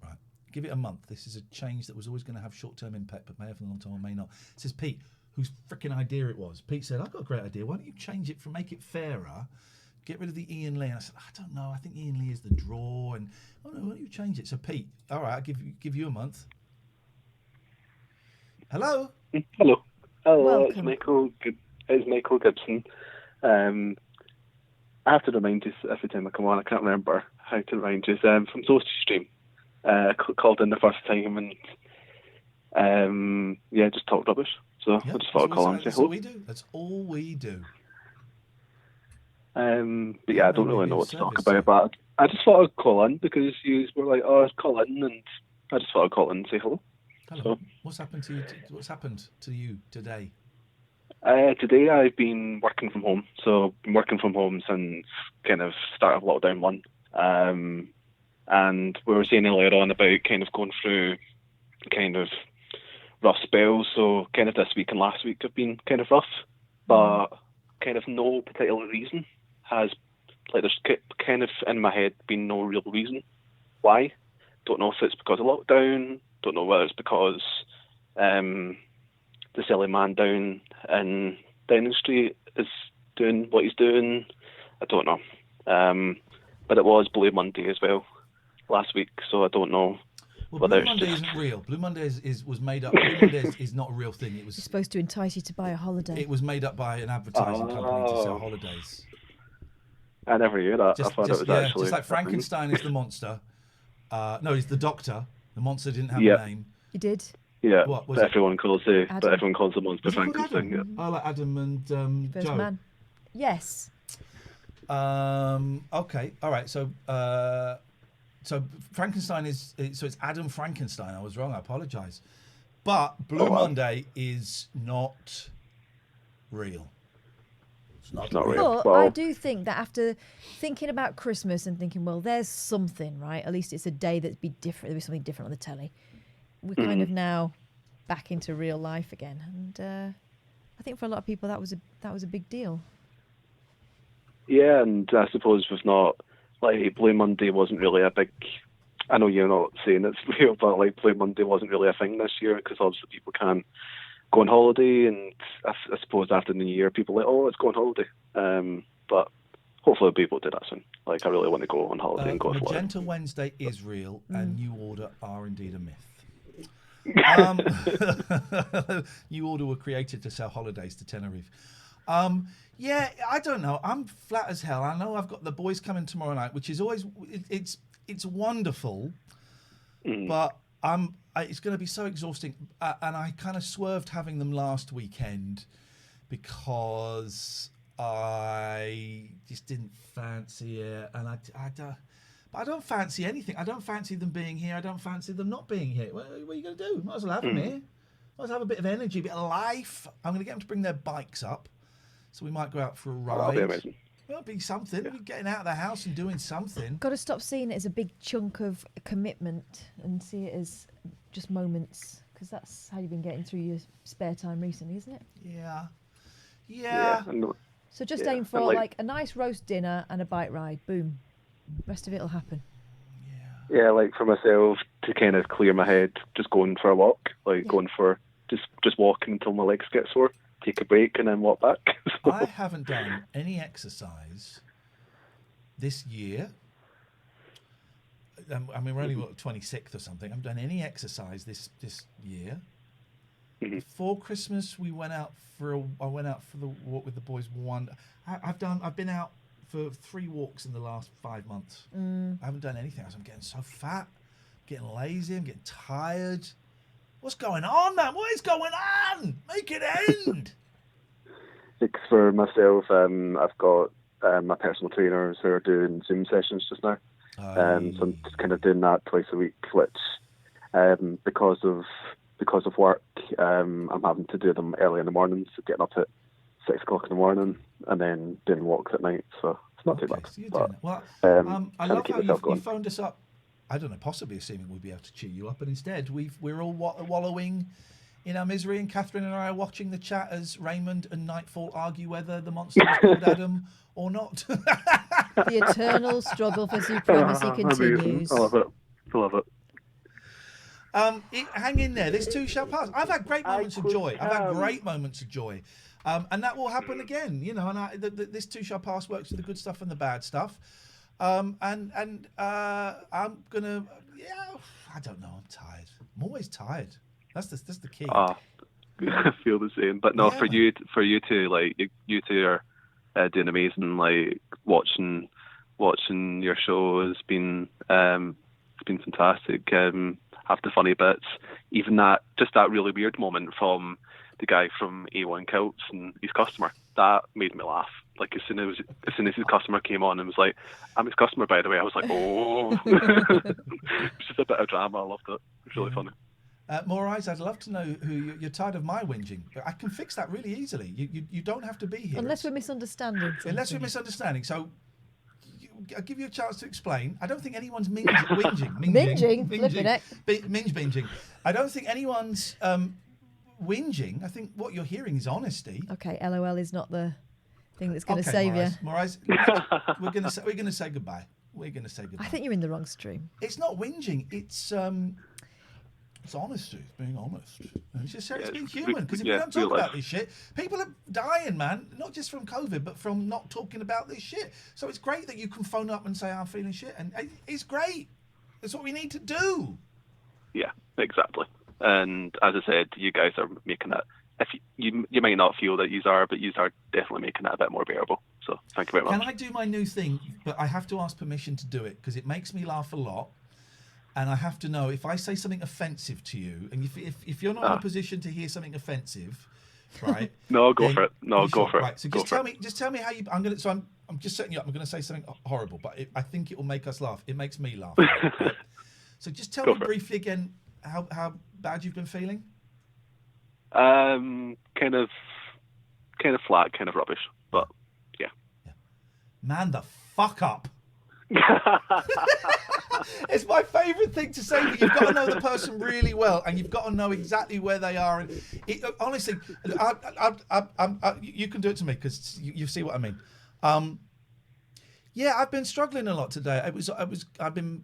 Right, give it a month. This is a change that was always going to have short-term impact, but may have in a long time or may not. It says Pete, whose freaking idea it was. Pete said, "I've got a great idea. Why don't you change it make it fairer? Get rid of the Iain Lee." And I said, "I don't know. I think Iain Lee is the draw." And why don't you change it? So Pete, all right, I'll give you a month. Hello. Hello. Welcome. It's Michael Gibson. I have to remind you every time I come on. I can't remember how to remind you. From Toasty Stream, called in the first time and just talked rubbish. So I just thought I'd call in and say hello. That's all we do. But yeah, I don't really know what to talk about. But I just thought I'd call in because you were like, "Oh, call in," and I just thought I'd call in and say hello. Hello. So, What's happened to you? What's happened to you today? Today I've been working from home. So I've been working from home since kind of start of lockdown 1. And we were saying earlier on about kind of going through kind of rough spells. So kind of this week and last week have been kind of rough, but kind of no particular reason there's kind of in my head been no real reason why. Don't know if it's because of lockdown. Don't know whether it's because the silly man down in Downing Street is doing what he's doing. I don't know. But it was Blue Monday as well last week, so I don't know. Well, Blue Monday isn't real. Blue Monday was made up. Blue Monday is not a real thing. It was supposed to entice you to buy a holiday. It was made up by an advertising company to sell holidays. I never knew that. I thought it was actually just like Frankenstein is the monster. No, he's the doctor. The monster didn't have Yep. a name. You did? Yeah, What was but it? everyone calls the monster Was it called Frankenstein. Adam? Yeah. Oh, like Adam and First Joe. man. Yes. Okay. All right. So Frankenstein is so it's Adam Frankenstein. I was wrong. I apologise. But Blue Monday is not real. It's not real. But I do think that after thinking about Christmas and thinking, well, there's something, right? At least it's a day that's be different. There'll be something different on the telly. We're kind of now back into real life again, and I think for a lot of people that was a big deal. Yeah, and I suppose we've not, like, Blue Monday wasn't really a big. I know you're not saying it's real, but like Blue Monday wasn't really a thing this year because obviously people can't go on holiday, and I suppose after the New Year people are like, oh, let's go on holiday. But hopefully people will do that soon. Like, I really want to go on holiday and go to Floyd. Magenta Wednesday is real, and New Order are indeed a myth. New Order were created to sell holidays to Tenerife. Yeah, I don't know. I'm flat as hell. I know I've got the boys coming tomorrow night, which is always it's wonderful, but it's going to be so exhausting. And I kind of swerved having them last weekend because I just didn't fancy it, and I don't fancy anything. I don't fancy them being here. I don't fancy them not being here. What are you going to do? Might as well have them here. Might as well have a bit of energy, a bit of life. I'm going to get them to bring their bikes up, so we might go out for a ride. That'll be amazing. It'll be something. We're getting out of the house and doing something. Got to stop seeing it as a big chunk of commitment and see it as just moments, because that's how you've been getting through your spare time recently, isn't it? Yeah. So just aim for like a nice roast dinner and a bike ride. Boom. Rest of it will happen. Yeah, like for myself, to kind of clear my head, just going for a walk, going for just walking until my legs get sore, take a break and then walk back. I haven't done any exercise this year. I mean, we're only 26th or something. I haven't done any exercise this year. Before Christmas, I went out for the walk with the boys. I've been out for 3 walks in the last 5 months. I haven't done anything else. I'm getting so fat, getting lazy, I'm getting tired. What's going on, man? What is going on? Make it end. For myself, I've got my personal trainers who are doing Zoom sessions just now. So I'm just kind of doing that twice a week, which because of work, I'm having to do them early in the morning, so getting up at 6 o'clock in the morning and then doing walks at night. So it's not too bad. So you're but, doing it. Well, I trying love to keep how myself you going. phoned us up. I don't know, possibly assuming we'd be able to cheer you up, and instead we're all wallowing in our misery, and Catherine and I are watching the chat as Raymond and Nightfall argue whether the monster is called Adam or not. The eternal struggle for supremacy continues. I love it. Hang in there. This too shall pass. I've had great moments of joy. And that will happen again. You know, and this too shall pass works with the good stuff and the bad stuff. I'm gonna. Yeah, I don't know. I'm tired. I'm always tired. That's the key. I feel the same. But no, for you two, like you two are doing amazing. Like watching your show has been fantastic. Have the funny bits, even that really weird moment from the guy from A1 Kilts and his customer, that made me laugh. Like as soon as his customer came on and was like, "I'm his customer, by the way," I was like, "Oh." It's just a bit of drama. I loved it. It was really funny. Morais, I'd love to know who you're tired of my whinging. I can fix that really easily. You don't have to be here. Unless we're misunderstanding. So I'll give you a chance to explain. I don't think anyone's minge binging. I don't think anyone's whinging. I think what you're hearing is honesty. Okay, LOL is not the thing that's going to save you. Morais, we're going to say goodbye. We're going to say goodbye. I think you're in the wrong stream. It's not whinging. It's honesty. It's being honest. It's just it's being human. Because if we don't talk about this shit, people are dying, man. Not just from COVID, but from not talking about this shit. So it's great that you can phone up and say, "I'm feeling shit," and it's great. That's what we need to do. Yeah, exactly. And as I said, you guys are making it. If you might not feel that you are, but you are definitely making it a bit more bearable. So thank you very much. Can I do my new thing? But I have to ask permission to do it because it makes me laugh a lot. And I have to know if I say something offensive to you, and if you're not in a position to hear something offensive, right? No, go for it. No, go for it. Right. So just tell me how you. I'm just setting you up. I'm going to say something horrible, but I think it will make us laugh. It makes me laugh. Right? So just tell me briefly again how bad you've been feeling. Kind of flat, kind of rubbish, but Man the fuck up. It's my favourite thing to say, but you've got to know the person really well, and you've got to know exactly where they are. And honestly, you can do it to me because you see what I mean. Yeah, I've been struggling a lot today. I've been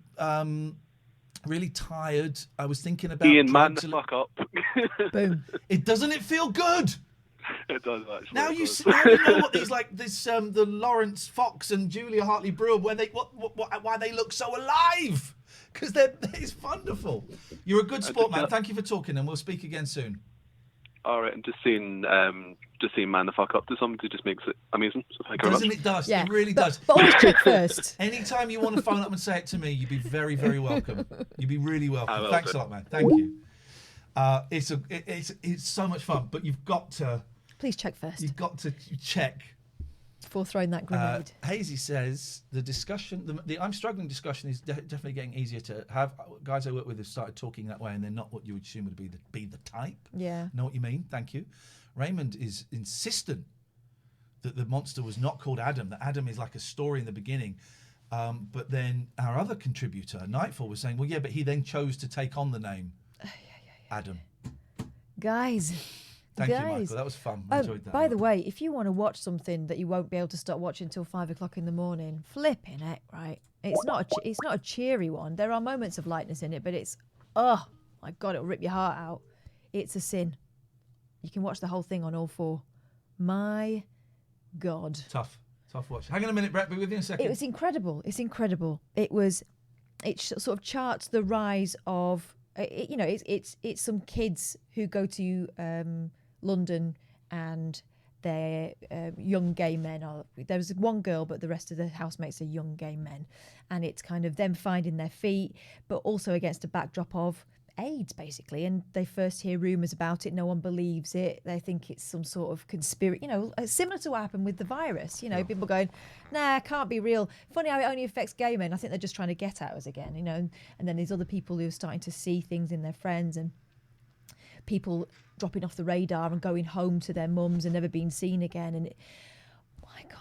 really tired. I was thinking about Iain, man the fuck up. Boom. Doesn't it feel good? It does actually. Now you know what these the Lawrence Fox and Julia Hartley Brewer why they look so alive, because it's wonderful. You're a good sport, man. Thank you for talking, and we'll speak again soon. All right, and just seeing man the fuck up to somebody just makes it amazing. So thank you very much. Doesn't it? Does Yeah, it really does? But always check first. Anytime you want to phone up and say it to me, you'd be very, very welcome. You'd be really welcome. will Thanks do. a lot, man. Thank you. It's so much fun, but you've got to. Please check first. You've got to check. Before throwing that grenade. Hazy says the discussion, the I'm struggling discussion is definitely getting easier to have. Guys I work with have started talking that way, and they're not what you would assume would be the type. Yeah. Know what you mean? Thank you. Raymond is insistent that the monster was not called Adam. That Adam is like a story in the beginning. But then our other contributor, Nightfall, was saying, well, yeah, but he then chose to take on the name Adam. Guys. Thank you, Michael. That was fun. I enjoyed that. By the way, if you want to watch something that you won't be able to start watching until 5 o'clock in the morning, flipping heck, right? It's not a cheery one. There are moments of lightness in it, but it's, oh my God, it'll rip your heart out. It's a sin. You can watch the whole thing on All 4. My God. Tough watch. Hang on a minute, Brett. Be with you in a second. It was incredible. It's incredible. It sort of charts the rise of, it's some kids who go to London, and they're young gay men. There's one girl, but the rest of the housemates are young gay men, and it's kind of them finding their feet, but also against a backdrop of AIDS, basically. And they first hear rumours about it. No one believes it. They think it's some sort of conspiracy. Similar to what happened with the virus. People going, nah, it can't be real. Funny how it only affects gay men. I think they're just trying to get at us again. And then there's other people who are starting to see things in their friends, and people dropping off the radar and going home to their mums and never being seen again. And my God,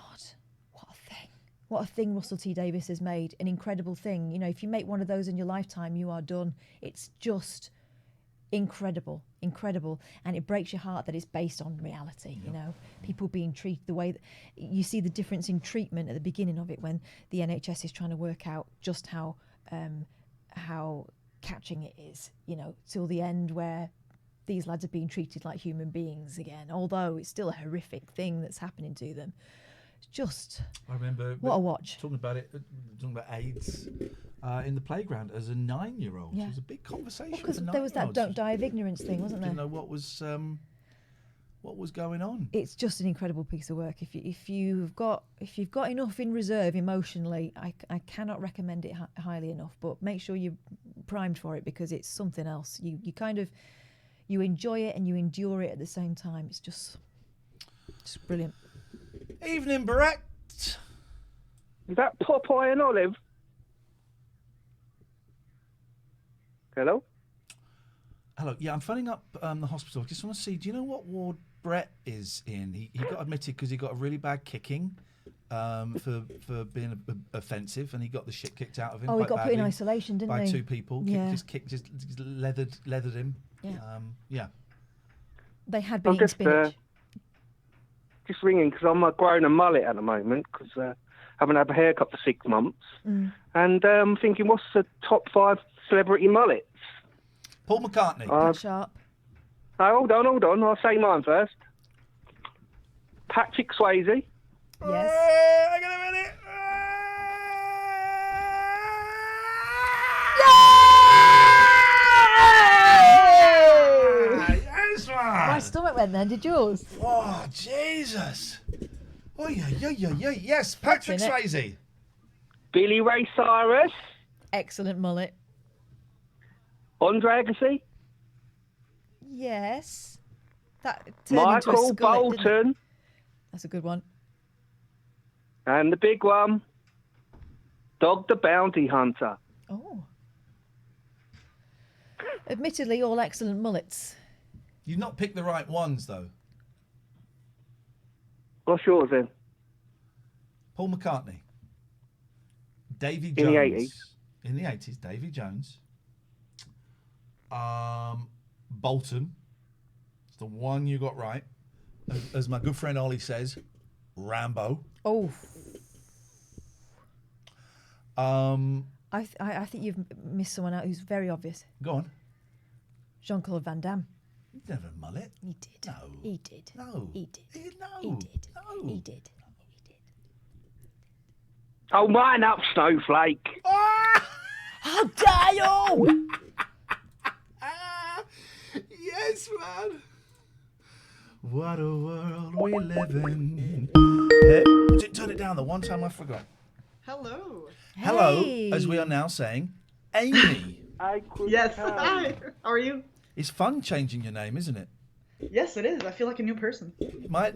what a thing Russell T Davies has made. An incredible thing. If you make one of those in your lifetime, you are done. It's just incredible. And it breaks your heart that it's based on reality. People being treated the way that you see the difference in treatment at the beginning of it, when the NHS is trying to work out just how catching it is, till the end, where these lads are being treated like human beings again, although it's still a horrific thing that's happening to them. It's just, I remember what a watch. Talking about AIDS in the playground as a 9-year-old. Yeah. It was a big conversation. Because there was that "don't die of ignorance" thing, wasn't there? Didn't know what was going on. It's just an incredible piece of work. If you've got enough in reserve emotionally, I cannot recommend it highly enough. But make sure you're primed for it, because it's something else. You enjoy it and you endure it at the same time. It's just brilliant. Evening, Brett. Is that Popeye and Olive? Hello? Hello. Yeah, I'm phoning up the hospital. I just want to see, do you know what ward Brett is in? He got admitted because he got a really bad kicking for being offensive, and he got the shit kicked out of him. Oh, he got put in badly isolation, didn't by he? 2 people. Yeah. Just leathered him. Yeah. Yeah. They had been eating spinach. Just ringing because I'm growing a mullet at the moment, because I haven't had a haircut for 6 months. And I'm thinking, what's the top 5 celebrity mullets? Paul McCartney. Pat Sharp. Oh, hold on. I'll say mine first. Patrick Swayze. Yes. Hang on a minute. Yes, man. My stomach went then. Did yours? Oh, Jesus. Oh, yeah. Yes, Patrick Swayze. Billy Ray Cyrus. Excellent mullet. Andre Agassi. Yes. That turned into a Michael skullet, didn't it? Bolton. That's a good one. And the big one, Dog the Bounty Hunter. Oh. Admittedly, all excellent mullets. You've not picked the right ones, though. What's yours then? Paul McCartney. Davy In Jones. the 80s. In the 80s, Davy Jones. Bolton. It's the one you got right. As my good friend Ollie says, Rambo. Oh. I think you've missed someone out who's very obvious. Go on. Jean-Claude Van Damme. He's never a mullet. He did. No. He did. No. He did. No. He did. No. He did. Oh, mine up, Snowflake. How dare you! Yes, man. What a world we live in. Turn it down. The one time I forgot. Hello. Hello, Hey. as we are now saying, Amy. Yes. Hi. How are you? It's fun changing your name, isn't it? Yes, it is. I feel like a new person. My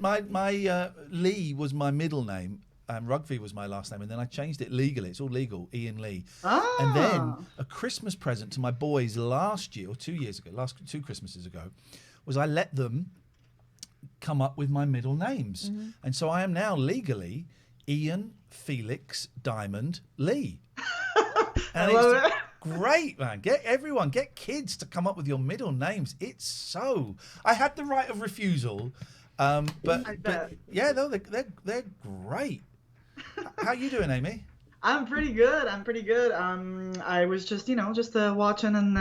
Lee was my middle name. Rugby was my last name, and then I changed it legally. It's all legal, Iain Lee. Ah. And then a Christmas present to my boys last year, or 2 years ago, last 2 Christmases ago, was I let them come up with my middle names. Mm-hmm. And so I am now legally Ian Felix Diamond Lee. And I love it's great, man. Get kids to come up with your middle names. It's so... I had the right of refusal, but yeah, no, they're great. How you doing, Amy? I'm pretty good. I was just watching and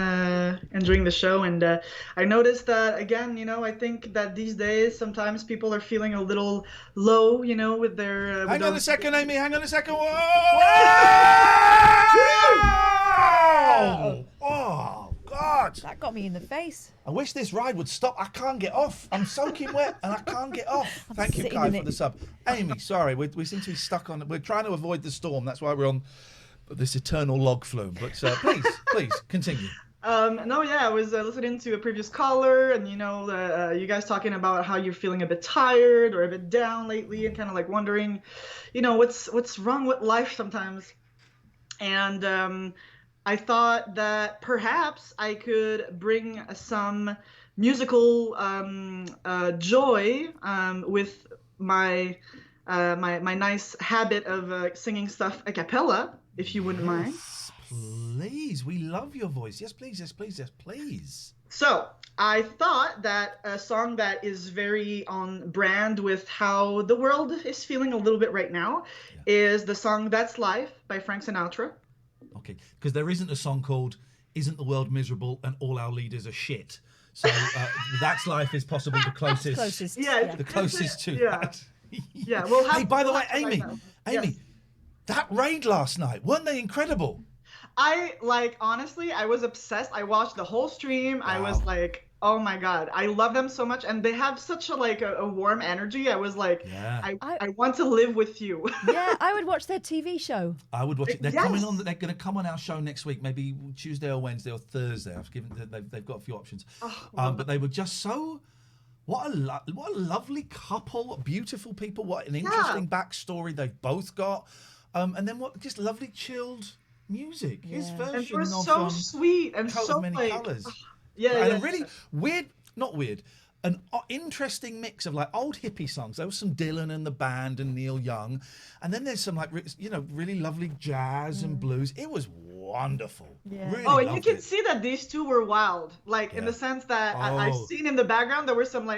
enjoying the show, and I noticed that again. I think that these days sometimes people are feeling a little low. With their. Hang on a second, Amy. Hang on a second. Whoa! Oh, God. That got me in the face. I wish this ride would stop. I can't get off. I'm soaking wet and I can't get off. Thank you, sitting Kai, in for it. the sub. Amy, sorry, we seem to be stuck on. We're trying to avoid the storm. That's why we're on this eternal log flume. But please continue. I was listening to a previous caller, and you guys talking about how you're feeling a bit tired or a bit down lately, and kind of like wondering, what's wrong with life sometimes. And I thought that perhaps I could bring some musical joy with my my nice habit of singing stuff a cappella, if you wouldn't mind. Please, we love your voice. Yes, please, yes, please, yes, please. So I thought that a song that is very on brand with how the world is feeling a little bit right now is the song That's Life by Frank Sinatra. Okay, because there isn't a song called Isn't the World Miserable and All Our Leaders Are Shit. So That's Life is possibly the closest. Yeah, the closest to yeah. that. Yeah, well, Hey, by the way, Amy, Amy, that raid last night, weren't they incredible? Honestly, I was obsessed. I watched the whole stream. Wow. I was like, oh my God, I love them so much. And they have such a warm energy. I was like, I want to live with you. Yeah, I would watch their TV show. I would watch it. They're coming on. They're going to come on our show next week, maybe Tuesday or Wednesday or Thursday. They've got a few options. But they were just so... What a lovely couple, beautiful people. What an interesting backstory they've both got. And then just lovely chilled music. Yeah. His version and we're of so sweet and Coat so of Many Colours. And a really weird, not weird, an interesting mix of old hippie songs. There was some Dylan and the band and Neil Young, and then there's some really lovely jazz and blues. It was wonderful. Yeah. Really and you can see that these two were wild, in the sense that I've seen in the background there were some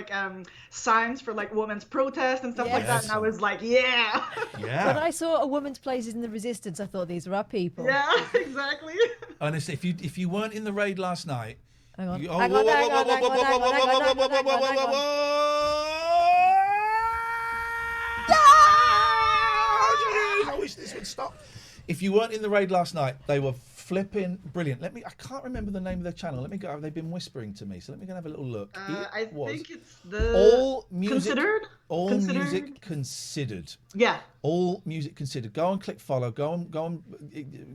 signs for women's protest and stuff like that, and I was like, yeah. When I saw a woman's places in the Resistance, I thought these are our people. Yeah, exactly. Honestly, if you weren't in the raid last night. Hang on. I wish this would stop. If you weren't in the raid last night, they were flipping brilliant. I can't remember the name of their channel. Let me go. They've been whispering to me, so let me go and have a little look. I think it's the All Music Considered. Considered. Yeah. All Music Considered. Go and click follow. Go and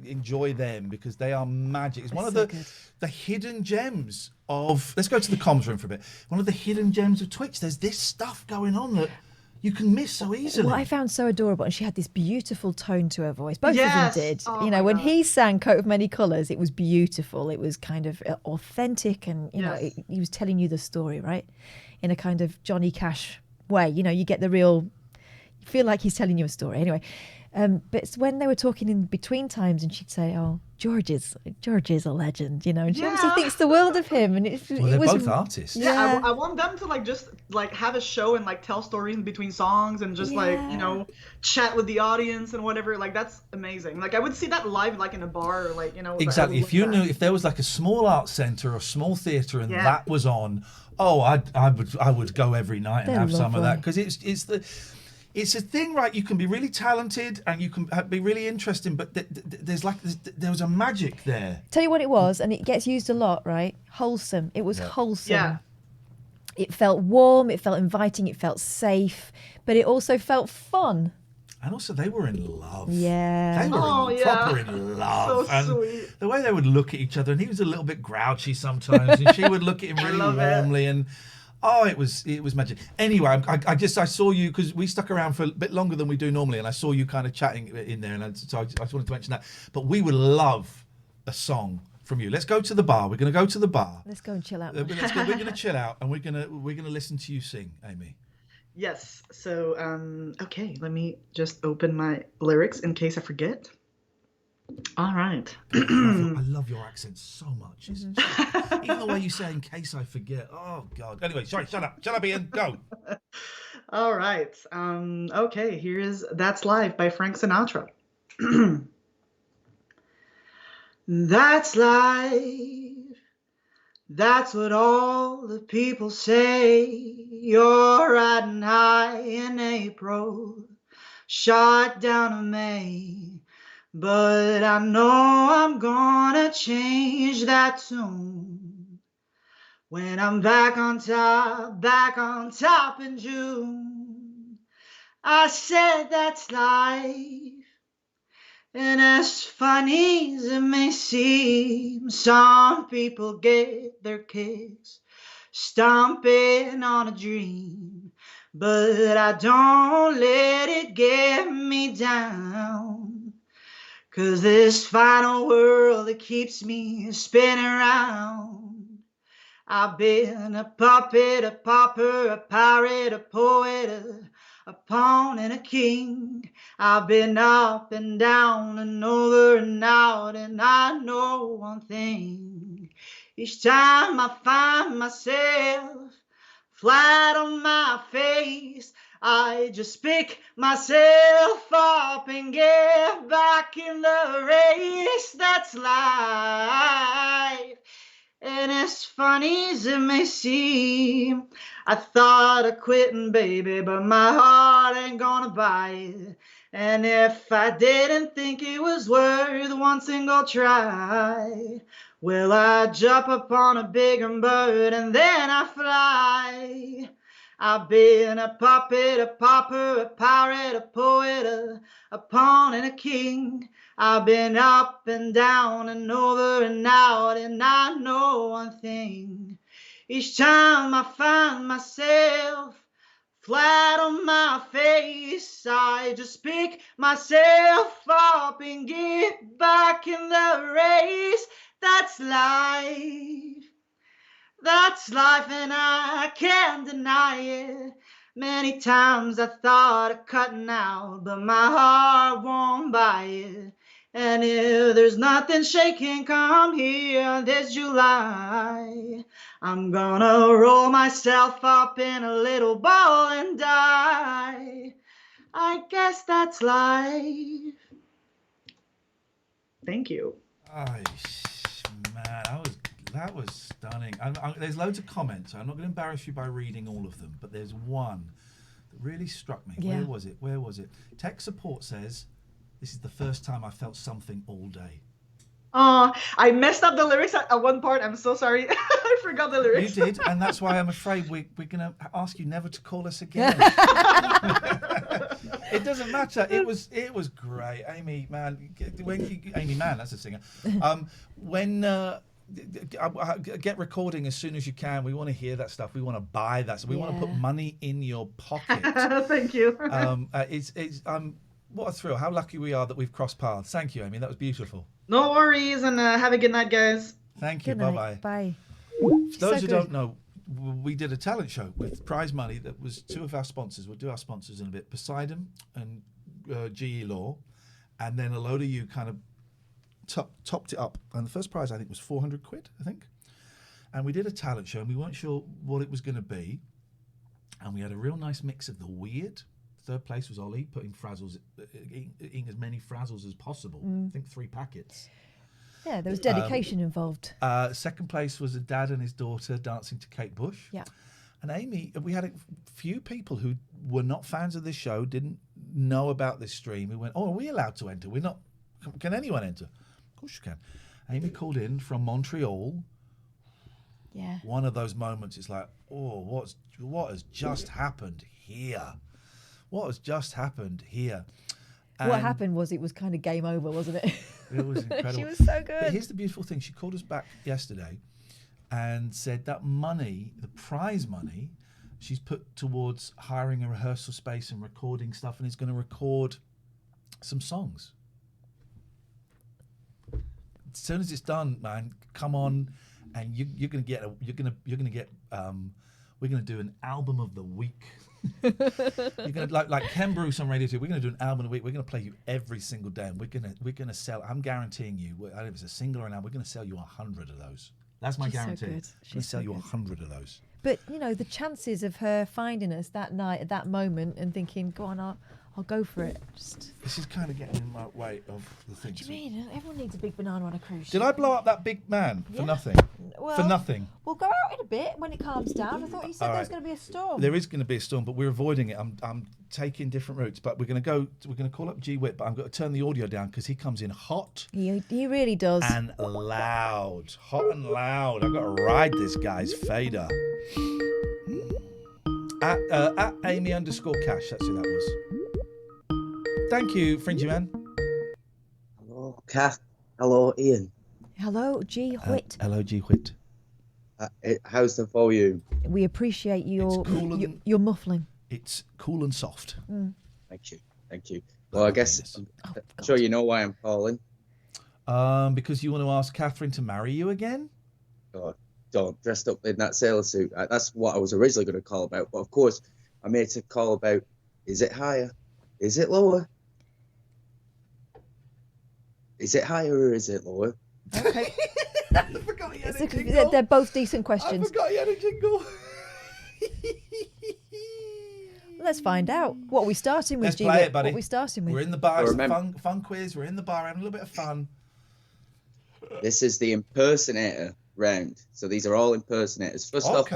enjoy them because they are magic. It's one of the hidden gems of. Let's go to the comms room for a bit. One of the hidden gems of Twitch. There's this stuff going on that you can miss so easily. What I found so adorable, and she had this beautiful tone to her voice. Both of them did. Oh when he sang Coat of Many Colours, it was beautiful. It was kind of authentic, and he was telling you the story, right? In a kind of Johnny Cash way. You get the real... You feel like he's telling you a story. Anyway, But it's when they were talking in between times, and she'd say, "Oh, George is a legend," you know, and she obviously thinks the world of him. And it they're was both artists. Yeah, I want them to like just like have a show and like tell stories in between songs and just like, you know, chat with the audience and whatever. Like that's amazing. Like I would see that live like in a bar or like, you know. Exactly. If you knew, if there was like a small art centre or a small theatre and that was on, I would go every night and have some of that, because it's a thing, right? You can be really talented and you can be really interesting, but there was a magic there. Tell you what it was, and it gets used a lot, right? Wholesome. It was wholesome. Yeah. It felt warm, it felt inviting, it felt safe, but it also felt fun. And also, they were in love. Yeah. They were proper in love. So and sweet. the way they would look at each other, and he was a little bit grouchy sometimes, and she would look at him really warmly, and it was magic. Anyway, I saw you, because we stuck around for a bit longer than we do normally, and I saw you kind of chatting in there, and so I just wanted to mention that. But we would love a song from you. Let's go to the bar. We're going to go to the bar. Let's go and chill out. We're going to chill out, and we're going to listen to you sing, Amy. Yes. So, okay, let me just open my lyrics in case I forget. All right. I love your accent so much. Even the way you say "in case I forget." Oh God. Anyway, sorry. Shut up, Iain. Go. All right. Okay. Here is "That's Life" by Frank Sinatra. That's life. That's what all the people say. You're riding high in April, shot down in May. But I know I'm gonna change that tune when I'm back on top in June. I said that's life, and as funny as it may seem, some people get their kicks stomping on a dream. But I don't let it get me down, 'cause this final world that keeps me spinning around. I've been a puppet, a pauper, a pirate, a poet, a pawn and a king. I've been up and down and over and out, and I know one thing. Each time I find myself flat on my face, I just pick myself up and get back in the race. That's life. And as funny as it may seem, I thought of quitting, baby, but my heart ain't gonna buy it. And if I didn't think it was worth one single try, well, I jump upon a bigger bird and then I fly. I've been a puppet, a pauper, a pirate, a poet, a pawn and a king. I've been up and down and over and out, and I know one thing. Each time I find myself flat on my face, I just pick myself up and get back in the race. That's life. That's life, and I can't deny it. Many times I thought of cutting out, but my heart won't buy it. And if there's nothing shaking come here this July, I'm gonna roll myself up in a little ball and die. I guess that's life. Thank you. Man, that was stunning. There's loads of comments. I'm not going to embarrass you by reading all of them, but there's one that really struck me. Yeah. Where was it? Tech support says, "This is the first time I felt something all day." I messed up the lyrics at one part. I'm so sorry. I forgot the lyrics. You did, and that's why I'm afraid we're going to ask you never to call us again. It doesn't matter. It was great, Amy. Man, Amy Mann, that's a singer. Get recording as soon as you can. We want to hear that stuff. We want to buy that. So we want to put money in your pocket. Thank you. What a thrill. How lucky we are that we've crossed paths. Thank you, Amy. That was beautiful. No worries, and have a good night, guys. Thank you. Good Bye-bye. night. Bye. For those who don't know, we did a talent show with prize money that was two of our sponsors. We'll do our sponsors in a bit. Poseidon and GE Law, and then a load of you kind of topped it up. And the first prize, I think, was 400 quid, I think. And we did a talent show, and we weren't sure what it was going to be. And we had a real nice mix of the weird. Third place was Ollie, eating as many frazzles as possible. I think 3 packets. Yeah, there was dedication involved. Second place was a dad and his daughter dancing to Kate Bush. Yeah. And Amy, we had a few people who were not fans of this show, didn't know about this stream, who went, "Oh, are we allowed to enter? We're not. Can anyone enter?" Of course you can. Amy called in from Montreal. Yeah. One of those moments, it's like, oh, what has just happened here? What has just happened here? What And happened was it was kind of game over, wasn't it? it was incredible. She was so good. But here's the beautiful thing. She called us back yesterday and said that money, the prize money, she's put towards hiring a rehearsal space and recording stuff, and is going to record some songs. As soon as it's done, man, come on, and you're going to get we're going to do an album of the week. You're going to like Ken Bruce on Radio 2. We're going to do an album of the week. We're going to play you every single day, and we're going to sell. I'm guaranteeing you. I don't know if it's a single or an album. We're going to sell you 100 of those. That's my She's so guarantee. good. I'm going to She's sell so you good. 100 of those. But, the chances of her finding us that night at that moment and thinking, go on, I'll go for it. This is kind of getting in my way of the thing. What do you mean? Everyone needs a big banana on a cruise ship. Did I blow up that big man for Yeah. nothing? Well, For nothing. We'll go out in a bit when it calms down. I thought you said All there was right. going to be a storm. There is going to be a storm, but we're avoiding it. I'm taking different routes, but we're going to call up G Wit, but I'm going to turn the audio down because he comes in hot He really does. and loud. Hot and loud. I've got to ride this guy's fader. At Amy_Cash, that's who that was. Thank you, Fringy Man. Hello, Kath. Hello, Ian. Hello, G. Whit. Hello, G Whit. How's the volume? We appreciate your muffling. It's cool and soft. Mm. Thank you. Well, I guess I'm sure you know why I'm calling. Because you want to ask Catherine to marry you again? God, don't dressed up in that sailor suit. That's what I was originally going to call about. But of course, I made a call about: is it higher? Is it lower? Is it higher or is it lower? Okay. They're both decent questions. I forgot you had a jingle. Let's find out. What are we starting with, Let's G? play it, buddy. What are we starting with? We're in the bar. It's a fun quiz. We're in the bar having a little bit of fun. This is the impersonator round. So these are all impersonators. First off,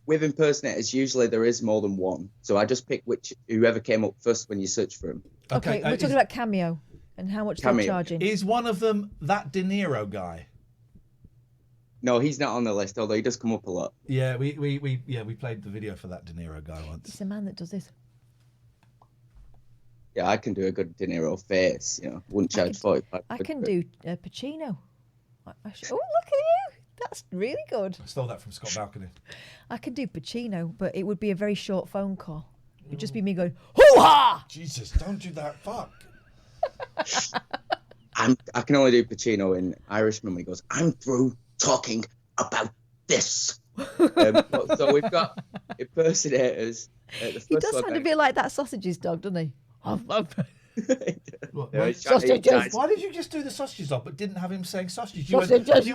with impersonators, usually there is more than one. So I just pick whoever came up first when you search for them. Okay, we're talking about Cameo and how much they're charging. Is one of them that De Niro guy? No, he's not on the list, although he does come up a lot. Yeah, we played the video for that De Niro guy once. It's a man that does this. Yeah, I can do a good De Niro face. Wouldn't charge 45. I can do Pacino. Oh, look at you! That's really good. I stole that from Scott Balcony. I could do Pacino, but it would be a very short phone call. It would just be me going, hoo-ha! Jesus, don't do that. Fuck. I can only do Pacino in Irishman when he goes, "I'm through talking about this." So we've got impersonators. The He first does one sound a bit like that sausages dog, doesn't he? Sausages. Why did you just do the sausages dog but didn't have him saying sausages? You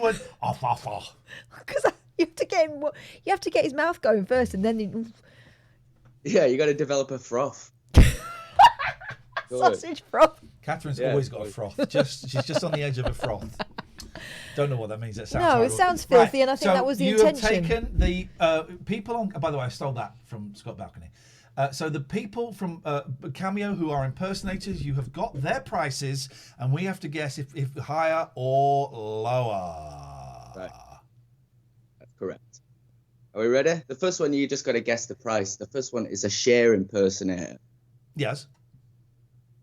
went off, off, off. Because you have to get him. You have to get his mouth going first, and then Yeah, you got to develop a froth. sausage froth. Catherine's always got a froth. She's just on the edge of a froth. Don't know what that means. That sounds No, horrible. it sounds filthy, and I think that was the intention. You have taken the people on. By the way, I stole that from Scott Balcony. So the people from Cameo who are impersonators, you have got their prices, and we have to guess if higher or lower. Right. That's correct. Are we ready? The first one, you just got to guess the price. The first one is a Cher impersonator. Yes.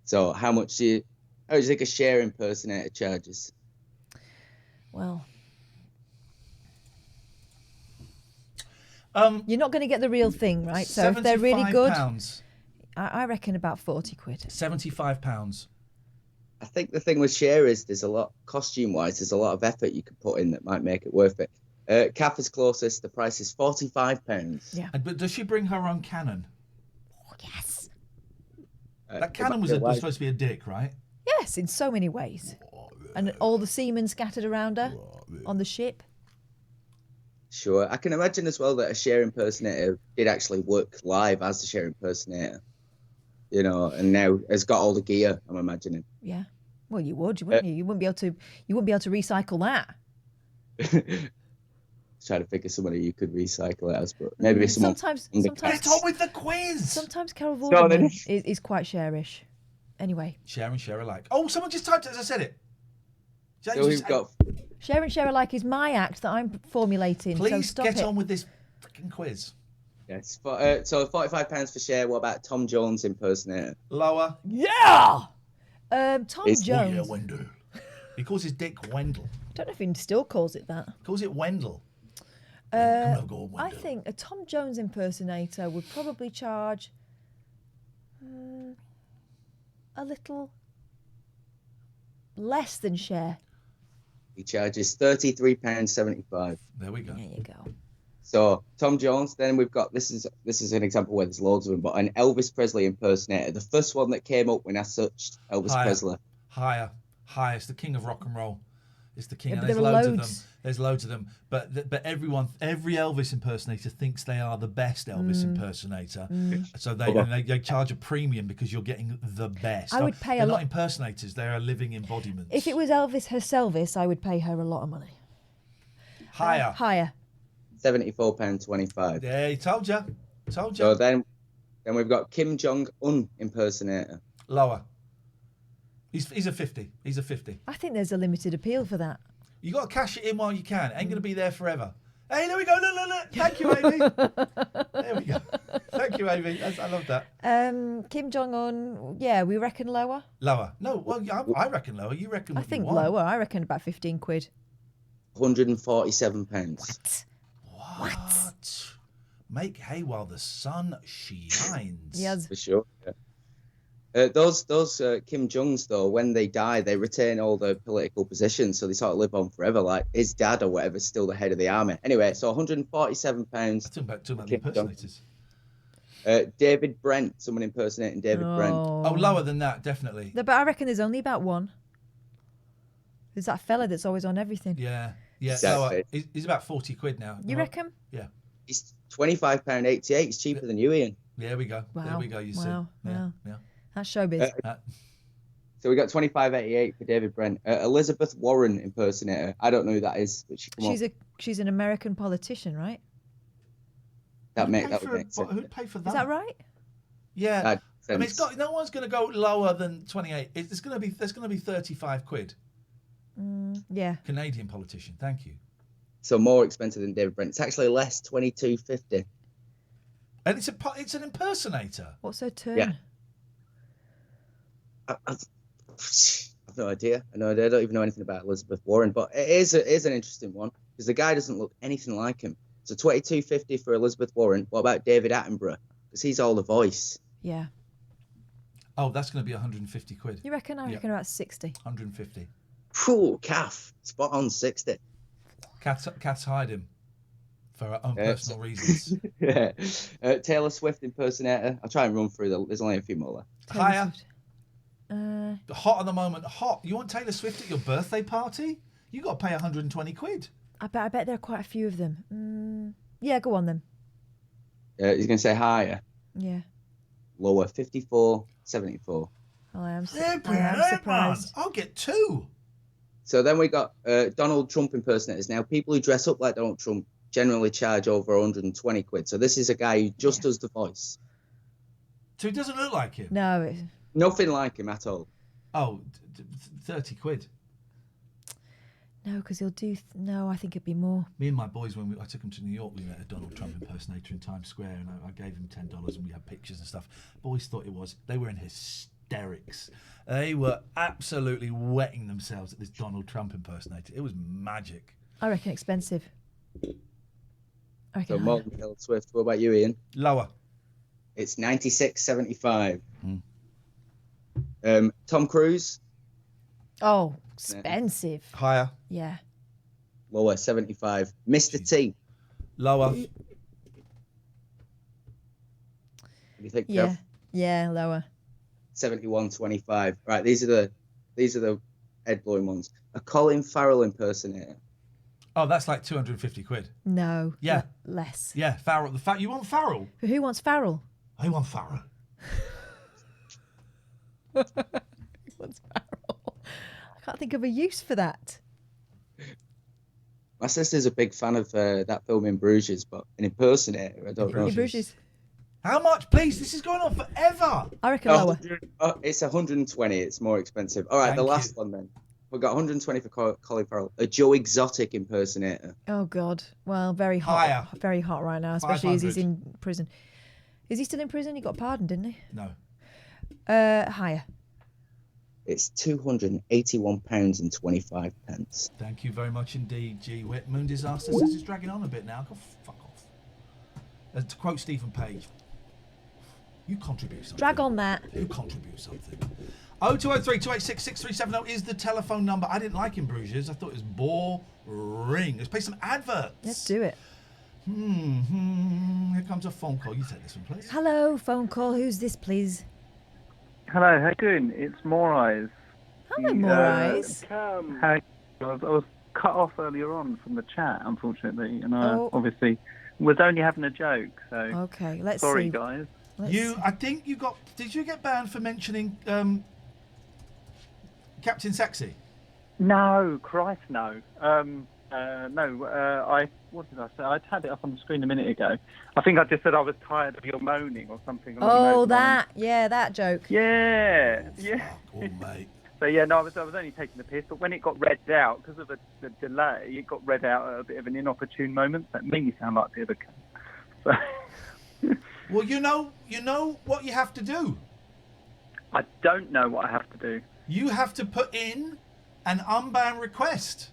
So how much do you think a Cher impersonator charges? Well, you're not going to get the real thing, right? So if they're really good, I reckon about 40 quid. £75. I think the thing with Cher is there's a lot, costume-wise, there's a lot of effort you could put in that might make it worth it. Kath is closest. The price is £45. Yeah. But does she bring her own cannon? Oh, yes. That cannon was supposed to be a dick, right? Yes, in so many ways. And all the seamen scattered around her on the ship. Sure. I can imagine as well that a Cher impersonator did actually work live as the Cher impersonator. You know, and now has got all the gear, I'm imagining. Yeah. Well, you wouldn't you? You wouldn't be able to recycle that. Try to figure somebody you could recycle it as, but maybe someone. Sometimes get on with the quiz. Sometimes Carol Vorderman is quite Cher-ish. Anyway. Cher and Cher alike. Oh, someone just typed it as I said it. So we've got Cher and Cher alike is my act that I'm formulating. Please so stop get it. on with this freaking quiz. Yes. So £45 for Cher. What about Tom Jones impersonator? Lower. Yeah. Tom Jones. Oh, yeah, Wendell. He calls his dick Wendell. I don't know if he still calls it that. He calls it Wendell. I think a Tom Jones impersonator would probably charge a little less than Cher. He charges £33.75. There we go. There you go. So Tom Jones. Then we've got this is an example where there's loads of them, but an Elvis Presley impersonator. The first one that came up when I searched Elvis Presley. Higher. It's the king of rock and roll. It's the king. Yeah, and there's loads of them. But every Elvis impersonator thinks they are the best Elvis impersonator. So they charge a premium because you're getting the best. I would pay They're a lot. not impersonators. They are living embodiments. If it was Elvis herself, I would pay her a lot of money. Higher. Higher. £74.25. Yeah, he told you. So then we've got Kim Jong-un impersonator. Lower. He's a 50. He's a 50. I think there's a limited appeal for that. You got to cash it in while you can. Ain't going to be there forever. Hey, there we go. Look. Thank you, Amy. There we go. Thank you, Amy. I love that. Kim Jong-un, yeah, we reckon lower. Lower. No, well, I reckon lower. You reckon what I think you want. lower. I reckon about 15 quid. £147. What? Make hay while the sun shines. Yes. For sure. Yeah. Those Kim Jongs, though, when they die, they retain all their political positions, so they sort of live on forever. Like his dad or whatever is still the head of the army. Anyway, so £147. Talking about the impersonators. David Brent, someone impersonating David Brent. Oh, lower than that, definitely. But I reckon there's only about one. There's that fella that's always on everything. Yeah. Exactly. Lower. He's about 40 quid now. You reckon? Yeah. He's £25.88. It's cheaper than you, Ian. There we go. Wow. There we go. You see. Wow. Yeah. That's showbiz. So we got £25.88 for David Brent. Elizabeth Warren impersonator. I don't know who that is, but she's an American politician, right? That would make sense. Who'd pay for that? Is that right? Yeah. I mean, no one's going to go lower than 28. There's going to be 35 quid. Yeah. Canadian politician. Thank you. So more expensive than David Brent. It's actually less, $22.50. And it's an impersonator. What's her turn? Yeah. I've no idea. I don't even know anything about Elizabeth Warren, but it is an interesting one because the guy doesn't look anything like him. So $22.50 for Elizabeth Warren. What about David Attenborough? Because he's all the voice. Yeah. Oh, that's going to be 150 quid. You reckon? I reckon about 60. 150. Phew, calf. Spot on 60. Cats hide him for her own personal reasons. Yeah. Taylor Swift impersonator. I'll try and run through them. There's only a few more left. Higher. Hot at the moment. Hot. You want Taylor Swift at your birthday party? You got to pay 120 quid. I bet there are quite a few of them. Yeah, go on then. He's going to say higher. Yeah. Lower. 54.74. I am surprised. I'll get 2. So then we got Donald Trump impersonators. Now, people who dress up like Donald Trump generally charge over 120 quid. So this is a guy who just does the voice. So he doesn't look like him? No. Nothing like him at all. Oh, 30 quid. No, because he'll do... No, I think it'd be more. Me and my boys, I took them to New York, we met a Donald Trump impersonator in Times Square, and I gave him $10 and we had pictures and stuff. Boys thought they were in hysterics. They were absolutely wetting themselves at this Donald Trump impersonator. It was magic. I reckon expensive. So more than Taylor Swift. What about you, Ian? Lower. It's $96.75. Tom Cruise. Oh, expensive. Higher. Yeah. Lower, 75. Mr. T. Lower. What do you think, Yeah. Kev? Yeah, lower. 71.25. Right, these are the head-blowing ones. A Colin Farrell impersonator. Oh, that's like 250 quid. No. Yeah. Less. Yeah, Farrell. You want Farrell? Who wants Farrell? I want Farrell. Who wants Farrell? I can't think of a use for that. My sister's a big fan of that film In Bruges, but an impersonator, I don't know. In Bruges. How much, please? This is going on forever. I reckon lower. It's 120. It's more expensive. All right, the last one then. We've got 120 for Colin Farrell. A Joe Exotic impersonator. Oh, God. Well, very hot. Higher. Very hot right now, especially as he's 500. in prison. Is he still in prison? He got pardoned, didn't he? No. Higher. It's £281.25. Thank you very much indeed, G. Whit. Moon Disaster says it's dragging on a bit now. Go fuck off. To quote Stephen Page, you contribute something. Drag on that. You contribute something. 0203 286 6370 is the telephone number. I didn't like In Bruges. I thought it was boring. Let's play some adverts. Let's do it. Here comes a phone call. You take this one, please. Hello, phone call. Who's this, please? Hello, how you doing? It's More Eyes. Hello, More Eyes. How I was cut off earlier on from the chat, unfortunately, and I obviously was only having a joke. So okay, let's sorry, see. guys. I think you got. Did you get banned for mentioning Captain Sexsea? No, Christ, no. What did I say? I had it up on the screen a minute ago. I think I just said I was tired of your moaning or something. Oh, that joke. Yeah. Oh, mate. So yeah, no, I was only taking the piss, but when it got read out because of the delay, it got read out at a bit of an inopportune moment. That made me sound like a bit of a cunt. So. Well, you know what you have to do. I don't know what I have to do. You have to put in an unban request.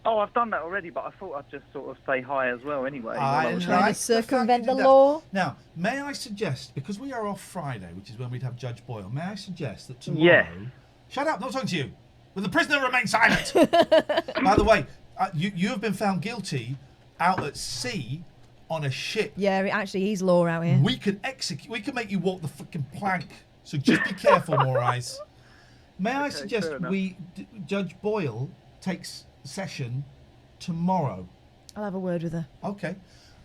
Oh, I've done that already, but I thought I'd just sort of say hi as well anyway. Trying to circumvent the law. Now, may I suggest, because we are off Friday, which is when we'd have Judge Boyle, may I suggest that tomorrow... Yes. Shut up, not talking to you. Will the prisoner remain silent? By the way, you have been found guilty out at sea on a ship. Yeah, actually, he's law out here. We can make you walk the fucking plank. So just be careful, More Eyes. May I suggest Judge Boyle takes session tomorrow? I'll have a word with her. Okay.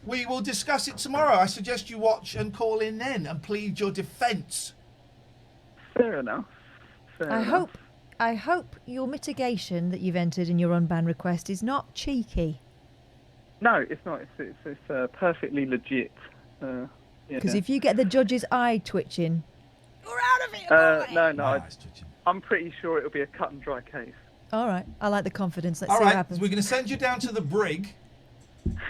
We will discuss it tomorrow. I suggest you watch and call in then and plead your defence. Fair enough. I hope your mitigation that you've entered in your unban request is not cheeky. No, it's not. It's perfectly legit. Because if you get the judge's eye twitching, you're out of here. No. I'm pretty sure it'll be a cut and dry case. All right, I like the confidence. Let's All see right, what happens. we're going to send you down to the brig.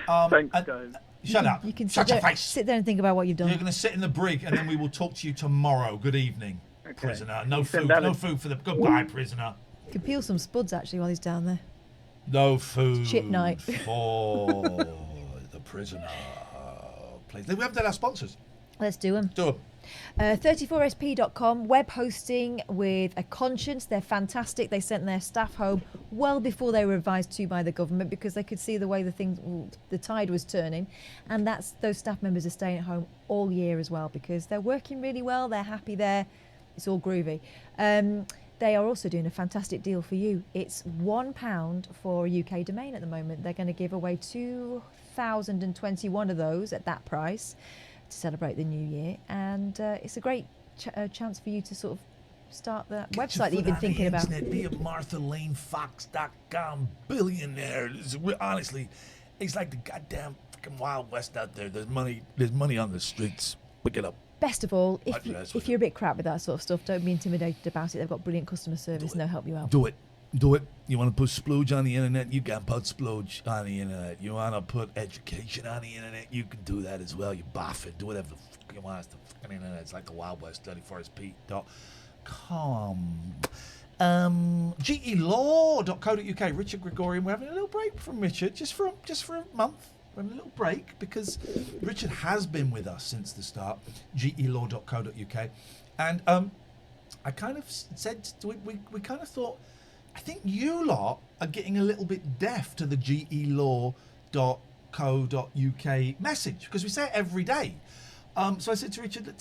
Thanks, guys. Shut up. You can Shut your face. sit there and think about what you've done. You're going to sit in the brig, and then we will talk to you tomorrow. Good evening, prisoner. No food. No food for the goodbye, prisoner. You can peel some spuds actually while he's down there. No food. Shit night. For the prisoner. Please. We haven't done our sponsors. Let's do them. Do them. 34sp.com, web hosting with a conscience. They're fantastic. They sent their staff home well before they were advised to by the government because they could see the way the tide was turning, and those staff members are staying at home all year as well because they're working really well. They're happy there. It's all groovy. They are also doing a fantastic deal for you. It's £1 for a UK domain at the moment. They're going to give away 2,021 of those at that price to celebrate the new year, and it's a great chance for you to sort of start that website that you've been thinking about. Be a MarthaLaneFox.com billionaire. Honestly, it's like the goddamn fucking Wild West out there. There's money on the streets. Pick it up. Best of all, if you're a bit crap with that sort of stuff, don't be intimidated about it. They've got brilliant customer service and they'll help you out. Do it. You want to put splooge on the internet? You can put splooge on the internet. You want to put education on the internet? You can do that as well. You boff it. Do whatever the fuck you want. It's the fucking internet. It's like the Wild West. 34sp.com. GElaw.co.uk. Richard Gregorian. We're having a little break from Richard, just for a month. We're having a little break because Richard has been with us since the start. GElaw.co.uk. And I kind of said, we kind of thought, I think you lot are getting a little bit deaf to the GElaw.co.uk message because we say it every day. So I said to Richard,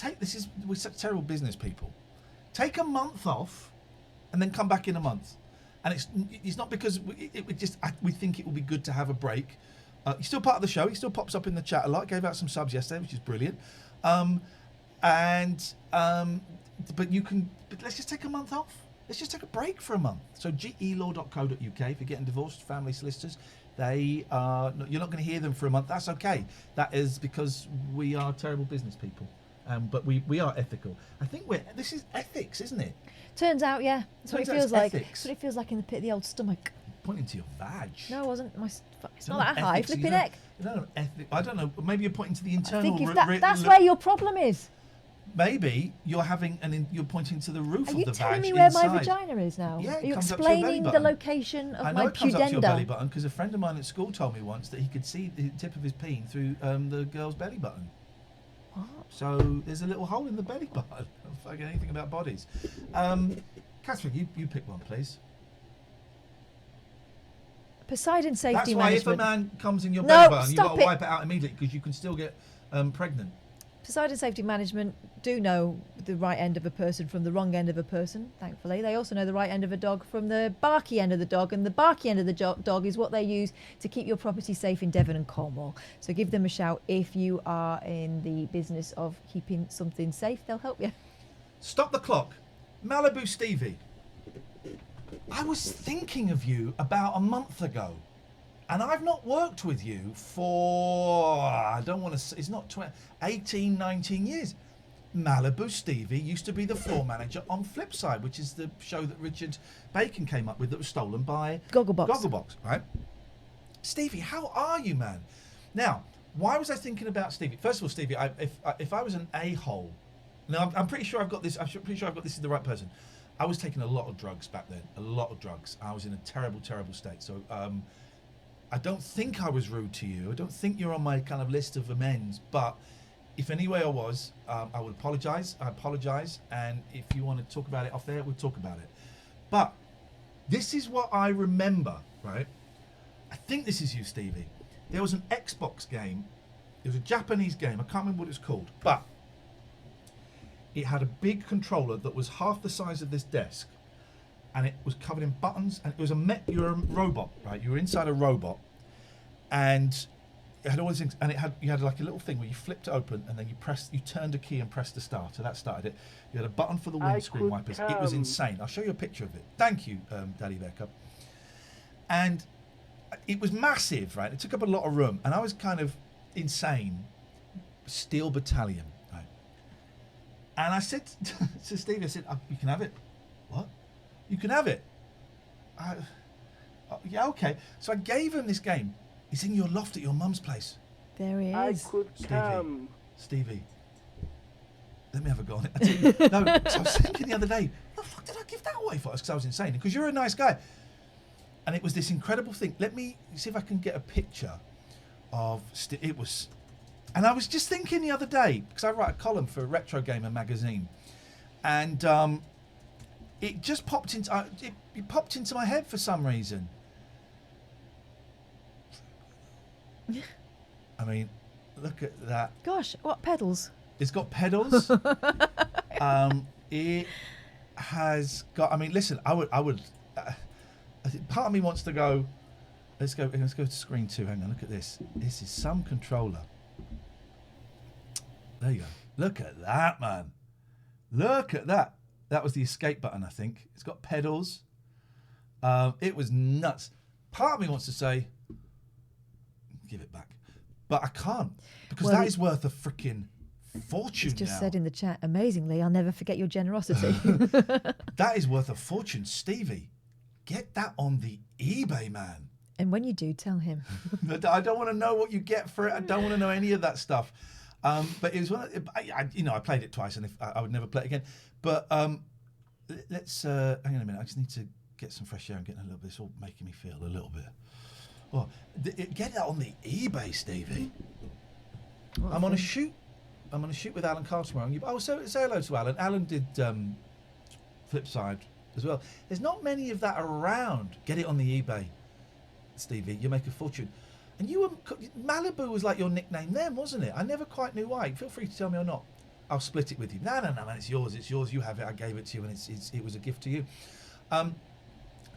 we're such terrible business people. Take a month off, and then come back in a month. And it's not because we think it will be good to have a break. He's still part of the show. He still pops up in the chat a lot. Gave out some subs yesterday, which is brilliant. But let's just take a month off. Let's just take a break for a month. So gelaw.co.uk, if you're getting divorced, family solicitors, you're not going to hear them for a month. That's okay. That is because we are terrible business people. But we are ethical. I think this is ethics, isn't it? Turns out, yeah. That's what it feels like. Ethics. That's what it feels like in the pit of the old stomach. Pointing to your vag. No, it wasn't. It's not that high. Flipping heck. I don't know. Maybe you're pointing to the internal. I think that's where your problem is. Maybe you're pointing to the roof of the vag. Are you telling me inside. where my vagina is now? Yeah, Are you explaining the location of my pudenda? I know it comes up to your belly button because a friend of mine at school told me once that he could see the tip of his peen through the girl's belly button. What? So there's a little hole in the belly button. I don't fucking anything about bodies. Catherine, you pick one, please. Poseidon safety management. management. That's why if a man comes in your belly button, you've got to wipe it out immediately because you can still get pregnant. Poseidon safety management do know the right end of a person from the wrong end of a person, thankfully. They also know the right end of a dog from the barky end of the dog, and the barky end of the dog is what they use to keep your property safe in Devon and Cornwall. So give them a shout if you are in the business of keeping something safe. They'll help you. Stop the clock. Malibu Stevie. I was thinking of you about a month ago. And I've not worked with you for, I don't want to, it's not 18, 19 years. Malibu Stevie used to be the floor manager on Flipside, which is the show that Richard Bacon came up with that was stolen by Gogglebox, right? Stevie, how are you, man? Now, why was I thinking about Stevie? First of all, Stevie, if I was an a-hole, now I'm pretty sure I've got this, is the right person. I was taking a lot of drugs back then, a lot of drugs. I was in a terrible, terrible state. So, I don't think I was rude to you. I don't think you're on my kind of list of amends. But if any way I was, I would apologise. I apologise. And if you want to talk about it off there, we'll talk about it. But this is what I remember, right? I think this is you, Stevie. There was an Xbox game. It was a Japanese game. I can't remember what it was called. But it had a big controller that was half the size of this desk. And it was covered in buttons, and it was you were a robot, right? You were inside a robot, and it had all these things, and you had like a little thing where you flipped it open, and then you turned a key and pressed the start, so that started it. You had a button for the windscreen wipers. It was insane. I'll show you a picture of it. Thank you, Daddy Becca. And it was massive, right? It took up a lot of room, and I was kind of insane. Steel Battalion, right? And I said to Steve, I said, you can have it. What? You can have it. Yeah, okay. So I gave him this game. It's in your loft at your mum's place. There he is. Stevie. Let me have a go on it. So I was thinking the other day, what the fuck did I give that away for? Because I was insane. Because you're a nice guy. And it was this incredible thing. Let me see if I can get a picture of... It was... And I was just thinking the other day, because I write a column for Retro Gamer magazine. And... it just popped into it popped into my head for some reason. I mean, look at that. Gosh, what pedals? It's got pedals. It has got. I mean, listen. I would. I think part of me wants to go. Let's go to screen 2. Hang on. Look at this. This is some controller. There you go. Look at that, man. Look at that. That was the escape button, I think. It's got pedals. It was nuts. Part of me wants to say, give it back. But I can't. Because that is worth a freaking fortune It's just now. said in the chat, amazingly, I'll never forget your generosity. That is worth a fortune. Stevie, get that on the eBay, man. And when you do, tell him. I don't want to know what you get for it. I don't want to know any of that stuff. But it was one of, I played it twice, and I would never play it again. But let's hang on a minute. I just need to get some fresh air and get a little bit. It's all making me feel a little bit. Well, get that on the eBay, Stevie. I'm on a shoot with Alan Carr tomorrow. Say hello to Alan. Alan did Flipside as well. There's not many of that around. Get it on the eBay, Stevie. You make a fortune. And Malibu was like your nickname then, wasn't it? I never quite knew why. Feel free to tell me or not. I'll split it with you. No, man, it's yours. It's yours. You have it. I gave it to you, and it was a gift to you.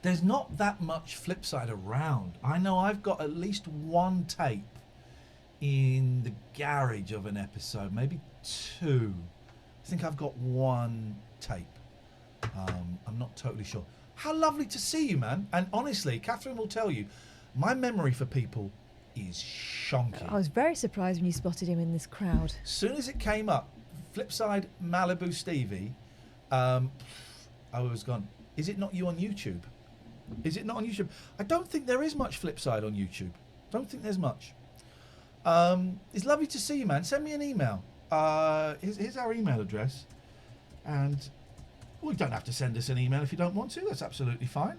There's not that much Flipside around. I know I've got at least one tape in the garage of an episode, maybe two. I think I've got one tape. I'm not totally sure. How lovely to see you, man. And honestly, Catherine will tell you, my memory for people is shonky. I was very surprised when you spotted him in this crowd. As soon as it came up, Flipside Malibu Stevie, I was gone, is it not you on YouTube? Is it not on YouTube? I don't think there is much Flipside on YouTube. Don't think there's much. It's lovely to see you, man. Send me an email. Here's our email address. And well, you don't have to send us an email if you don't want to. That's absolutely fine.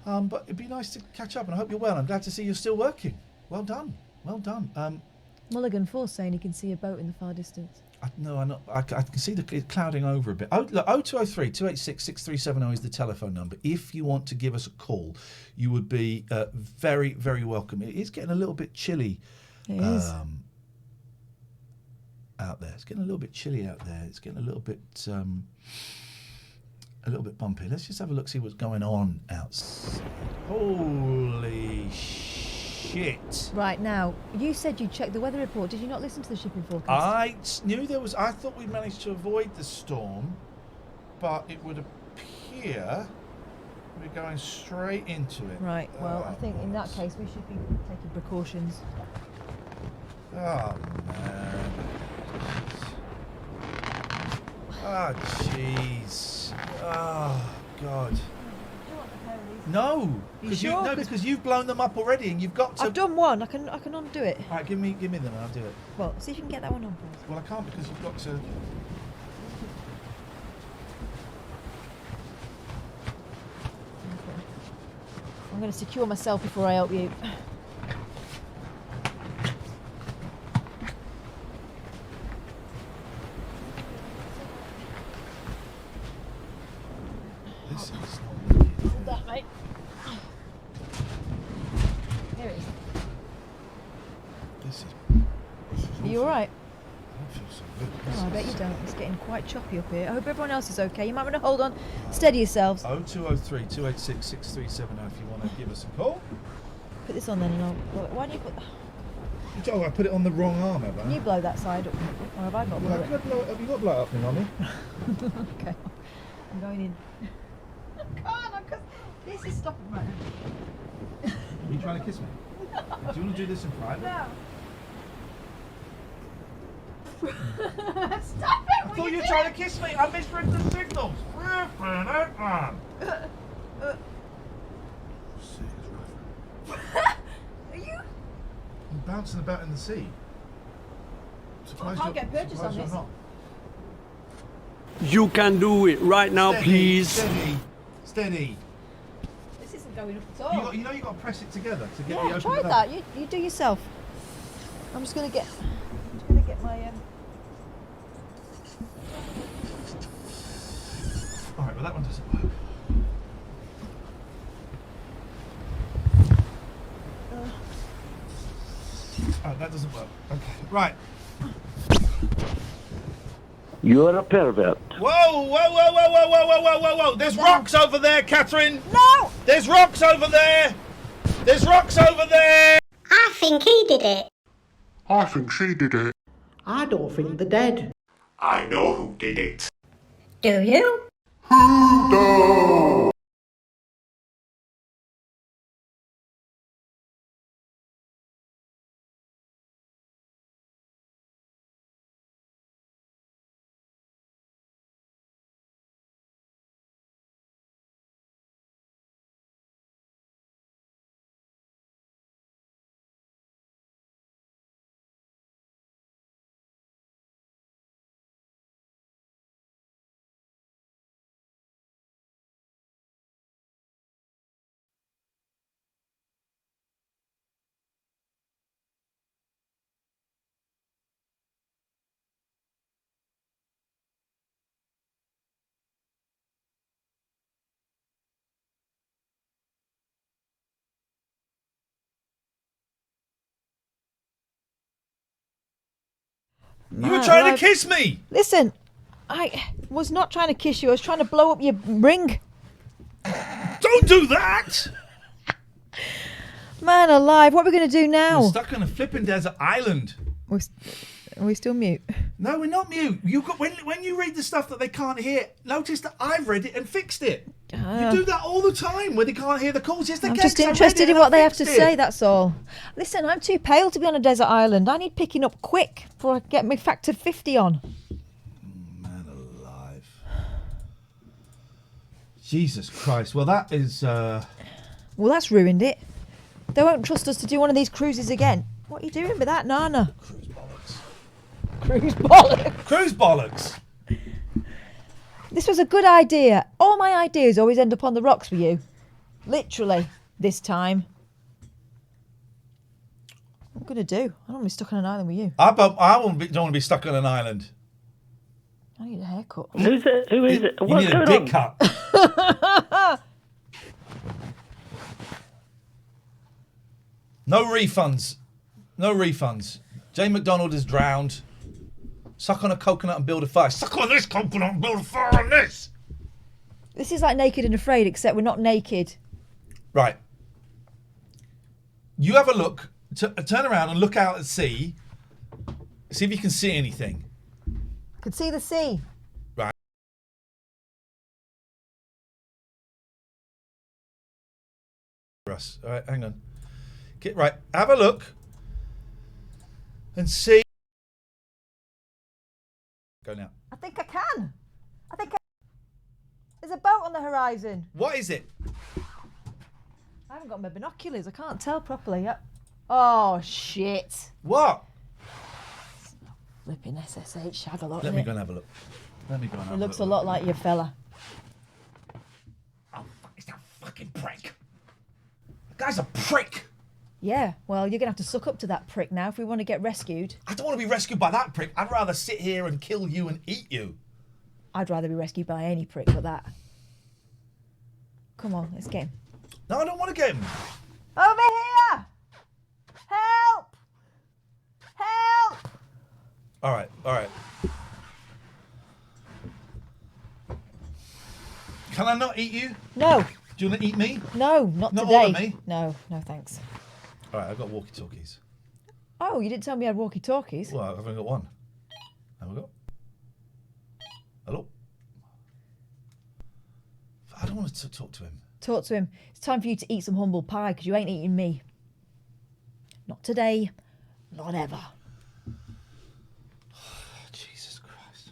But it'd be nice to catch up, and I hope you're well. I'm glad to see you're still working. Well done. Well done. Mulligan Force saying he can see a boat in the far distance. No, I'm not. I can see the clouding over a bit. 0203 286 6370 is the telephone number. If you want to give us a call, you would be very, very welcome. It is getting a little bit chilly. It is. Out there. It's getting a little bit chilly out there. It's getting a little bit bumpy. Let's just have a look, see what's going on outside. Holy shit. Right, now, you said you checked the weather report. Did you not listen to the shipping forecast? I knew there was... I thought we managed to avoid the storm, but it would appear we're going straight into it. Right, well, I think in that case we should be taking precautions. Oh, man. Oh, jeez. Oh, God. No, because you've blown them up already, and you've got to. I've done one. I can undo it. All right, give me them, and I'll do it. Well, see if you can get that one on first. Well, I can't because you've got to. I'm going to secure myself before I help you. This is not. Hold that, mate. There it is. This is Are you all right? I don't feel so good. Oh, I bet you don't. It's getting quite choppy up here. I hope everyone else is okay. You might want to hold on. Steady yourselves. 0203 286 6370 if you want to give us a call. Put this on then, and I'll. Why do you put? Oh, I put it on the wrong arm, have I? Can you blow that side up? Or have I got blow it? Have you got blow it up, Mummy? Okay. I'm going in. Because this is stopping right now. Are you trying to kiss me? Do you want to do this in private? No. Stop it! I thought you were trying to kiss me. I misread the signals. Are you? I'm bouncing about in the sea. I can't get purchase on this. You can do it right now, Steady, please. Steady. This isn't going up at all. You know you've got to press it together to get the Yeah, open try it up. that. You do yourself. I'm just going to get my. All right, well that one doesn't work. Oh, that doesn't work. Okay, right. You're a pervert. Whoa! There's rocks over there, Catherine. No! There's rocks over there. There's rocks over there. I think he did it. I think she did it. I don't think they're dead. I know who did it. Do you? Who does? You were trying to kiss me. Listen, I was not trying to kiss you. I was trying to blow up your ring. Don't do that. Man alive, what are we going to do now? We're stuck on a flipping desert island. Are we still mute? No, we're not mute. You got when you read the stuff that they can't hear, notice that I've read it and fixed it. You do that all the time where they can't hear the calls. Yes, they I'm can, just 'cause I read interested it in and what I they have to fixed it. say, that's all. Listen, I'm too pale to be on a desert island. I need picking up quick before I get my factor 50 on. Man alive. Jesus Christ. Well, that is... Well, that's ruined it. They won't trust us to do one of these cruises again. What are you doing with that, Nana? Cruise bollocks. Cruise bollocks. Cruise bollocks. This was a good idea. All my ideas always end up on the rocks with you. Literally, this time. What am I going to do? I don't want to be stuck on an island with you. I don't want to be stuck on an island. I need a haircut. Who's it? Who is it? You What's need a going dick on? cut. No refunds. No refunds. Jane McDonald is drowned. Suck on a coconut and build a fire. Suck on this coconut and build a fire on this. This is like Naked and Afraid, except we're not naked. Right. You have a look. Turn around and look out at sea. See if you can see anything. I can see the sea. Right. Russ. All right, hang on. Right. Have a look. And see. Go now. I think I can. There's a boat on the horizon. What is it? I haven't got my binoculars. I can't tell properly. Oh, shit. What? Flipping SSH shag a lot. Let me go and have a look. It looks a lot like your fella. Oh, fuck, it's that fucking prick. The guy's a prick. Yeah, well, you're going to have to suck up to that prick now if we want to get rescued. I don't want to be rescued by that prick. I'd rather sit here and kill you and eat you. I'd rather be rescued by any prick but that. Come on, let's get him. No, I don't want to get him. Over here! Help! Help! All right. Can I not eat you? No. Do you want to eat me? No, not Not today. all of me? No, thanks. All right, I've got walkie-talkies. Oh, you didn't tell me I had walkie-talkies. Well, I've only got one. Have we got? Hello? I don't want to talk to him. Talk to him. It's time for you to eat some humble pie because you ain't eating me. Not today. Not ever. Jesus Christ.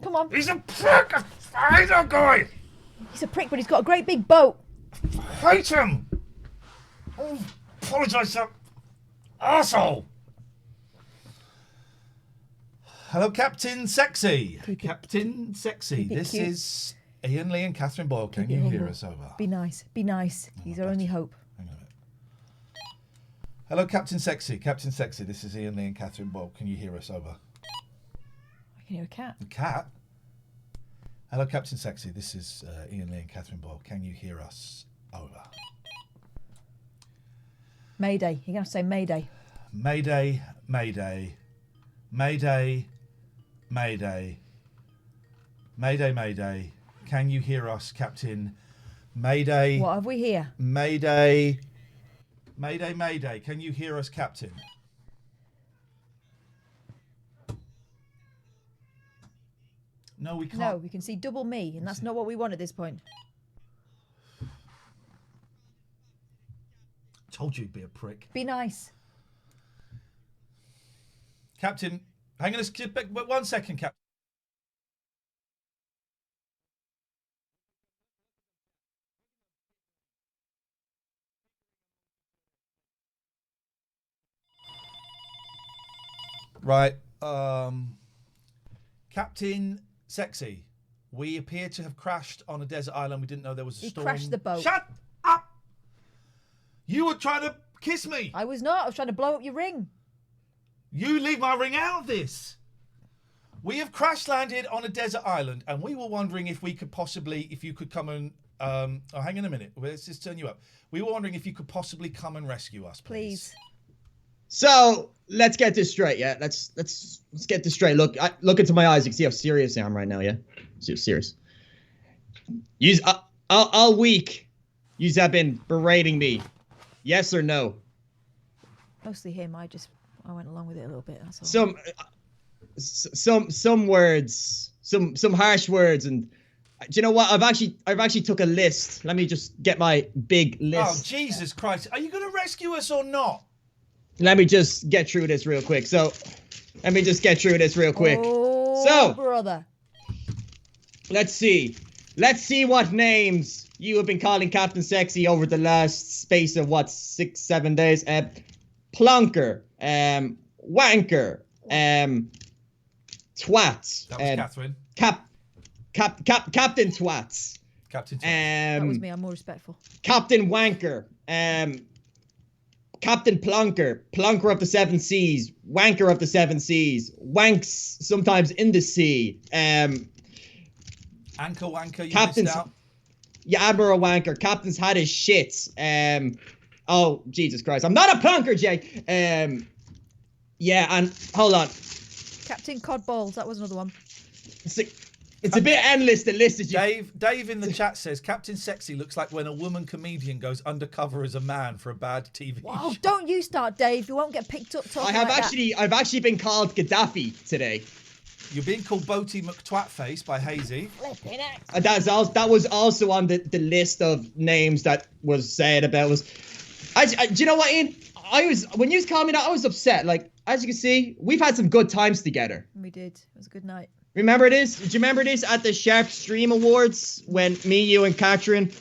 Come on. He's a prick! I hate that guy! He's a prick, but he's got a great big boat. I hate him! Oh, apologise to that arsehole! Hello, Captain Sexsea. Captain Sexsea. This cute. is Iain, Lee and Catherine Boyle. Can you hear us over? Be nice. Be nice. He's our only hope. Hello, Captain Sexsea. Captain Sexsea. This is Iain, Lee and Catherine Boyle. Can you hear us over? I can hear a cat. A cat? Hello, Captain Sexsea. This is Iain, Lee and Catherine Boyle. Can you hear us over? Mayday. You're going to have to say Mayday. Mayday, Mayday. Mayday, Mayday. Mayday, Mayday. Can you hear us, Captain? Mayday. What have we here? Mayday. Mayday, Mayday. Can you hear us, Captain? No, we can't. No, we can see double me, and that's not what we want at this point. Told you you'd be a prick. Be nice. Captain, hang on a 1 second, Captain. Right. Captain Sexsea, we appear to have crashed on a desert island. We didn't know there was a storm. He crashed the boat. Shut up! You were trying to kiss me. I was not. I was trying to blow up your ring. You leave my ring out of this. We have crash landed on a desert island, and we were wondering if we could possibly, if you could come and, oh, hang on a minute. Let's just turn you up. We were wondering if you could possibly come and rescue us, please. So let's get this straight. Yeah, let's get this straight. Look into my eyes. You can see how serious I am right now. Yeah, serious. All week, you have been berating me. Yes or no? Mostly him. I went along with it a little bit. That's all. Some words, some harsh words, and do you know what? I've actually took a list. Let me just get my big list. Oh, Jesus Christ. Are you going to rescue us or not? Let me just get through this real quick. Oh, brother. Let's see what names you have been calling Captain Sexsea over the last space of 6-7 days. Plonker, wanker, twat. That was Catherine. Captain Twats. Captain Twats. That was me. I'm more respectful. Captain Wanker. Captain Plonker. Plonker of the Seven Seas. Wanker of the Seven Seas. Wanks sometimes in the sea. Anchor Wanker, you Captain's, missed out. Yeah, Admiral Wanker. Captain's had his shit. Oh, Jesus Christ. I'm not a plonker, Jake. Yeah, and hold on. Captain Codballs. That was another one. It's a bit endless, the list. Dave in the chat says, Captain Sexsea looks like when a woman comedian goes undercover as a man for a bad TV Wow, show. don't you start, Dave. You won't get picked up talking I've like actually been called Gaddafi today. You're being called Boaty McTwatface by Hazy. That was also on the list of names that was said about do you know what, Ian? When you called me that, I was upset. Like, as you can see, we've had some good times together. We did. It was a good night. Remember this? Did you remember this at the Sharp Stream Awards when me, you, and Catherine?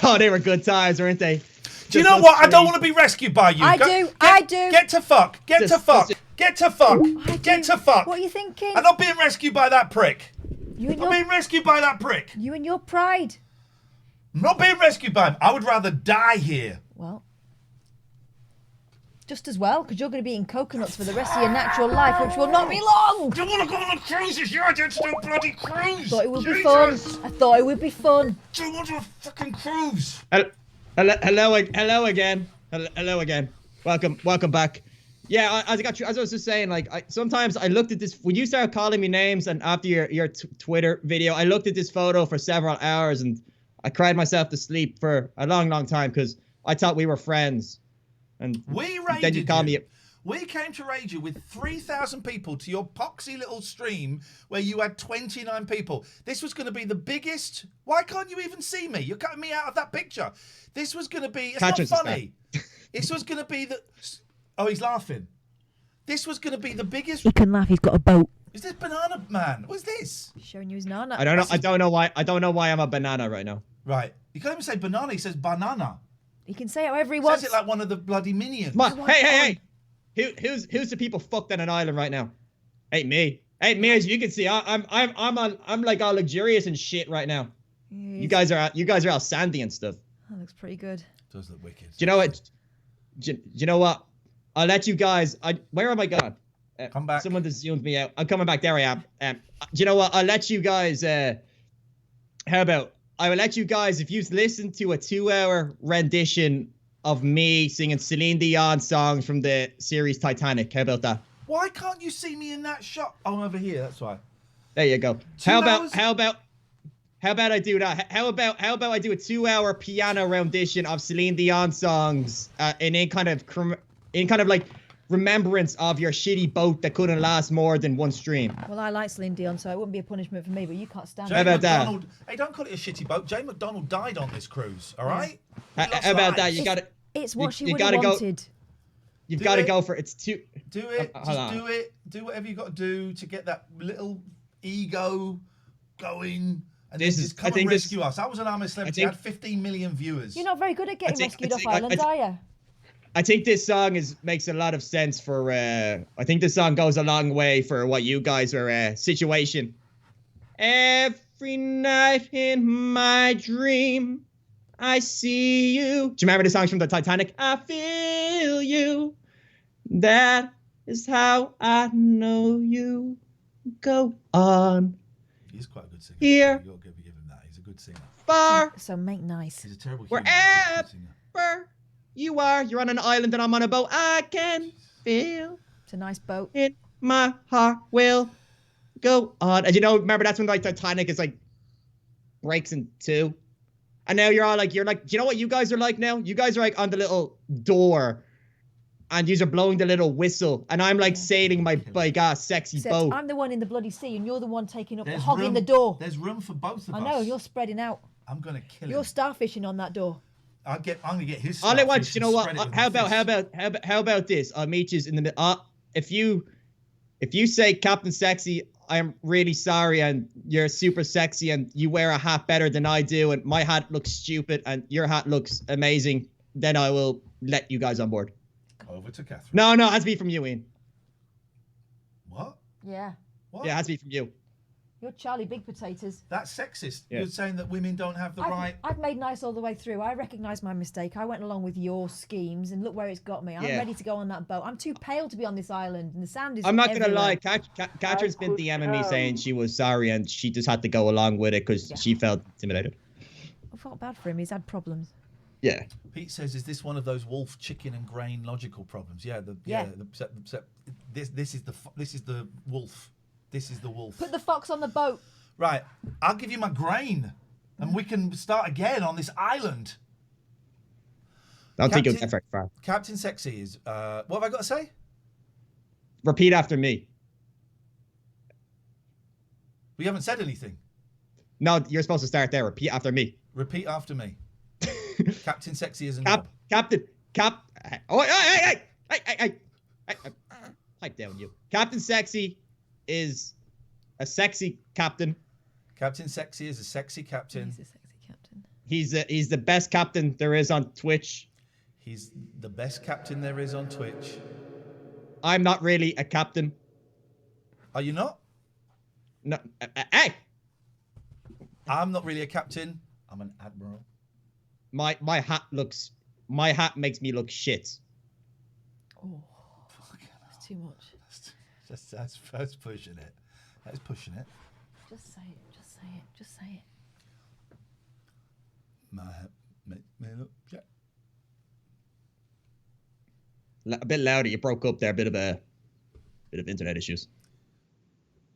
Oh, they were good times, weren't they? Do you know what? I don't want to be rescued by you. I do. Get to fuck. Get to fuck. Get to fuck. What are you thinking? I'm not being rescued by that prick. I'm being rescued by that prick. You and your pride. I'm not being rescued by him. I would rather die here. Well, just as well, because you're going to be eating coconuts for the rest of your natural life, which will not be long. Do you want to go on a cruise this year? I did do a bloody cruise. I thought it would be fun. I thought it would be fun. Do you want to fucking cruise? Hello again. Welcome back. Yeah, as I was just saying, like, sometimes I looked at this when you started calling me names, and after your Twitter video, I looked at this photo for several hours, and I cried myself to sleep for a long time because I thought we were friends. And then you called me. We came to raid you with 3,000 people to your poxy little stream where you had 29 people. This was going to be the biggest. Why can't you even see me? You're cutting me out of that picture. This was going to be. It's not funny. This was going to be the. Oh, he's laughing. This was going to be the biggest. He can laugh. He's got a boat. Is this banana man? What's this? He's showing you his nana. I don't know why I'm a banana right now. Right. You can't even say banana. He says banana. He can say it however he wants. Says it like one of the bloody minions. Hey. Who's the people fucked on an island right now? Ain't me. As you can see, I'm like all luxurious and shit right now. You guys are all sandy and stuff. That looks pretty good. Does look wicked. Do you know what? Do you know what? I'll let you guys. Where am I gone? Come back. Someone just zoomed me out. I'm coming back. There I am. Do you know what? I'll let you guys. How about I will let you guys, if you've listened to a 2-hour rendition of me singing Celine Dion songs from the series Titanic. How about that? Why can't you see me in that shot? Oh, I'm over here. That's why. There you go. How about I do that? How about I do a 2-hour piano rendition of Celine Dion songs in kind of like remembrance of your shitty boat that couldn't last more than one stream. Well, I like Celine Dion, so it wouldn't be a punishment for me, but you can't stand it. How about that? Hey, don't call it a shitty boat. Jay McDonald died on this cruise, all right? How about that? It's what she would have wanted. You've got to go for it. It's too... Do it. Just do it. Do whatever you got to do to get that little ego going. And just come and rescue us. I was an Army celebrity. I had 15 million viewers. You're not very good at getting rescued off islands, are you? I think this song makes a lot of sense for. I think this song goes a long way for what you guys are situation. Every night in my dream, I see you. Do you remember the songs from the Titanic? I feel you. That is how I know you. Go on. He's quite a good singer. Here. You'll give him that. He's a good singer. Far. So make nice. He's a terrible wherever you are, you're on an island and I'm on a boat. I can feel. It's a nice boat. In my heart will go on. And remember that's when like Titanic is like breaks in two. And now you're like, do you know what you guys are like now? You guys are like on the little door and you are blowing the little whistle. And I'm like sailing my sexy Except boat. I'm the one in the bloody sea and you're the one taking up, hogging the door. There's room for both of us. I know, you're spreading out. I'm going to kill him. You're starfishing on that door. I'm going to get his All I want, starfish you know and what? spread it with my fist. How about this? I'll meet you in the middle. If you say Captain Sexsea, I'm really sorry, and you're super sexy, and you wear a hat better than I do, and my hat looks stupid, and your hat looks amazing, then I will let you guys on board. Over to Catherine. No, it has to be from you, Iain. What? Yeah. What? Yeah, it has to be from you. You're Charlie Big Potatoes. That's sexist. Yeah. You're saying that women don't have the right... I've made nice all the way through. I recognise my mistake. I went along with your schemes, and look where it's got me. I'm ready to go on that boat. I'm too pale to be on this island, and the sand is I'm not everywhere. going to lie. Catherine's been DMing me saying she was sorry, and she just had to go along with it because she felt intimidated. I felt bad for him. He's had problems. Yeah. Pete says, is this one of those wolf, chicken, and grain logical problems? Yeah. This is the wolf. This is the wolf. Put the fox on the boat. Right. I'll give you my grain, and we can start again on this island. I don't think you'll get very far. Captain Sexsea is... what have I got to say? Repeat after me. We haven't said anything. No, you're supposed to start there. Repeat after me. Repeat after me. Captain Sexsea is a Captain. Oh, hey. Pipe down, you. Captain Sexsea is a sexy captain. Captain Sexsea is a sexy captain. He's a sexy captain. He's the best captain there is on Twitch. He's the best captain there is on Twitch. I'm not really a captain. Are you not? No. Hey! I'm not really a captain. I'm an admiral. My hat makes me look shit. Oh, that's too much. That's pushing it. That's pushing it. Just say it. Just say it. Just say it. My hat makes me look shit. A bit louder. You broke up there. A bit of internet issues.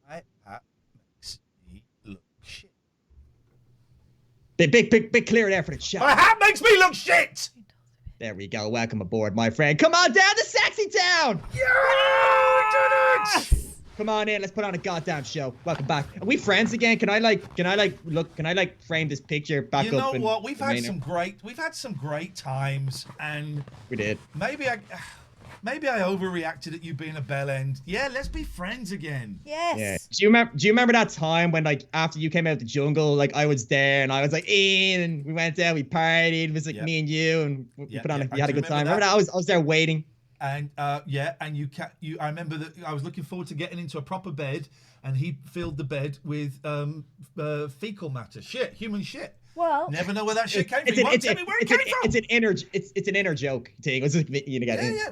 My hat makes me look shit. Big clear there for the chat. My hat makes me look shit. There we go. Welcome aboard, my friend. Come on down to Sexy Town. Yeah, we did it. Come on in. Let's put on a goddamn show. Welcome back. Are we friends again? Can I frame this picture back up? You know what? We've had some great times, and we did. Maybe I overreacted at you being a bell end. Yeah, let's be friends again. Yes. Yeah. Do you remember that time when like after you came out of the jungle, like I was there and I was like Iain and we went there, we partied, it was like me and you and we put on you had a good time. Remember that? I was there waiting. And and you I remember that I was looking forward to getting into a proper bed, and he filled the bed with fecal matter, human shit. Well, never know where that shit came from. You won't tell me where it came from. It's an inner joke thing. It was just,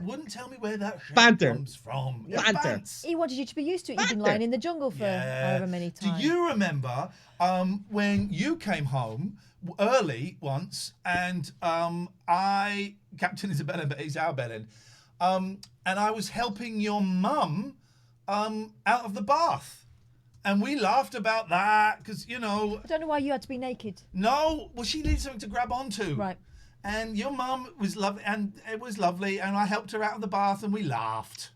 Wouldn't tell me where that shit banter comes from. Banter. He wanted you to be used to it. You've been lying in the jungle for however many times. Do you remember when you came home early once, and Captain Isabella, but he's our Belen, and I was helping your mum out of the bath. And we laughed about that because, I don't know why you had to be naked. No, well, she needed something to grab onto. Right. And your mum was lovely, and it was lovely, and I helped her out of the bath, and we laughed.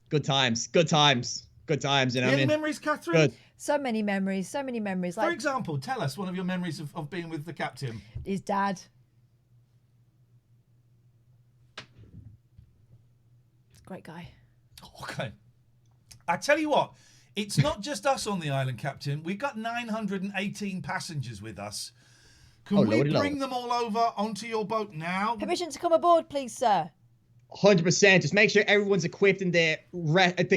Good times. You know. Any memories, Catherine? Good. So many memories. Like, for example, tell us one of your memories of being with the captain. His dad. Great guy. Okay. I tell you what. It's not just us on the island, Captain. We've got 918 passengers with us. Can we bring them all over onto your boat now? Permission to come aboard, please, sir. 100%. Just make sure everyone's equipped in the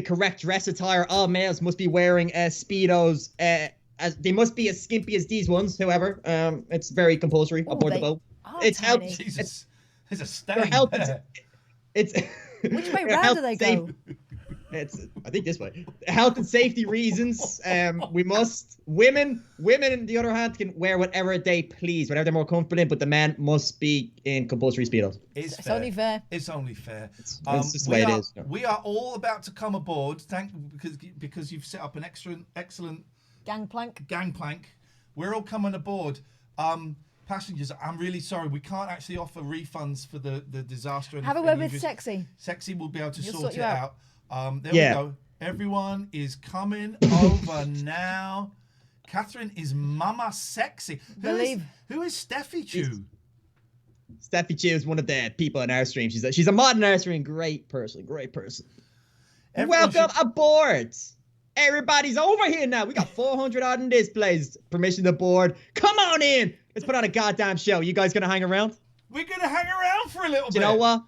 correct dress attire. All males must be wearing Speedos. They must be as skimpy as these ones, however. It's very compulsory aboard the boat. It's helped. Jesus. There's a stain there. Which way round do they go? I think this way. Health and safety reasons. We must. Women, on the other hand, can wear whatever they please, whatever they're more comfortable in, but the men must be in compulsory speedos. It's only fair. It's only fair. It's just the way it is. We are all about to come aboard. Because you've set up an excellent gangplank. We're all coming aboard. Passengers, I'm really sorry. We can't actually offer refunds for the disaster. Have a word with Sexsea. Sexsea will be able to He'll sort it out. There Yeah. we go. Everyone is coming over now. Catherine is Mama Sexsea. Who is Steffi Chu? Steffi Chu is one of the people in our stream. She's a mod in our stream. Great person. Welcome aboard. Everybody's over here now. We got 400 odd in this place. Permission to board. Come on in. Let's put on a goddamn show. You guys gonna hang around? We're gonna hang around for a little bit. You know what?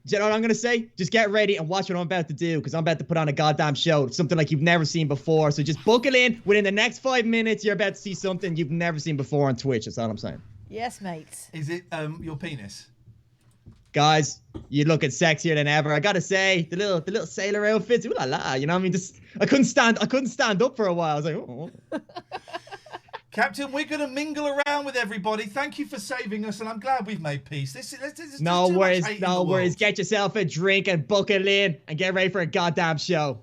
Do you know what I'm gonna say? Just get ready and watch what I'm about to do, because I'm about to put on a goddamn show. It's something like you've never seen before. So just buckle in. Within the next 5 minutes, you're about to see something you've never seen before on Twitch. That's all I'm saying. Yes, mate. Is it your penis? Guys, you're looking sexier than ever. I gotta say, the little sailor outfits, ooh la la. You know what I mean? Just I couldn't stand up for a while. I was like, oh. Captain, we're going to mingle around with everybody. Thank you for saving us, and I'm glad we've made peace. This is no too much worries, hate in no the worries. world. Get yourself a drink and buckle in and get ready for a goddamn show.